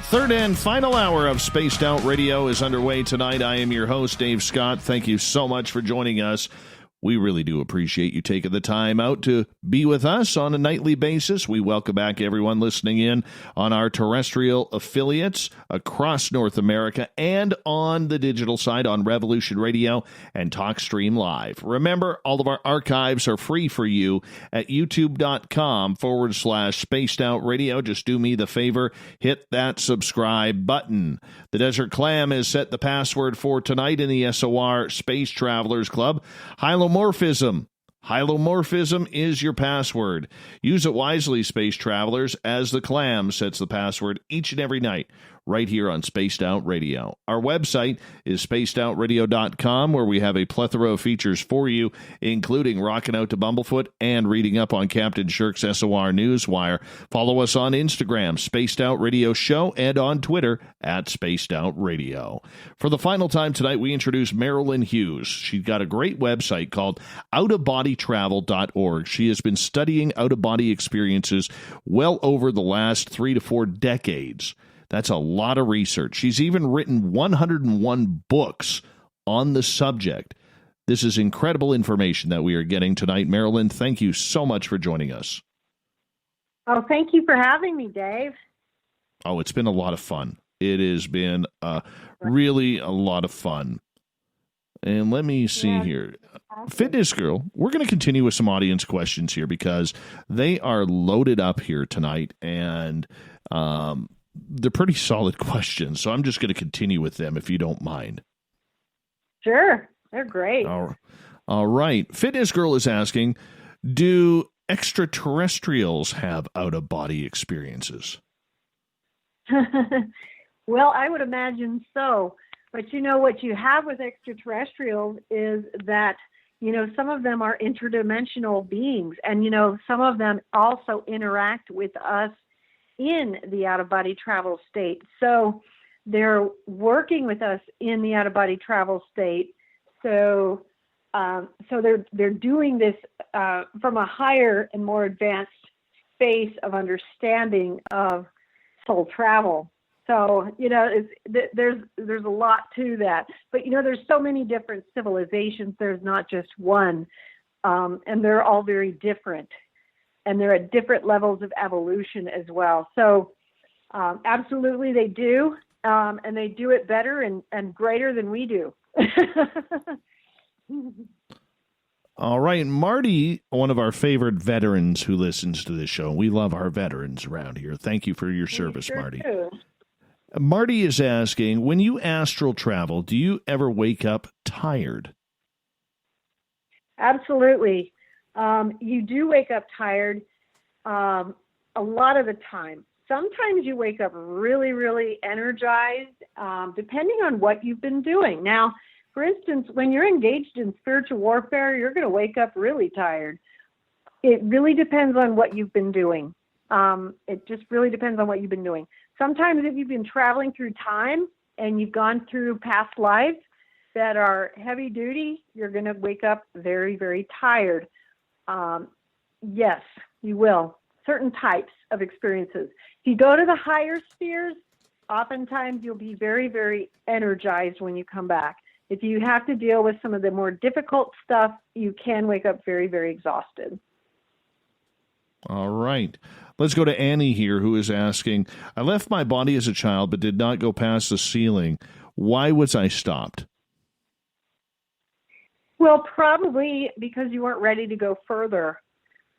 Third and final hour of Spaced Out Radio is underway tonight. I am your host, Dave Scott. Thank you so much for joining us. We really do appreciate you taking the time out to be with us on a nightly basis. We welcome back everyone listening in on our terrestrial affiliates across North America and on the digital side on Revolution Radio and TalkStream Live. Remember, all of our archives are free for you at youtube.com/Spaced Out Radio. Just do me the favor, hit that subscribe button. The Desert Clam has set the password for tonight in the SOR Space Travelers Club. Hylomorphism. Hylomorphism is your password. Use it wisely, space travelers, as the Clam sets the password each and every night right here on Spaced Out Radio. Our website is spacedoutradio.com, where we have a plethora of features for you, including rocking out to Bumblefoot and reading up on Captain Shirk's SOR Newswire. Follow us on Instagram, Spaced Out Radio Show, and on Twitter at Spaced Out Radio. For the final time tonight, we introduce Marilynn Hughes. She's got a great website called outofbodytravel.org. She has been studying out-of-body experiences well over the last 3 to 4 decades. That's a lot of research. She's even written 101 books on the subject. This is incredible information that we are getting tonight. Marilynn, thank you so much for joining us. Oh, thank you for having me, Dave. Oh, it's been a lot of fun. It has been really a lot of fun. And let me see here. Fitness Girl, we're going to continue with some audience questions here because they are loaded up here tonight, and they're pretty solid questions, so I'm just going to continue with them if you don't mind. Sure. They're great. All right. Fitness Girl is asking, do extraterrestrials have out-of-body experiences? Well, I would imagine so. But you know, what you have with extraterrestrials is that, you know, some of them are interdimensional beings, and, you know, some of them also interact with us in the out-of-body travel state. So they're working with us in the out-of-body travel state. So they're doing this from a higher and more advanced space of understanding of soul travel. So, you know, there's a lot to that. But, you know, there's so many different civilizations. There's not just one. And they're all very different. And they're at different levels of evolution as well. So absolutely they do. And they do it better and greater than we do. All right. Marty, one of our favorite veterans who listens to this show. We love our veterans around here. Thank you for your service, Marty. Do. Marty is asking, when you astral travel, do you ever wake up tired? Absolutely. You do wake up tired a lot of the time. Sometimes you wake up really, really energized, depending on what you've been doing. Now, for instance, when you're engaged in spiritual warfare, you're going to wake up really tired. It really depends on what you've been doing. It just really depends on what you've been doing. Sometimes if you've been traveling through time and you've gone through past lives that are heavy duty, you're going to wake up very, very tired. Yes, you will. Certain types of experiences. If you go to the higher spheres, oftentimes you'll be very, very energized when you come back. If you have to deal with some of the more difficult stuff, you can wake up very, very exhausted. All right. Let's go to Annie here, who is asking, I left my body as a child but did not go past the ceiling. Why was I stopped? Well, probably because you weren't ready to go further.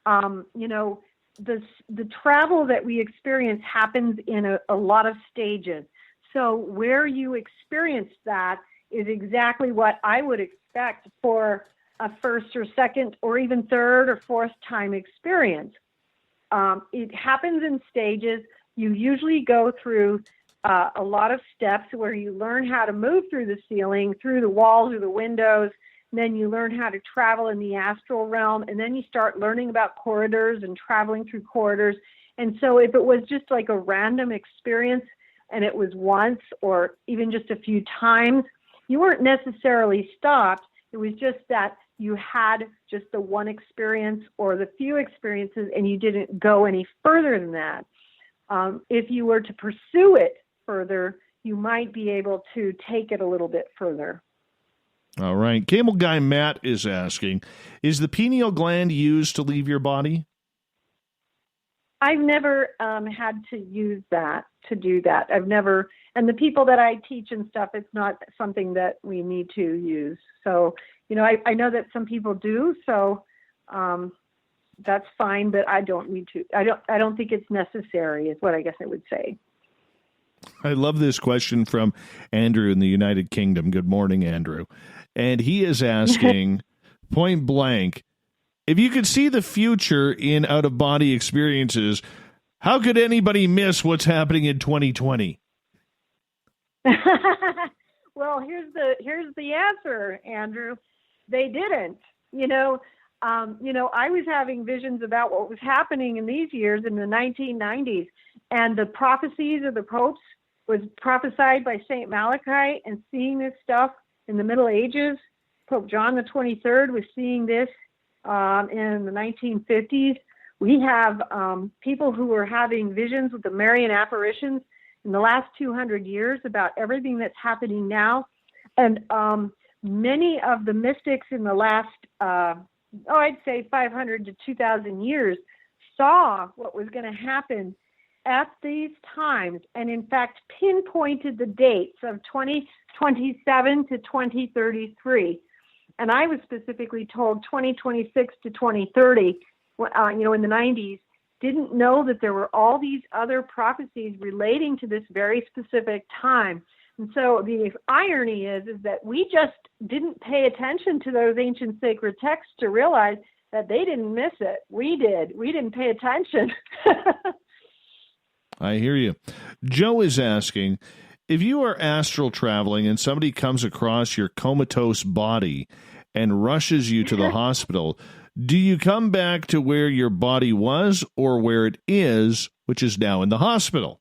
The travel that we experience happens in a lot of stages. So where you experience that is exactly what I would expect for a first or second or even third or fourth time experience. It happens in stages. You usually go through a lot of steps where you learn how to move through the ceiling, through the walls or the windows. And then you learn how to travel in the astral realm. And then you start learning about corridors and traveling through corridors. And so if it was just like a random experience and it was once or even just a few times, you weren't necessarily stopped. It was just that you had just the one experience or the few experiences and you didn't go any further than that. If you were to pursue it further, you might be able to take it a little bit further. All right. Cable Guy Matt is asking, is the pineal gland used to leave your body? I've never had to use that, to do that. I've never, and the people that I teach and stuff, it's not something that we need to use. So, I know that some people do, so that's fine, but I don't need to. I don't think it's necessary is what I guess I would say. I love this question from Andrew in the United Kingdom. Good morning, Andrew. And he is asking, point blank, if you could see the future in out-of-body experiences, how could anybody miss what's happening in 2020? Well, here's the answer, Andrew. They didn't. I was having visions about what was happening in these years in the 1990s, and the prophecies of the popes was prophesied by St. Malachi, and seeing this stuff in the Middle Ages. Pope John the 23rd was seeing this in the 1950s. We have people who were having visions with the Marian apparitions in the last 200 years about everything that's happening now. And many of the mystics in the last, I'd say 500 to 2,000 years saw what was going to happen at these times, and in fact pinpointed the dates of 2027 to 2033. And I was specifically told 2026 to 2030, in the 90s, didn't know that there were all these other prophecies relating to this very specific time. And so the irony is that we just didn't pay attention to those ancient sacred texts to realize that they didn't miss it. We did. We didn't pay attention. I hear you. Joe is asking, if you are astral traveling and somebody comes across your comatose body and rushes you to the hospital, do you come back to where your body was or where it is, which is now in the hospital?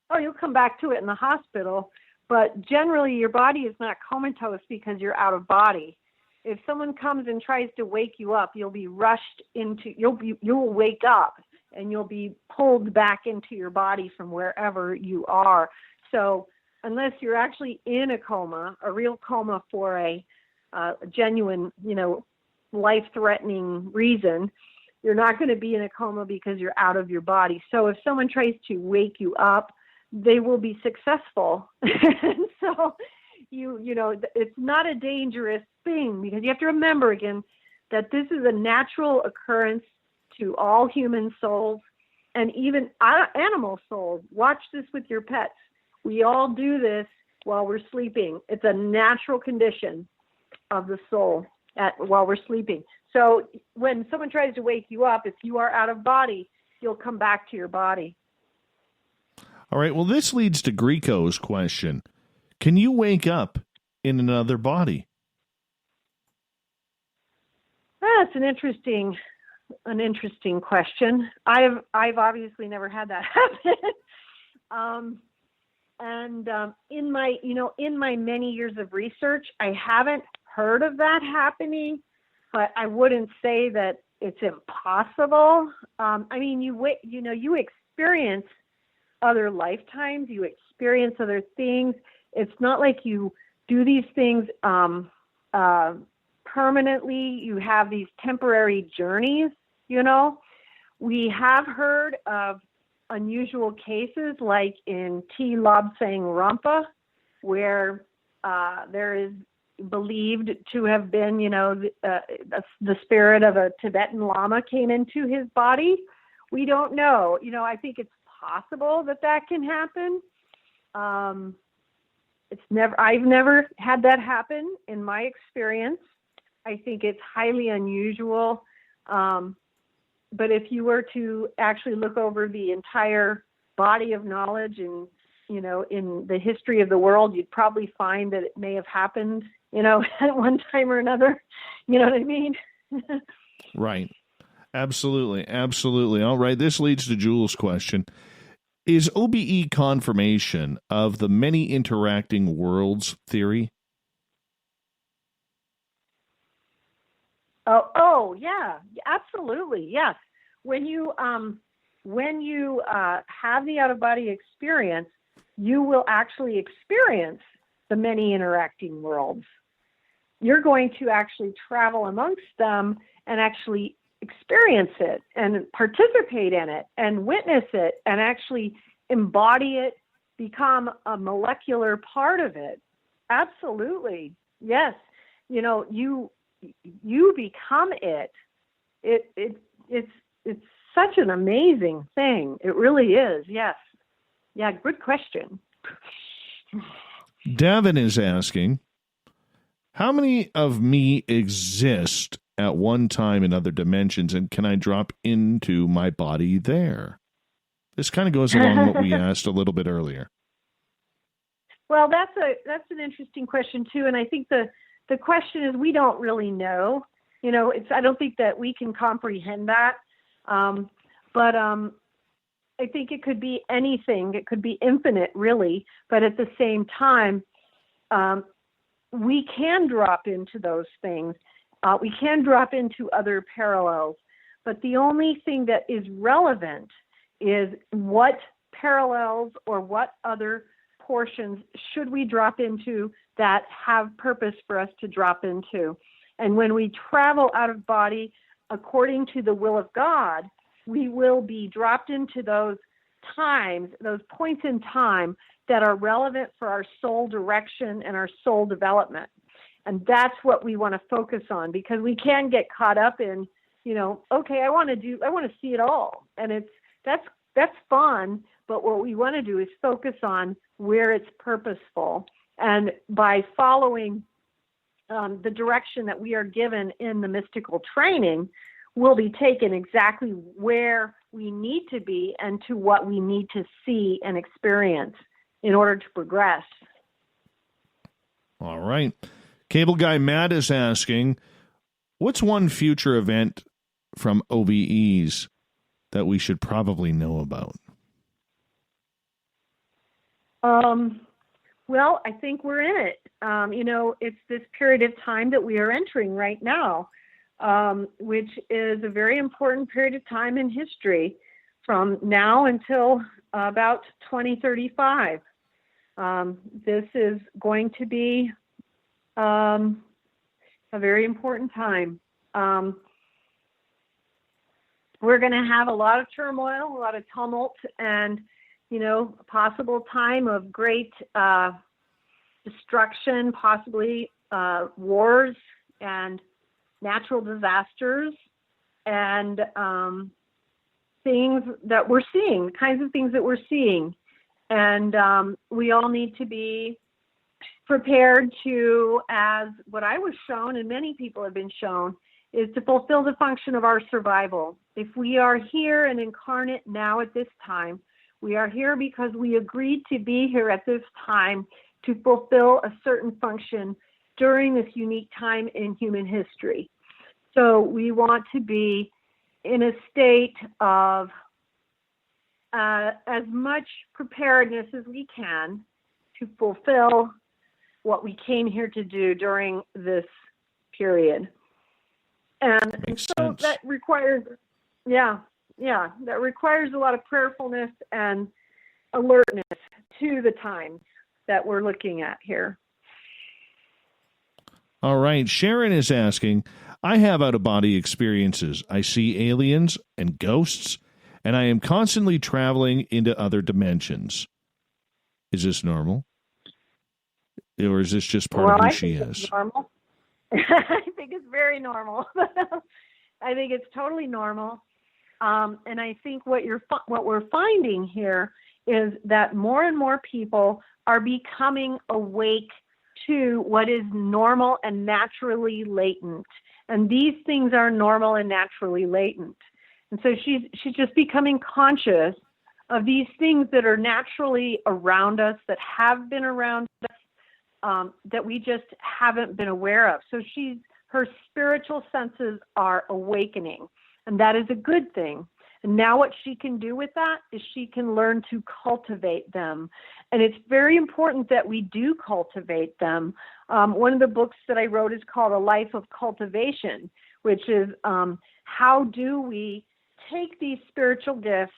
Oh, you'll come back to it in the hospital, but generally your body is not comatose because you're out of body. If someone comes and tries to wake you up, you'll be rushed into, you'll wake up and you'll be pulled back into your body from wherever you are. So unless you're actually in a coma, a real coma for a genuine, life-threatening reason, you're not going to be in a coma because you're out of your body. So if someone tries to wake you up, they will be successful. So it's not a dangerous thing, because you have to remember again that this is a natural occurrence to all human souls and even animal souls. Watch this with your pets. We all do this while we're sleeping. It's a natural condition of the soul while we're sleeping. So when someone tries to wake you up, if you are out of body, you'll come back to your body. All right. Well, this leads to Greco's question. Can you wake up in another body? That's an interesting question. I've obviously never had that happen. In my many years of research, I haven't heard of that happening, but I wouldn't say that it's impossible. You experience other lifetimes. You experience other things. It's not like you do these things permanently. You have these temporary journeys, you know. We have heard of unusual cases like in T. Lobsang Rampa, where there is believed to have been, you know, the spirit of a Tibetan Lama came into his body. We don't know. You know, I think it's possible that can happen. I've never had that happen in my experience. I think it's highly unusual. But if you were to actually look over the entire body of knowledge and, you know, in the history of the world, you'd probably find that it may have happened, you know, at one time or another. You know what I mean? Right. Absolutely. Absolutely. All right. This leads to Jules' question. Is OBE confirmation of the many interacting worlds theory? Oh, yeah, absolutely, yes. When you have the out-of-body experience, you will actually experience the many interacting worlds. You're going to actually travel amongst them and actually experience it and participate in it and witness it and actually embody it, become a molecular part of it. Absolutely, yes. You know, you become it. It's such an amazing thing. It really is. Yes. Yeah. Good question. Devin is asking, how many of me exist at one time in other dimensions, and can I drop into my body there? This kind of goes along what we asked a little bit earlier. Well, that's an interesting question too, and I think the question is we don't really know. You know, I don't think that we can comprehend that. But I think it could be anything. It could be infinite, really. But at the same time, we can drop into those things. We can drop into other parallels. But the only thing that is relevant is what parallels or what other portions should we drop into that have purpose for us to drop into. And when we travel out of body according to the will of God, we will be dropped into those times, those points in time that are relevant for our soul direction and our soul development. And that's what we want to focus on, because we can get caught up in, you know, okay, I want to see it all. And that's fun, but what we want to do is focus on where it's purposeful. And by following the direction that we are given in the mystical training, we'll be taken exactly where we need to be and to what we need to see and experience in order to progress. All right. Cable Guy Matt is asking, what's one future event from OBEs that we should probably know about? Well, I think we're in it. You know, it's this period of time that we are entering right now, which is a very important period of time in history from now until about 2035. This is going to be a very important time. We're going to have a lot of turmoil, a lot of tumult, and, you know, a possible time of great destruction, possibly wars and natural disasters and things that we're seeing, the kinds of things that we're seeing. And we all need to be prepared to, as what I was shown and many people have been shown, is to fulfill the function of our survival. If we are here and incarnate now at this time, we are here because we agreed to be here at this time to fulfill a certain function during this unique time in human history. So we want to be in a state of as much preparedness as we can to fulfill what we came here to do during this period. And so that requires, that requires a lot of prayerfulness and alertness to the times that we're looking at here. All right. Sharon is asking, I have out-of-body experiences. I see aliens and ghosts, and I am constantly traveling into other dimensions. Is this normal? Or is this just part of who she is? It's normal. I think it's very normal. I think it's totally normal. And I think what we're finding here is that more and more people are becoming awake to what is normal and naturally latent. And these things are normal and naturally latent. And so she's just becoming conscious of these things that are naturally around us, that have been around us, that we just haven't been aware of. So her spiritual senses are awakening, and that is a good thing. And now what she can do with that is she can learn to cultivate them. And it's very important that we do cultivate them. One of the books that I wrote is called A Life of Cultivation, which is how do we take these spiritual gifts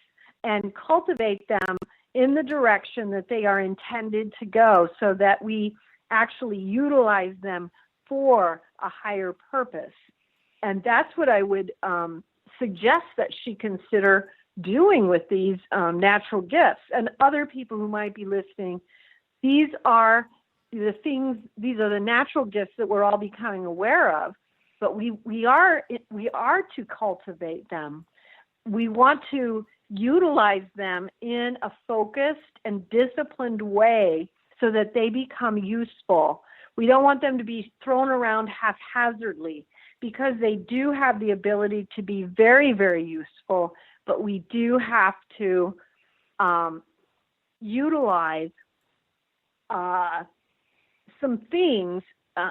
and cultivate them in the direction that they are intended to go, so that we actually utilize them for a higher purpose. And that's what I would suggest that she consider doing with these natural gifts. And other people who might be listening, these are the natural gifts that we're all becoming aware of, but we are to cultivate them. We want to utilize them in a focused and disciplined way so that they become useful. We don't want them to be thrown around haphazardly, because they do have the ability to be very, very useful, but we do have to utilize some things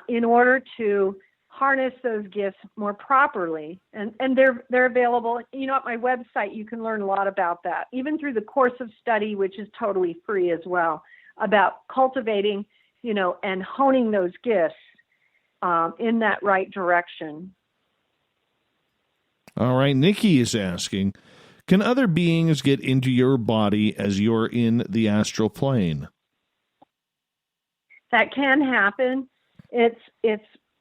in order to harness those gifts more properly. And they're available. You know, at my website, you can learn a lot about that, even through the course of study, which is totally free as well, about cultivating, and honing those gifts in that right direction. All right. Nikki is asking, can other beings get into your body as you're in the astral plane? That can happen. It's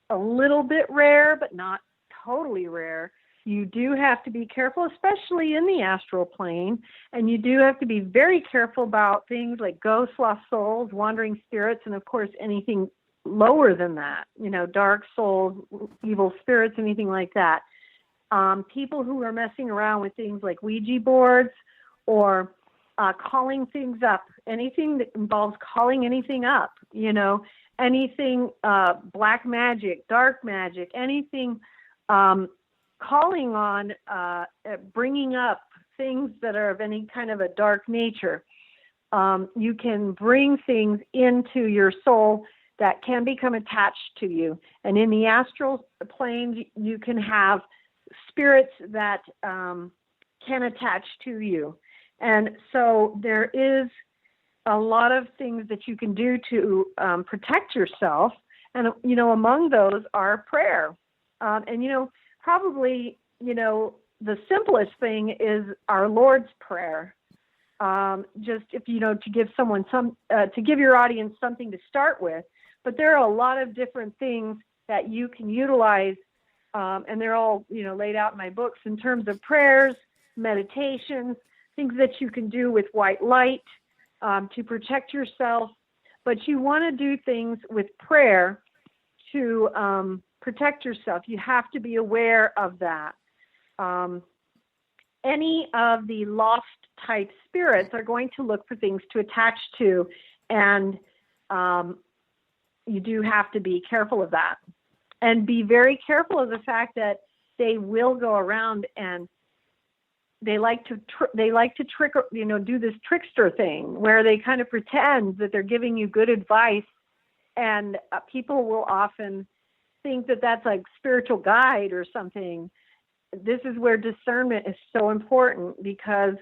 a little bit rare, but not totally rare. You do have to be careful, especially in the astral plane, and you do have to be very careful about things like ghosts, lost souls, wandering spirits, and of course anything lower than that, dark souls, evil spirits, anything like that. People who are messing around with things like Ouija boards or calling things up, anything that involves calling anything up, anything black magic, dark magic, anything calling on, bringing up things that are of any kind of a dark nature. You can bring things into your soul that can become attached to you. And in the astral planes, you can have spirits that can attach to you. And so there is a lot of things that you can do to protect yourself. And, among those are prayer. Probably, the simplest thing is our Lord's Prayer. Just if, to give someone to give your audience something to start with. But there are a lot of different things that you can utilize, and they're all, laid out in my books in terms of prayers, meditations, things that you can do with white light to protect yourself. But you want to do things with prayer to protect yourself. You have to be aware of that. Any of the lost type spirits are going to look for things to attach to, and you do have to be careful of that. And be very careful of the fact that they will go around and they like to trick, do this trickster thing where they kind of pretend that they're giving you good advice, and people will often think that that's like spiritual guide or something. This is where discernment is so important, because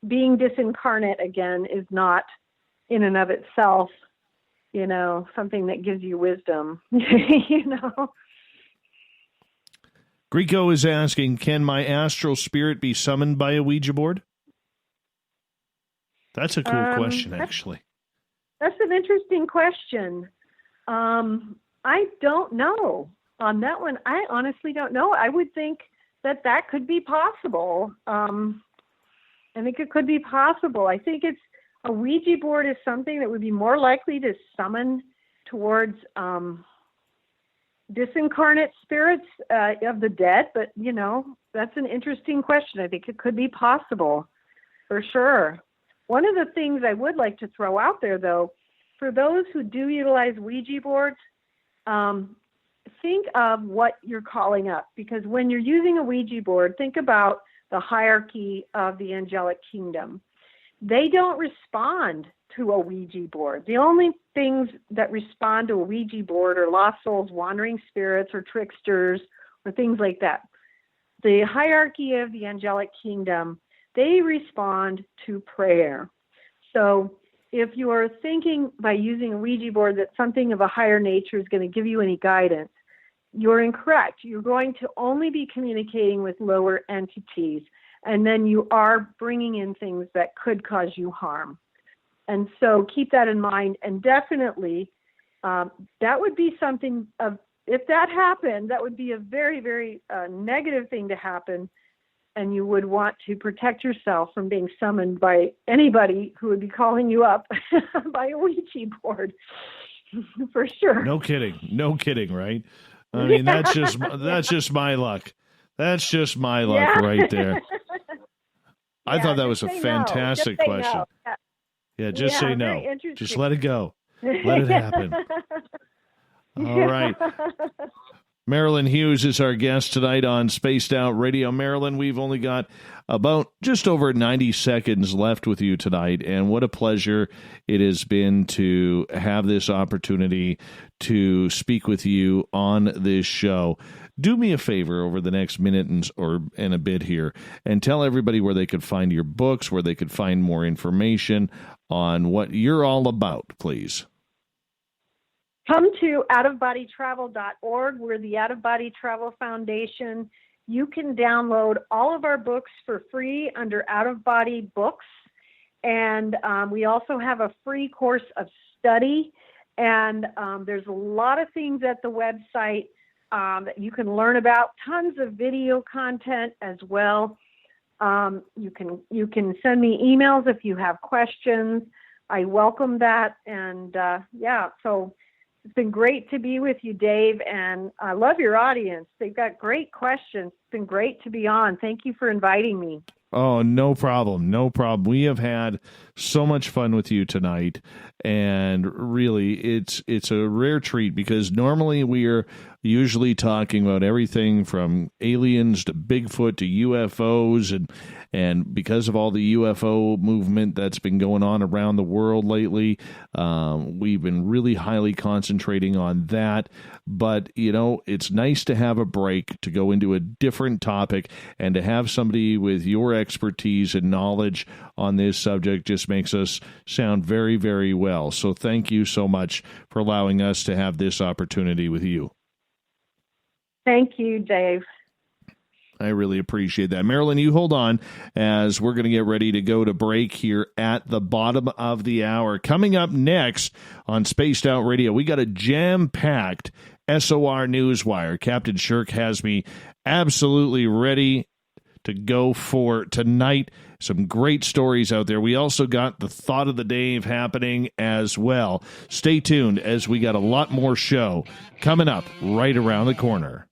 being disincarnate again is not in and of itself, something that gives you wisdom, Greco is asking, can my astral spirit be summoned by a Ouija board? That's a cool question, actually. That's an interesting question. I don't know. On that one, I honestly don't know. I would think that could be possible. I think it could be possible. I think a Ouija board is something that would be more likely to summon towards disincarnate spirits of the dead. But, that's an interesting question. I think it could be possible, for sure. One of the things I would like to throw out there, though, for those who do utilize Ouija boards, think of what you're calling up, because when you're using a Ouija board, think about the hierarchy of the angelic kingdom. They don't respond to a Ouija board. The only things that respond to a Ouija board are lost souls, wandering spirits, or tricksters, or things like that. The hierarchy of the angelic kingdom, they respond to prayer. So if you are thinking by using a Ouija board that something of a higher nature is going to give you any guidance, you're incorrect. You're going to only be communicating with lower entities, and then you are bringing in things that could cause you harm. And so keep that in mind, and definitely that would be something of, if that happened, that would be a very, very negative thing to happen, and you would want to protect yourself from being summoned by anybody who would be calling you up by a Ouija board, for sure. No kidding, right? I mean, that's just my luck. That's just my luck right there. I thought that was a fantastic question. No. Yeah, just say no. Just let it go. Let it happen. All right. Marilynn Hughes is our guest tonight on Spaced Out Radio. Marilynn, we've only got about just over 90 seconds left with you tonight, and what a pleasure it has been to have this opportunity to speak with you on this show. Do me a favor over the next minute and a bit here, and tell everybody where they could find your books, where they could find more information on what you're all about, please. Come to outofbodytravel.org. We're the Out of Body Travel Foundation. You can download all of our books for free under Out of Body Books. And we also have a free course of study. And there's a lot of things at the website that you can learn about. Tons of video content as well. You can send me emails if you have questions. I welcome that. And so it's been great to be with you, Dave, and I love your audience. They've got great questions. It's been great to be on. Thank you for inviting me. Oh, no problem. No problem. We have had so much fun with you tonight, and really it's a rare treat, because normally we are usually talking about everything from aliens to Bigfoot to UFOs, and because of all the UFO movement that's been going on around the world lately, we've been really highly concentrating on that. But, it's nice to have a break, to go into a different topic, and to have somebody with your expertise and knowledge on this subject just makes us sound very, very well. So thank you so much for allowing us to have this opportunity with you. Thank you, Dave. I really appreciate that. Marilynn, you hold on, as we're going to get ready to go to break here at the bottom of the hour. Coming up next on Spaced Out Radio, we got a jam-packed SOR Newswire. Captain Shirk has me absolutely ready to go for tonight. Some great stories out there. We also got the Thought of the Dave happening as well. Stay tuned, as we got a lot more show coming up right around the corner.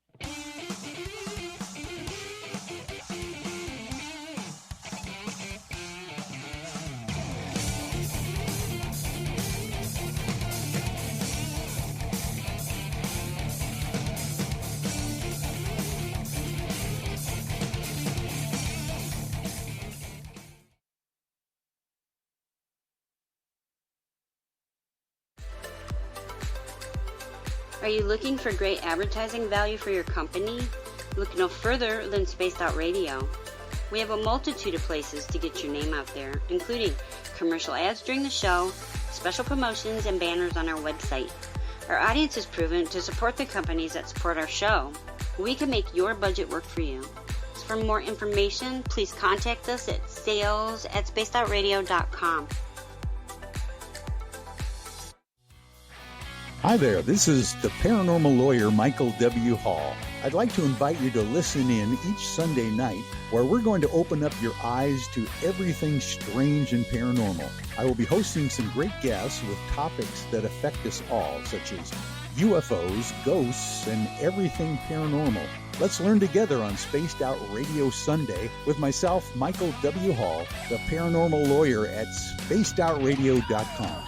Are you looking for great advertising value for your company? Look no further than Spaced Out Radio. We have a multitude of places to get your name out there, including commercial ads during the show, special promotions, and banners on our website. Our audience is proven to support the companies that support our show. We can make your budget work for you. For more information, please contact us at sales@spacedoutradio.com. Hi there, this is the paranormal lawyer Michael W. Hall. I'd like to invite you to listen in each Sunday night where we're going to open up your eyes to everything strange and paranormal. I will be hosting some great guests with topics that affect us all, such as UFOs, ghosts, and everything paranormal. Let's learn together on Spaced Out Radio Sunday with myself, Michael W. Hall, the paranormal lawyer at spacedoutradio.com.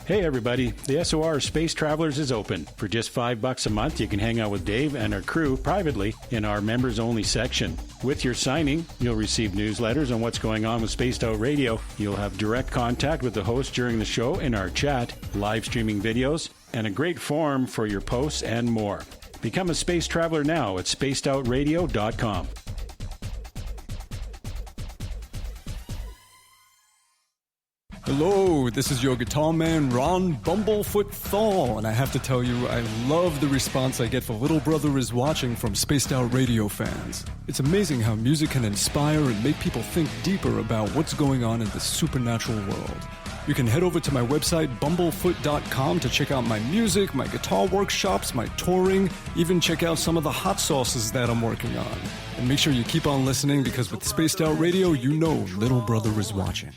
Hey everybody, the SOR Space Travelers is open. For just $5 a month, you can hang out with Dave and our crew privately in our members-only section. With your signing, you'll receive newsletters on what's going on with Spaced Out Radio. You'll have direct contact with the host during the show in our chat, live streaming videos, and a great forum for your posts and more. Become a space traveler now at spacedoutradio.com. Hello, this is your guitar man, Ron Bumblefoot Thal, and I have to tell you, I love the response I get for Little Brother is Watching from Spaced Out Radio fans. It's amazing how music can inspire and make people think deeper about what's going on in the supernatural world. You can head over to my website, bumblefoot.com, to check out my music, my guitar workshops, my touring, even check out some of the hot sauces that I'm working on. And make sure you keep on listening, because with Spaced Out Radio, you know Little Brother is watching.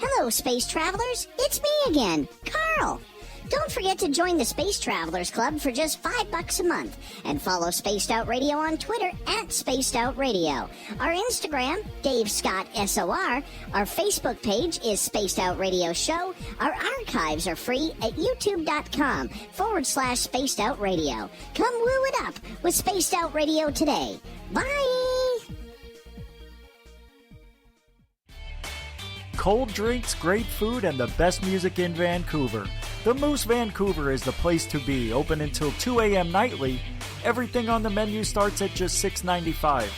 Hello, space travelers. It's me again, Carl. Don't forget to join the Space Travelers Club for just $5 a month and follow Spaced Out Radio on Twitter at Spaced Out Radio. Our Instagram, Dave Scott SOR. Our Facebook page is Spaced Out Radio Show. Our archives are free at youtube.com/Spaced Out Radio. Come woo it up with Spaced Out Radio today. Bye! Cold drinks, great food, and the best music in Vancouver. The Moose Vancouver is the place to be, open until 2 a.m. nightly. Everything on the menu starts at just $6.95.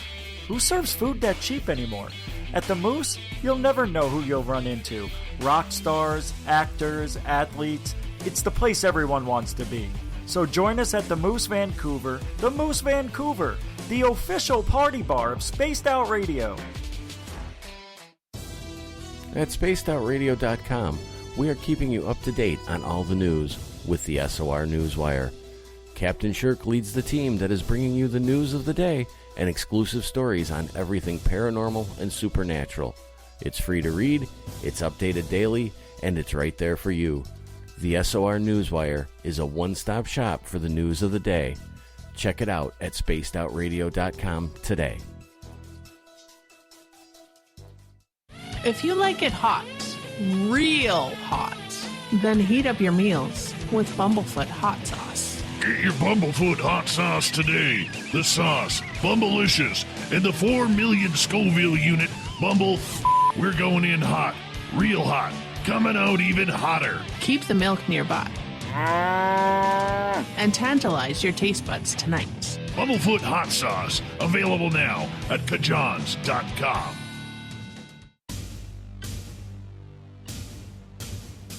Who serves food that cheap anymore? At the Moose, you'll never know who you'll run into. Rock stars, actors, athletes. It's the place everyone wants to be. So join us at the Moose Vancouver, the official party bar of Spaced Out Radio. At spacedoutradio.com, we are keeping you up to date on all the news with the SOR Newswire. Captain Shirk leads the team that is bringing you the news of the day and exclusive stories on everything paranormal and supernatural. It's free to read, it's updated daily, and it's right there for you. The SOR Newswire is a one-stop shop for the news of the day. Check it out at spacedoutradio.com today. If you like it hot, real hot, then heat up your meals with Bumblefoot hot sauce. Get your Bumblefoot hot sauce today. The sauce, Bumblicious, and the 4 million Scoville unit Bumble. We're going in hot, real hot, coming out even hotter. Keep the milk nearby and tantalize your taste buds tonight. Bumblefoot hot sauce, available now at kajans.com.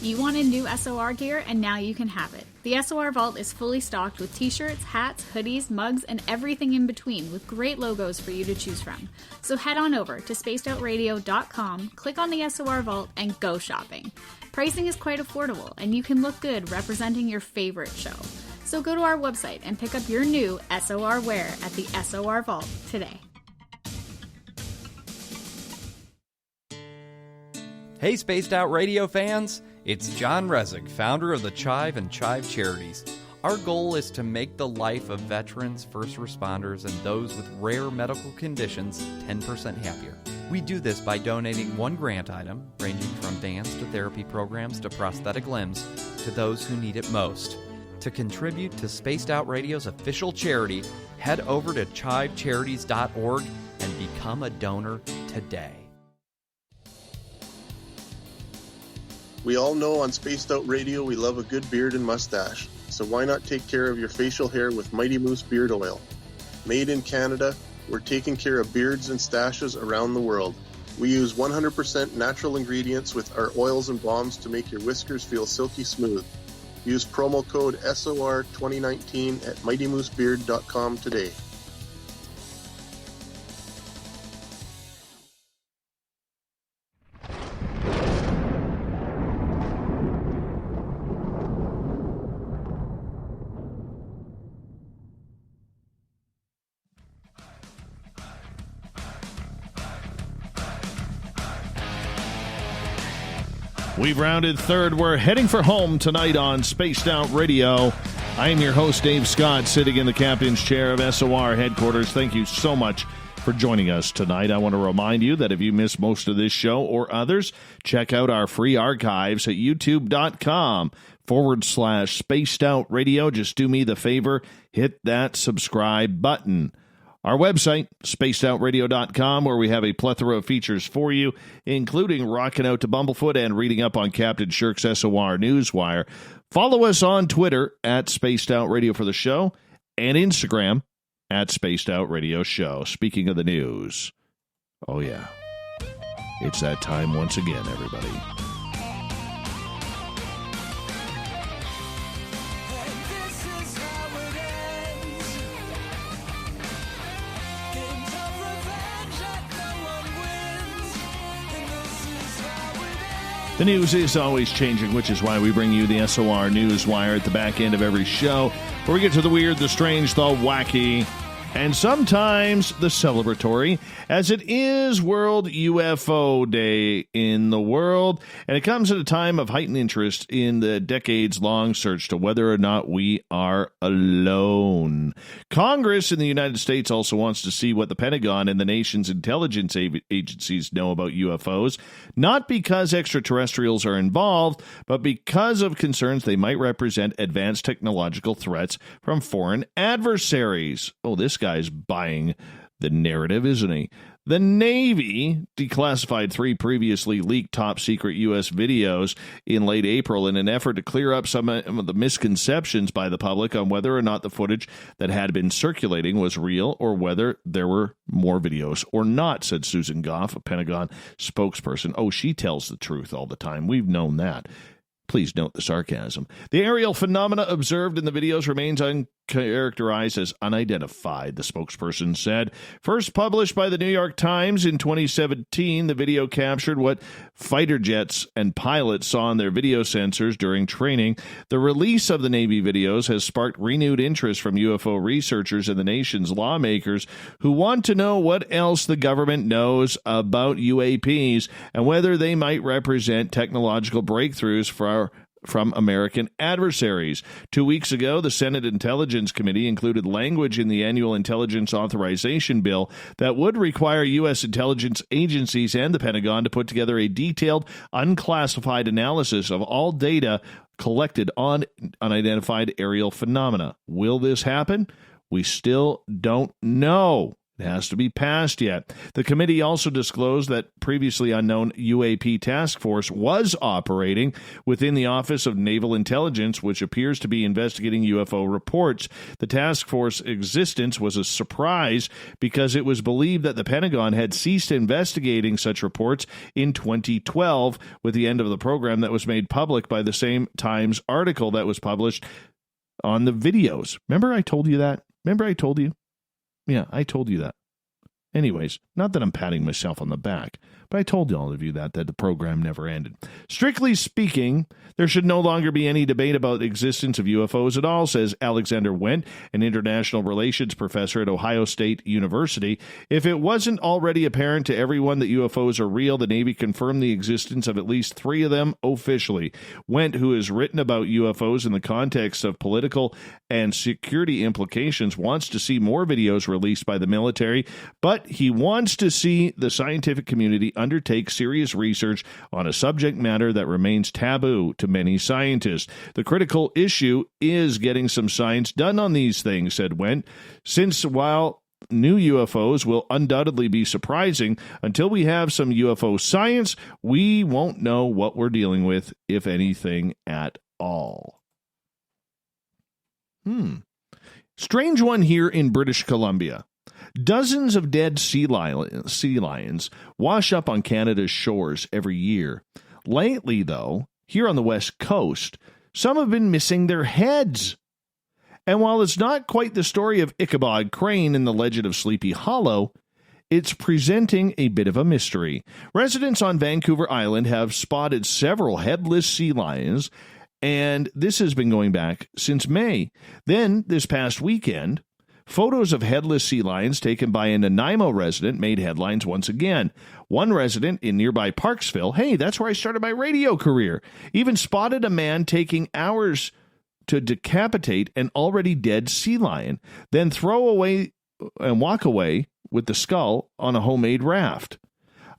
You wanted new SOR gear, and now you can have it. The SOR Vault is fully stocked with t-shirts, hats, hoodies, mugs, and everything in between, with great logos for you to choose from. So head on over to spacedoutradio.com, click on the SOR Vault, and go shopping. Pricing is quite affordable, and you can look good representing your favorite show. So go to our website and pick up your new SOR wear at the SOR Vault today. Hey, Spaced Out Radio fans! It's John Resig, founder of the Chive and Chive Charities. Our goal is to make the life of veterans, first responders, and those with rare medical conditions 10% happier. We do this by donating one grant item, ranging from dance to therapy programs to prosthetic limbs, to those who need it most. To contribute to Spaced Out Radio's official charity, head over to chivecharities.org and become a donor today. We all know on Spaced Out Radio we love a good beard and mustache, so why not take care of your facial hair with Mighty Moose Beard Oil? Made in Canada, we're taking care of beards and stashes around the world. We use 100% natural ingredients with our oils and balms to make your whiskers feel silky smooth. Use promo code SOR2019 at MightyMooseBeard.com today. We've rounded third. We're heading for home tonight on Spaced Out Radio. I am your host, Dave Scott, sitting in the captain's chair of SOR headquarters. Thank you so much for joining us tonight. I want to remind you that if you missed most of this show or others, check out our free archives at youtube.com/Spaced Out Radio. Just do me the favor, hit that subscribe button. Our website, spacedoutradio.com, where we have a plethora of features for you, including rocking out to Bumblefoot and reading up on Captain Shirk's SOR Newswire. Follow us on Twitter at Spaced Out Radio for the show, and Instagram at Spaced Out Radio Show. Speaking of the news, oh yeah, it's that time once again, everybody. The news is always changing, which is why we bring you the SOR Newswire at the back end of every show, where we get to the weird, the strange, the wacky, and sometimes the celebratory, as it is World UFO Day in the world, and it comes at a time of heightened interest in the decades-long search to whether or not we are alone. Congress in the United States also wants to see what the Pentagon and the nation's intelligence agencies know about UFOs, not because extraterrestrials are involved, but because of concerns they might represent advanced technological threats from foreign adversaries. Oh, this guy's buying the narrative, isn't he? The Navy declassified 3 previously leaked top-secret U.S. videos in late April in an effort to clear up some of the misconceptions by the public on whether or not the footage that had been circulating was real or whether there were more videos or not, said Susan Goff, a Pentagon spokesperson. Oh, she tells the truth all the time. We've known that. Please note the sarcasm. The aerial phenomena observed in the videos remains uncharacterized as unidentified, the spokesperson said. First published by the New York Times in 2017, the video captured what fighter jets and pilots saw on their video sensors during training. The release of the Navy videos has sparked renewed interest from UFO researchers and the nation's lawmakers who want to know what else the government knows about UAPs and whether they might represent technological breakthroughs from American adversaries. 2 weeks ago, the Senate Intelligence Committee included language in the annual Intelligence Authorization Bill that would require U.S. intelligence agencies and the Pentagon to put together a detailed, unclassified analysis of all data collected on unidentified aerial phenomena. Will this happen? We still don't know. It has to be passed yet. The committee also disclosed that previously unknown UAP task force was operating within the Office of Naval Intelligence, which appears to be investigating UFO reports. The task force existence was a surprise because it was believed that the Pentagon had ceased investigating such reports in 2012 with the end of the program that was made public by the same Times article that was published on the videos. Remember I told you that? Remember I told you? Yeah, I told you that. Anyways, not that I'm patting myself on the back, but I told all of you that the program never ended. Strictly speaking, there should no longer be any debate about the existence of UFOs at all, says Alexander Wendt, an international relations professor at Ohio State University. If it wasn't already apparent to everyone that UFOs are real, the Navy confirmed the existence of at least 3 of them officially. Wendt, who has written about UFOs in the context of political and security implications, wants to see more videos released by the military, but he wants to see the scientific community undertake serious research on a subject matter that remains taboo to many scientists. The critical issue is getting some science done on these things, said Wendt, since while new UFOs will undoubtedly be surprising, until we have some UFO science, we won't know what we're dealing with, if anything at all. Strange one here in British Columbia. Dozens of dead sea lions wash up on Canada's shores every year. Lately, though, here on the West Coast, some have been missing their heads. And while it's not quite the story of Ichabod Crane in the Legend of Sleepy Hollow, it's presenting a bit of a mystery. Residents on Vancouver Island have spotted several headless sea lions, and this has been going back since May. Then, this past weekend, photos of headless sea lions taken by a Nanaimo resident made headlines once again. One resident in nearby Parksville, hey, that's where I started my radio career, even spotted a man taking hours to decapitate an already dead sea lion, then throw away and walk away with the skull on a homemade raft.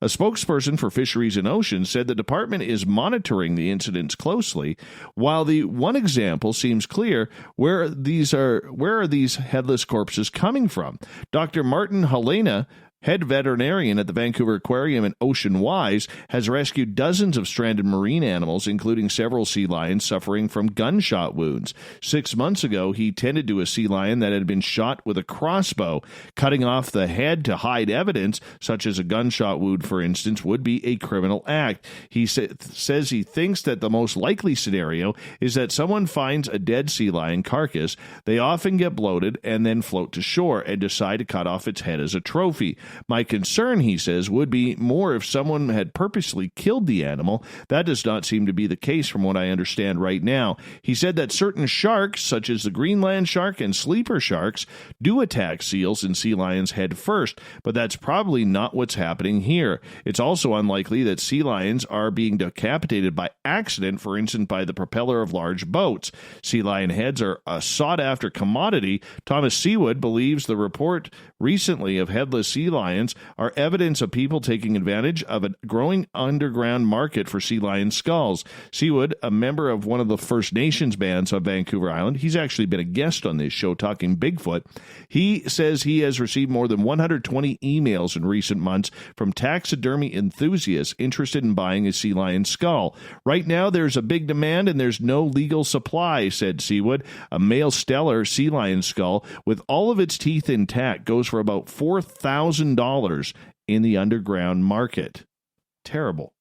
A spokesperson for Fisheries and Oceans said the department is monitoring the incidents closely. While the one example seems clear, where are these headless corpses coming from? Dr. Martin Helena, head veterinarian at the Vancouver Aquarium and Ocean Wise, has rescued dozens of stranded marine animals, including several sea lions suffering from gunshot wounds. 6 months ago, he tended to a sea lion that had been shot with a crossbow. Cutting off the head to hide evidence, such as a gunshot wound, for instance, would be a criminal act. He says he thinks that the most likely scenario is that someone finds a dead sea lion carcass. They often get bloated and then float to shore and decide to cut off its head as a trophy. My concern, he says, would be more if someone had purposely killed the animal. That does not seem to be the case from what I understand right now. He said that certain sharks, such as the Greenland shark and sleeper sharks, do attack seals and sea lions head first, but that's probably not what's happening here. It's also unlikely that sea lions are being decapitated by accident, for instance, by the propeller of large boats. Sea lion heads are a sought-after commodity. Thomas Seawood believes the report recently of headless sea lions are evidence of people taking advantage of a growing underground market for sea lion skulls. Seawood, a member of one of the First Nations bands on Vancouver Island, he's actually been a guest on this show talking Bigfoot. He says he has received more than 120 emails in recent months from taxidermy enthusiasts interested in buying a sea lion skull. Right now, there's a big demand and there's no legal supply, said Seawood. A male stellar sea lion skull with all of its teeth intact goes for about $4,000 in the underground market. Terrible.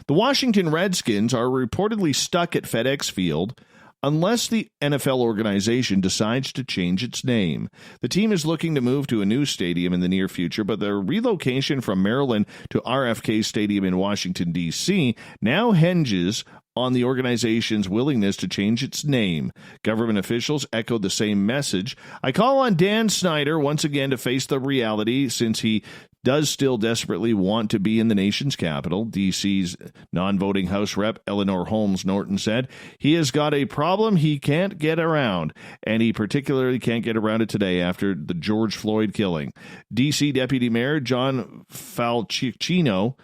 The Washington Redskins are reportedly stuck at FedEx Field unless the NFL organization decides to change its name. The team is looking to move to a new stadium in the near future, but their relocation from Maryland to RFK Stadium in Washington, D.C. now hinges on the organization's willingness to change its name. Government officials echoed the same message. I call on Dan Snyder once again to face the reality, since he does still desperately want to be in the nation's capital. D.C.'s non-voting House Rep Eleanor Holmes Norton said he has got a problem he can't get around, and he particularly can't get around it today after the George Floyd killing. D.C. Deputy Mayor John Falcicino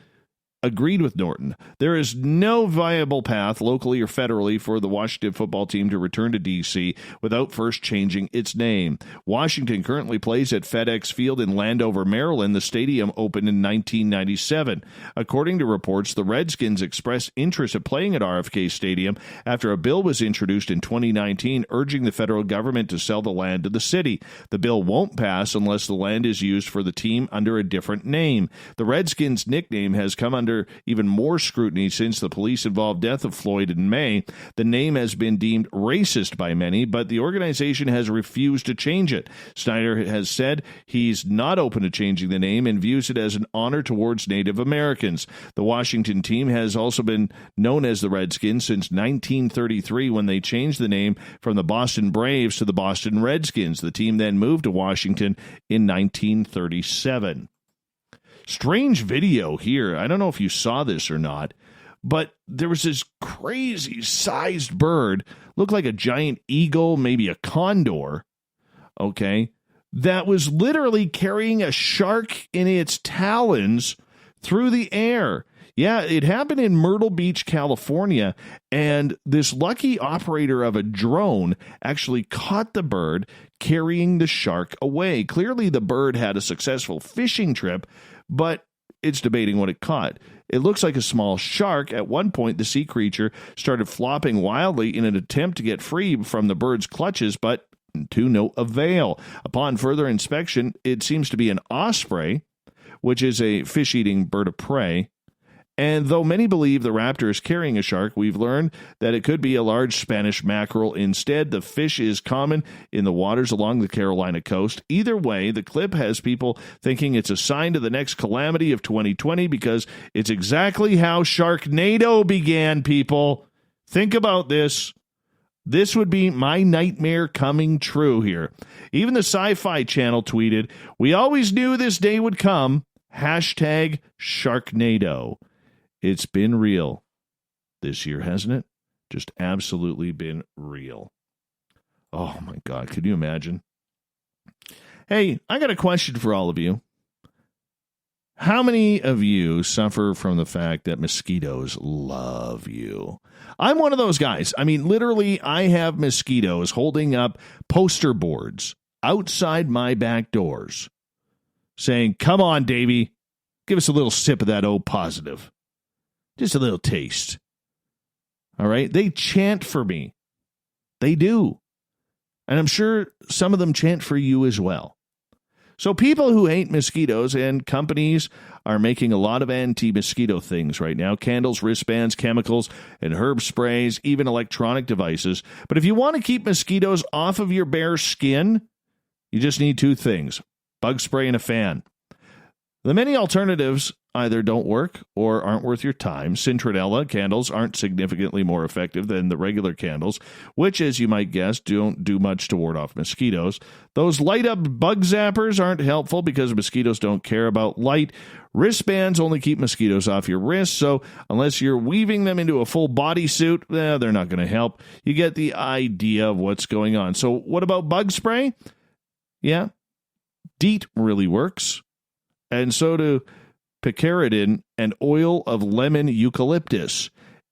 agreed with Norton. There is no viable path locally or federally for the Washington football team to return to D.C. without first changing its name. Washington currently plays at FedEx Field in Landover, Maryland. The stadium opened in 1997. According to reports, the Redskins expressed interest in playing at RFK Stadium after a bill was introduced in 2019 urging the federal government to sell the land to the city. The bill won't pass unless the land is used for the team under a different name. The Redskins' nickname has come under even more scrutiny since the police-involved death of Floyd in May. The name has been deemed racist by many, but the organization has refused to change it. Snyder has said he's not open to changing the name and views it as an honor towards Native Americans. The Washington team has also been known as the Redskins since 1933, when they changed the name from the Boston Braves to the Boston Redskins. The team then moved to Washington in 1937. Strange video here. I don't know if you saw this or not, but there was this crazy sized bird, looked like a giant eagle, maybe a condor, okay, that was literally carrying a shark in its talons through the air. Yeah, it happened in Myrtle Beach, California, and this lucky operator of a drone actually caught the bird carrying the shark away. Clearly, the bird had a successful fishing trip, but it's debating what it caught. It looks like a small shark. At one point, the sea creature started flopping wildly in an attempt to get free from the bird's clutches, but to no avail. Upon further inspection, it seems to be an osprey, which is a fish-eating bird of prey, And though many believe the raptor is carrying a shark, we've learned that it could be a large Spanish mackerel. Instead, the fish is common in the waters along the Carolina coast. Either way, the clip has people thinking it's a sign to the next calamity of 2020 because it's exactly how Sharknado began, people. Think about this. This would be my nightmare coming true here. Even the Sci-Fi Channel tweeted, "We always knew this day would come. Hashtag Sharknado." It's been real this year, hasn't it? Just absolutely been real. Oh, my God. Could you imagine? Hey, I got a question for all of you. How many of you suffer from the fact that mosquitoes love you? I'm one of those guys. I mean, literally, I have mosquitoes holding up poster boards outside my back doors saying, "Come on, Davey, give us a little sip of that O positive. Just a little taste." All right? They chant for me. They do. And I'm sure some of them chant for you as well. So people who hate mosquitoes, and companies are making a lot of anti-mosquito things right now. Candles, wristbands, chemicals, and herb sprays, even electronic devices. But if you want to keep mosquitoes off of your bare skin, you just need two things: bug spray and a fan. The many alternatives either don't work or aren't worth your time. Citronella candles aren't significantly more effective than the regular candles, which, as you might guess, don't do much to ward off mosquitoes. Those light-up bug zappers aren't helpful because mosquitoes don't care about light. Wristbands only keep mosquitoes off your wrists, so unless you're weaving them into a full bodysuit, they're not going to help. You get the idea of what's going on. So what about bug spray? Yeah, DEET really works. And so do picaridin and oil of lemon eucalyptus.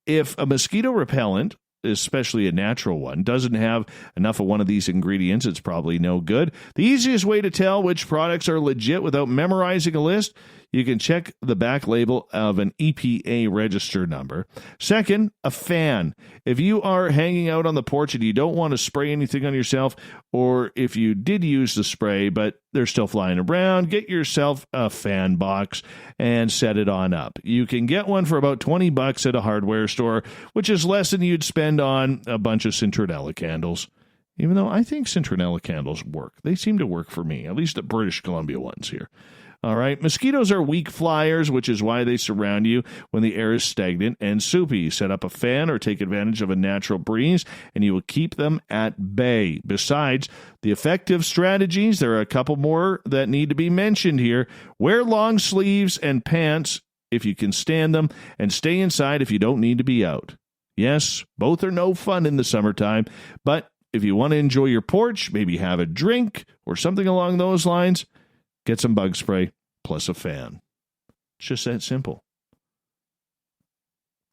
If a mosquito repellent, especially a natural one, doesn't have enough of one of these ingredients, it's probably no good. The easiest way to tell which products are legit without memorizing a list, you can check the back label of an EPA register number. Second, a fan. If you are hanging out on the porch and you don't want to spray anything on yourself, or if you did use the spray but they're still flying around, get yourself a fan box and set it on up. You can get one for about $20 at a hardware store, which is less than you'd spend on a bunch of citronella candles. Even though I think citronella candles work. They seem to work for me, at least the British Columbia ones here. All right. Mosquitoes are weak flyers, which is why they surround you when the air is stagnant and soupy. Set up a fan or take advantage of a natural breeze, and you will keep them at bay. Besides the effective strategies, there are a couple more that need to be mentioned here. Wear long sleeves and pants if you can stand them, and stay inside if you don't need to be out. Yes, both are no fun in the summertime, but if you want to enjoy your porch, maybe have a drink or something along those lines, get some bug spray plus a fan. It's just that simple.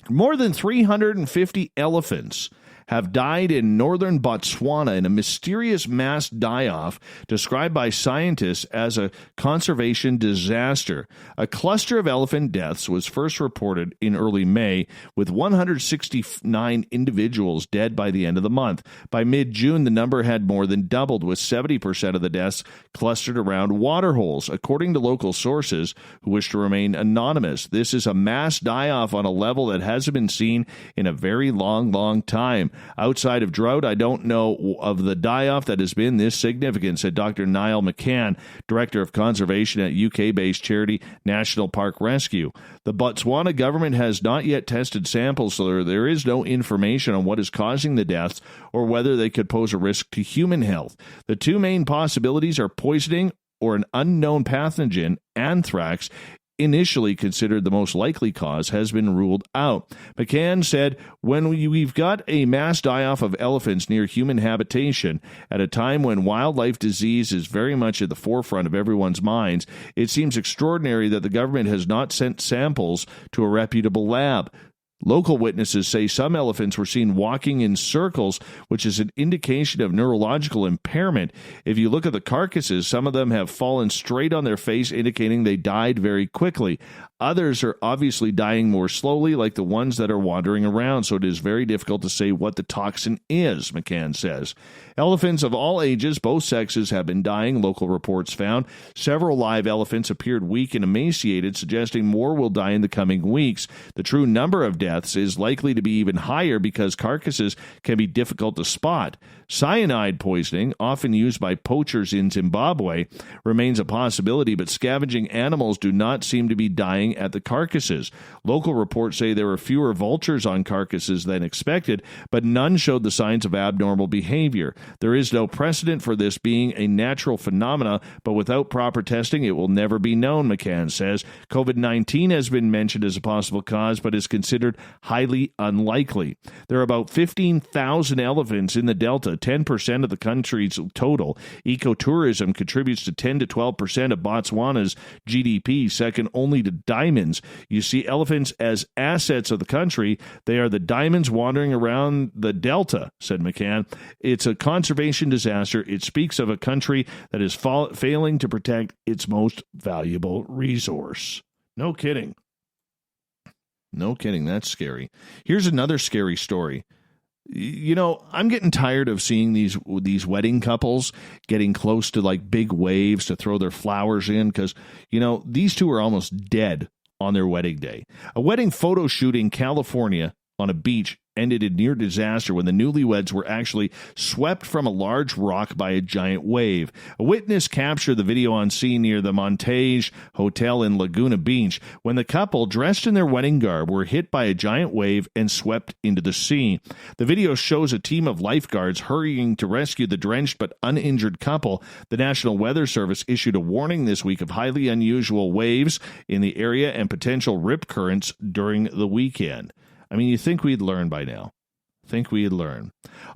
More than 350 elephants have died in northern Botswana in a mysterious mass die-off described by scientists as a conservation disaster. A cluster of elephant deaths was first reported in early May, with 169 individuals dead by the end of the month. By mid-June, the number had more than doubled, with 70% of the deaths clustered around waterholes. According to local sources who wish to remain anonymous, this is a mass die-off on a level that hasn't been seen in a very long time. Outside of drought, I don't know of the die-off that has been this significant, said Dr. Niall McCann, Director of Conservation at UK-based charity National Park Rescue. The Botswana government has not yet tested samples, so there is no information on what is causing the deaths or whether they could pose a risk to human health. The two main possibilities are poisoning or an unknown pathogen, anthrax, initially considered the most likely cause, has been ruled out. McCann said, when we've got a mass die-off of elephants near human habitation, at a time when wildlife disease is very much at the forefront of everyone's minds, it seems extraordinary that the government has not sent samples to a reputable lab. Local witnesses say some elephants were seen walking in circles, which is an indication of neurological impairment. If you look at the carcasses, some of them have fallen straight on their face, indicating they died very quickly. Others are obviously dying more slowly, like the ones that are wandering around, so it is very difficult to say what the toxin is, McCann says. Elephants of all ages, both sexes, have been dying, local reports found. Several live elephants appeared weak and emaciated, suggesting more will die in the coming weeks. The true number of deaths is likely to be even higher because carcasses can be difficult to spot. Cyanide poisoning, often used by poachers in Zimbabwe, remains a possibility, but scavenging animals do not seem to be dying at the carcasses. Local reports say there were fewer vultures on carcasses than expected, but none showed the signs of abnormal behavior. There is no precedent for this being a natural phenomena, but without proper testing, it will never be known, McCann says. COVID-19 has been mentioned as a possible cause, but is considered highly unlikely. There are about 15,000 elephants in the Delta, 10% of the country's total. Ecotourism contributes to 10 to 12% of Botswana's GDP, second only to diamonds. You see elephants as assets of the country. They are the diamonds wandering around the Delta, said McCann. It's a conservation disaster. It speaks of a country that is failing to protect its most valuable resource. No kidding. No kidding. That's scary. Here's another scary story. You know, I'm getting tired of seeing these wedding couples getting close to like big waves to throw their flowers in because, you know, these two are almost dead on their wedding day. A wedding photo shoot in California on a beach ended in near disaster when the newlyweds were actually swept from a large rock by a giant wave. A witness captured the video on scene near the Montage Hotel in Laguna Beach when the couple, dressed in their wedding garb, were hit by a giant wave and swept into the sea. The video shows a team of lifeguards hurrying to rescue the drenched but uninjured couple. The National Weather Service issued a warning this week of highly unusual waves in the area and potential rip currents during the weekend. I mean, you think we'd learn by now.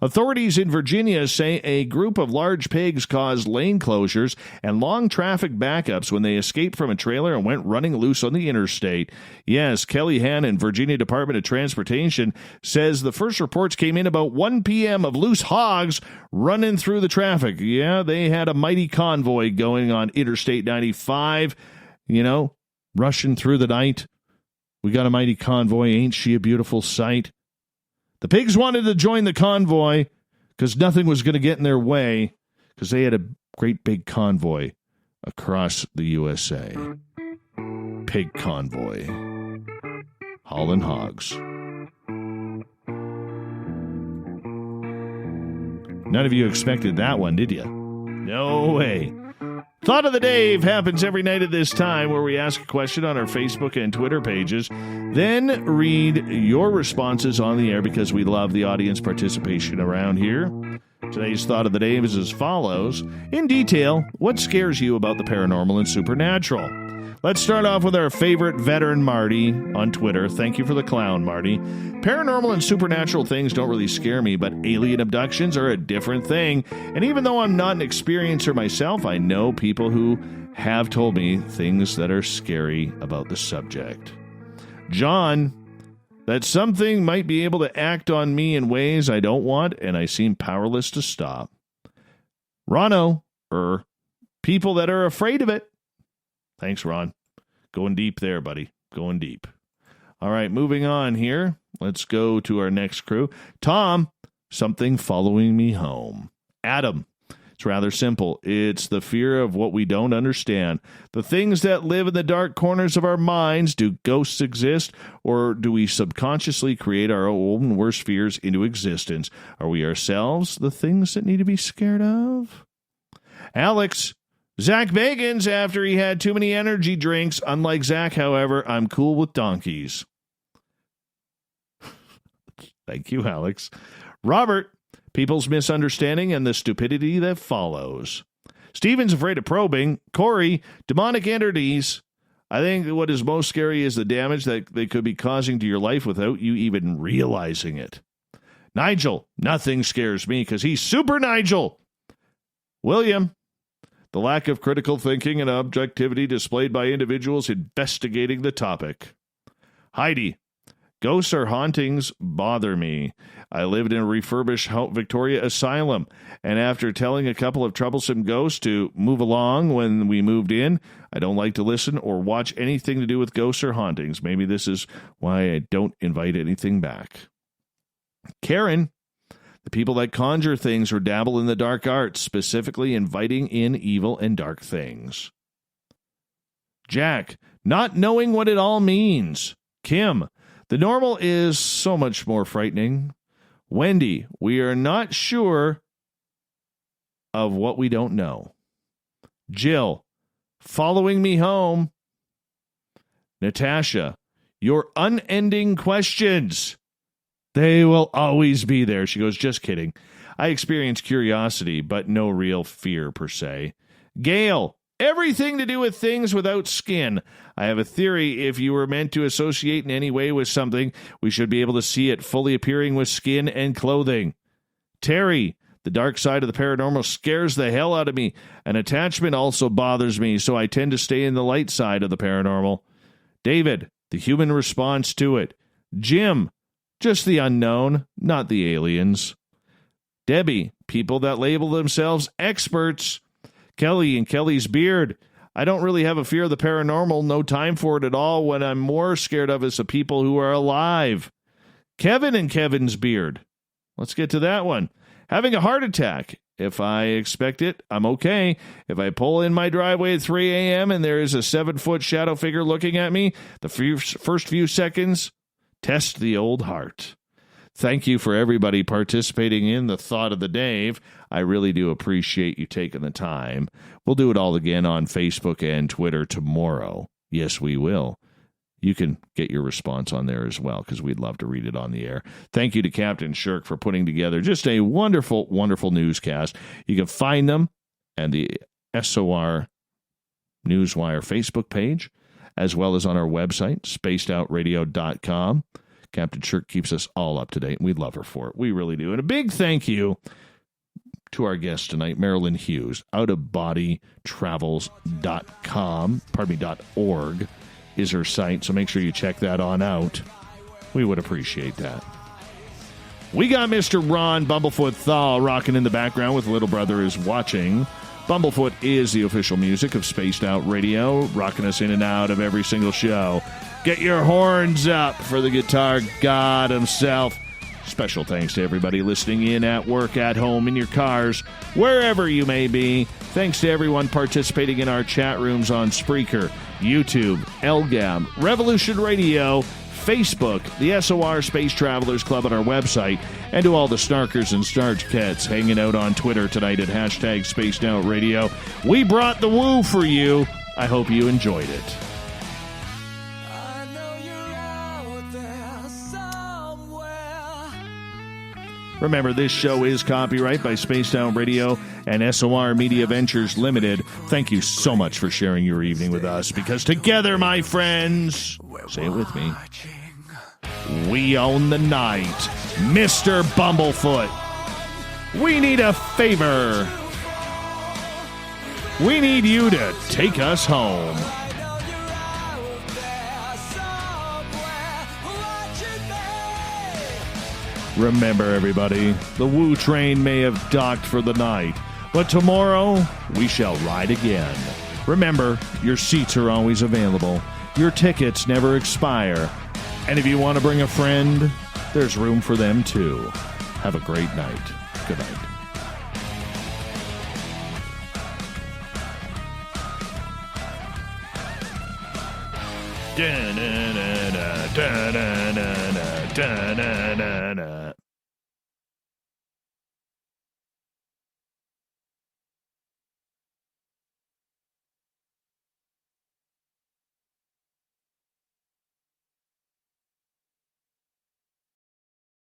Authorities in Virginia say a group of large pigs caused lane closures and long traffic backups when they escaped from a trailer and went running loose on the interstate. Yes, Kelly Hannon, Virginia Department of Transportation, says the first reports came in about 1 p.m. of loose hogs running through the traffic. Yeah, they had a mighty convoy going on Interstate 95, you know, rushing through the night. We got a mighty convoy. Ain't she a beautiful sight? The pigs wanted to join the convoy because nothing was going to get in their way because they had a great big convoy across the USA. Pig convoy. Hauling hogs. None of you expected that one, did you? No way. Thought of the Dave happens every night at this time where we ask a question on our Facebook and Twitter pages, then read your responses on the air because we love the audience participation around here. Today's Thought of the Dave is as follows. In detail, what scares you about the paranormal and supernatural? Let's start off with our favorite veteran, Marty, on Twitter. Thank you for the clown, Marty. Paranormal and supernatural things don't really scare me, but alien abductions are a different thing. And even though I'm not an experiencer myself, I know people who have told me things that are scary about the subject. John, that something might be able to act on me in ways I don't want, and I seem powerless to stop. Rono, people that are afraid of it. Thanks, Ron. Going deep there, buddy. Going deep. All right, moving on here. Let's go to our next crew. Tom, something following me home. Adam, it's rather simple. It's the fear of what we don't understand. The things that live in the dark corners of our minds. Do ghosts exist, or do we subconsciously create our own worst fears into existence? Are we ourselves the things that need to be scared of? Alex, Zach Bagans after he had too many energy drinks. Unlike Zach, however, I'm cool with donkeys. Thank you, Alex. Robert, people's misunderstanding and the stupidity that follows. Steven's afraid of probing. Corey, demonic entities. I think what is most scary is the damage that they could be causing to your life without you even realizing it. Nigel, nothing scares me because he's Super Nigel. William, the lack of critical thinking and objectivity displayed by individuals investigating the topic. Heidi, Ghosts or hauntings bother me. I lived in a refurbished Victoria Asylum, and after telling a couple of troublesome ghosts to move along when we moved in, I don't like to listen or watch anything to do with ghosts or hauntings. Maybe this is why I don't invite anything back. Karen, the people that conjure things or dabble in the dark arts, specifically inviting in evil and dark things. Jack, not knowing what it all means. Kim, the normal is so much more frightening. Wendy, we are not sure of what we don't know. Jill, following me home. Natasha, your unending questions. They will always be there. She goes, just kidding. I experience curiosity, but no real fear per se. Gail, everything to do with things without skin. I have a theory. If you were meant to associate in any way with something, we should be able to see it fully appearing with skin and clothing. Terry, the dark side of the paranormal scares the hell out of me. An attachment also bothers me, so I tend to stay in the light side of the paranormal. David, the human response to it. Jim, just the unknown, not the aliens. Debbie, people that label themselves experts. Kelly and Kelly's beard. I don't really have a fear of the paranormal, no time for it at all. What I'm more scared of is the people who are alive. Kevin and Kevin's beard. Let's get to that one. Having a heart attack. If I expect it, I'm okay. If I pull in my driveway at 3 a.m. and there is a 7-foot shadow figure looking at me, the first few seconds, test the old heart. Thank you for everybody participating in the Thought of the Dave. I really do appreciate you taking the time. We'll do it all again on Facebook and Twitter tomorrow. Yes, we will. You can get your response on there as well, because we'd love to read it on the air. Thank you to Captain Shirk for putting together just a wonderful, wonderful newscast. You can find them and the SOR Newswire Facebook page, as well as on our website, spacedoutradio.com. Captain Shirk keeps us all up to date, and we love her for it. We really do. And a big thank you to our guest tonight, Marilynn Hughes, outofbodytravels.org is her site, so make sure you check that on out. We would appreciate that. We got Mr. Ron Bumblefoot Thal rocking in the background with Little Brother is Watching. Bumblefoot is the official music of Spaced Out Radio, rocking us in and out of every single show. Get your horns up for the guitar god himself. Special thanks to everybody listening in at work, at home, in your cars, wherever you may be. Thanks to everyone participating in our chat rooms on Spreaker, YouTube, LGAM, Revolution Radio, Facebook, the SOR Space Travelers Club on our website, and to all the snarkers and snarchcats hanging out on Twitter tonight at hashtag Spaced Out Radio. We brought the woo for you. I hope you enjoyed it. Remember, this show is copyright by Spaced Out Radio and SOR Media Ventures Limited. Thank you so much for sharing your evening with us, because together, my friends, say it with me, we own the night. Mr. Bumblefoot, we need a favor. We need you to take us home. Remember, everybody, the Woo train may have docked for the night, but tomorrow we shall ride again. Remember, your seats are always available. Your tickets never expire. And if you want to bring a friend, there's room for them too. Have a great night. Good night. Da-na-na-na, da-na-na-na, da-na-na-na.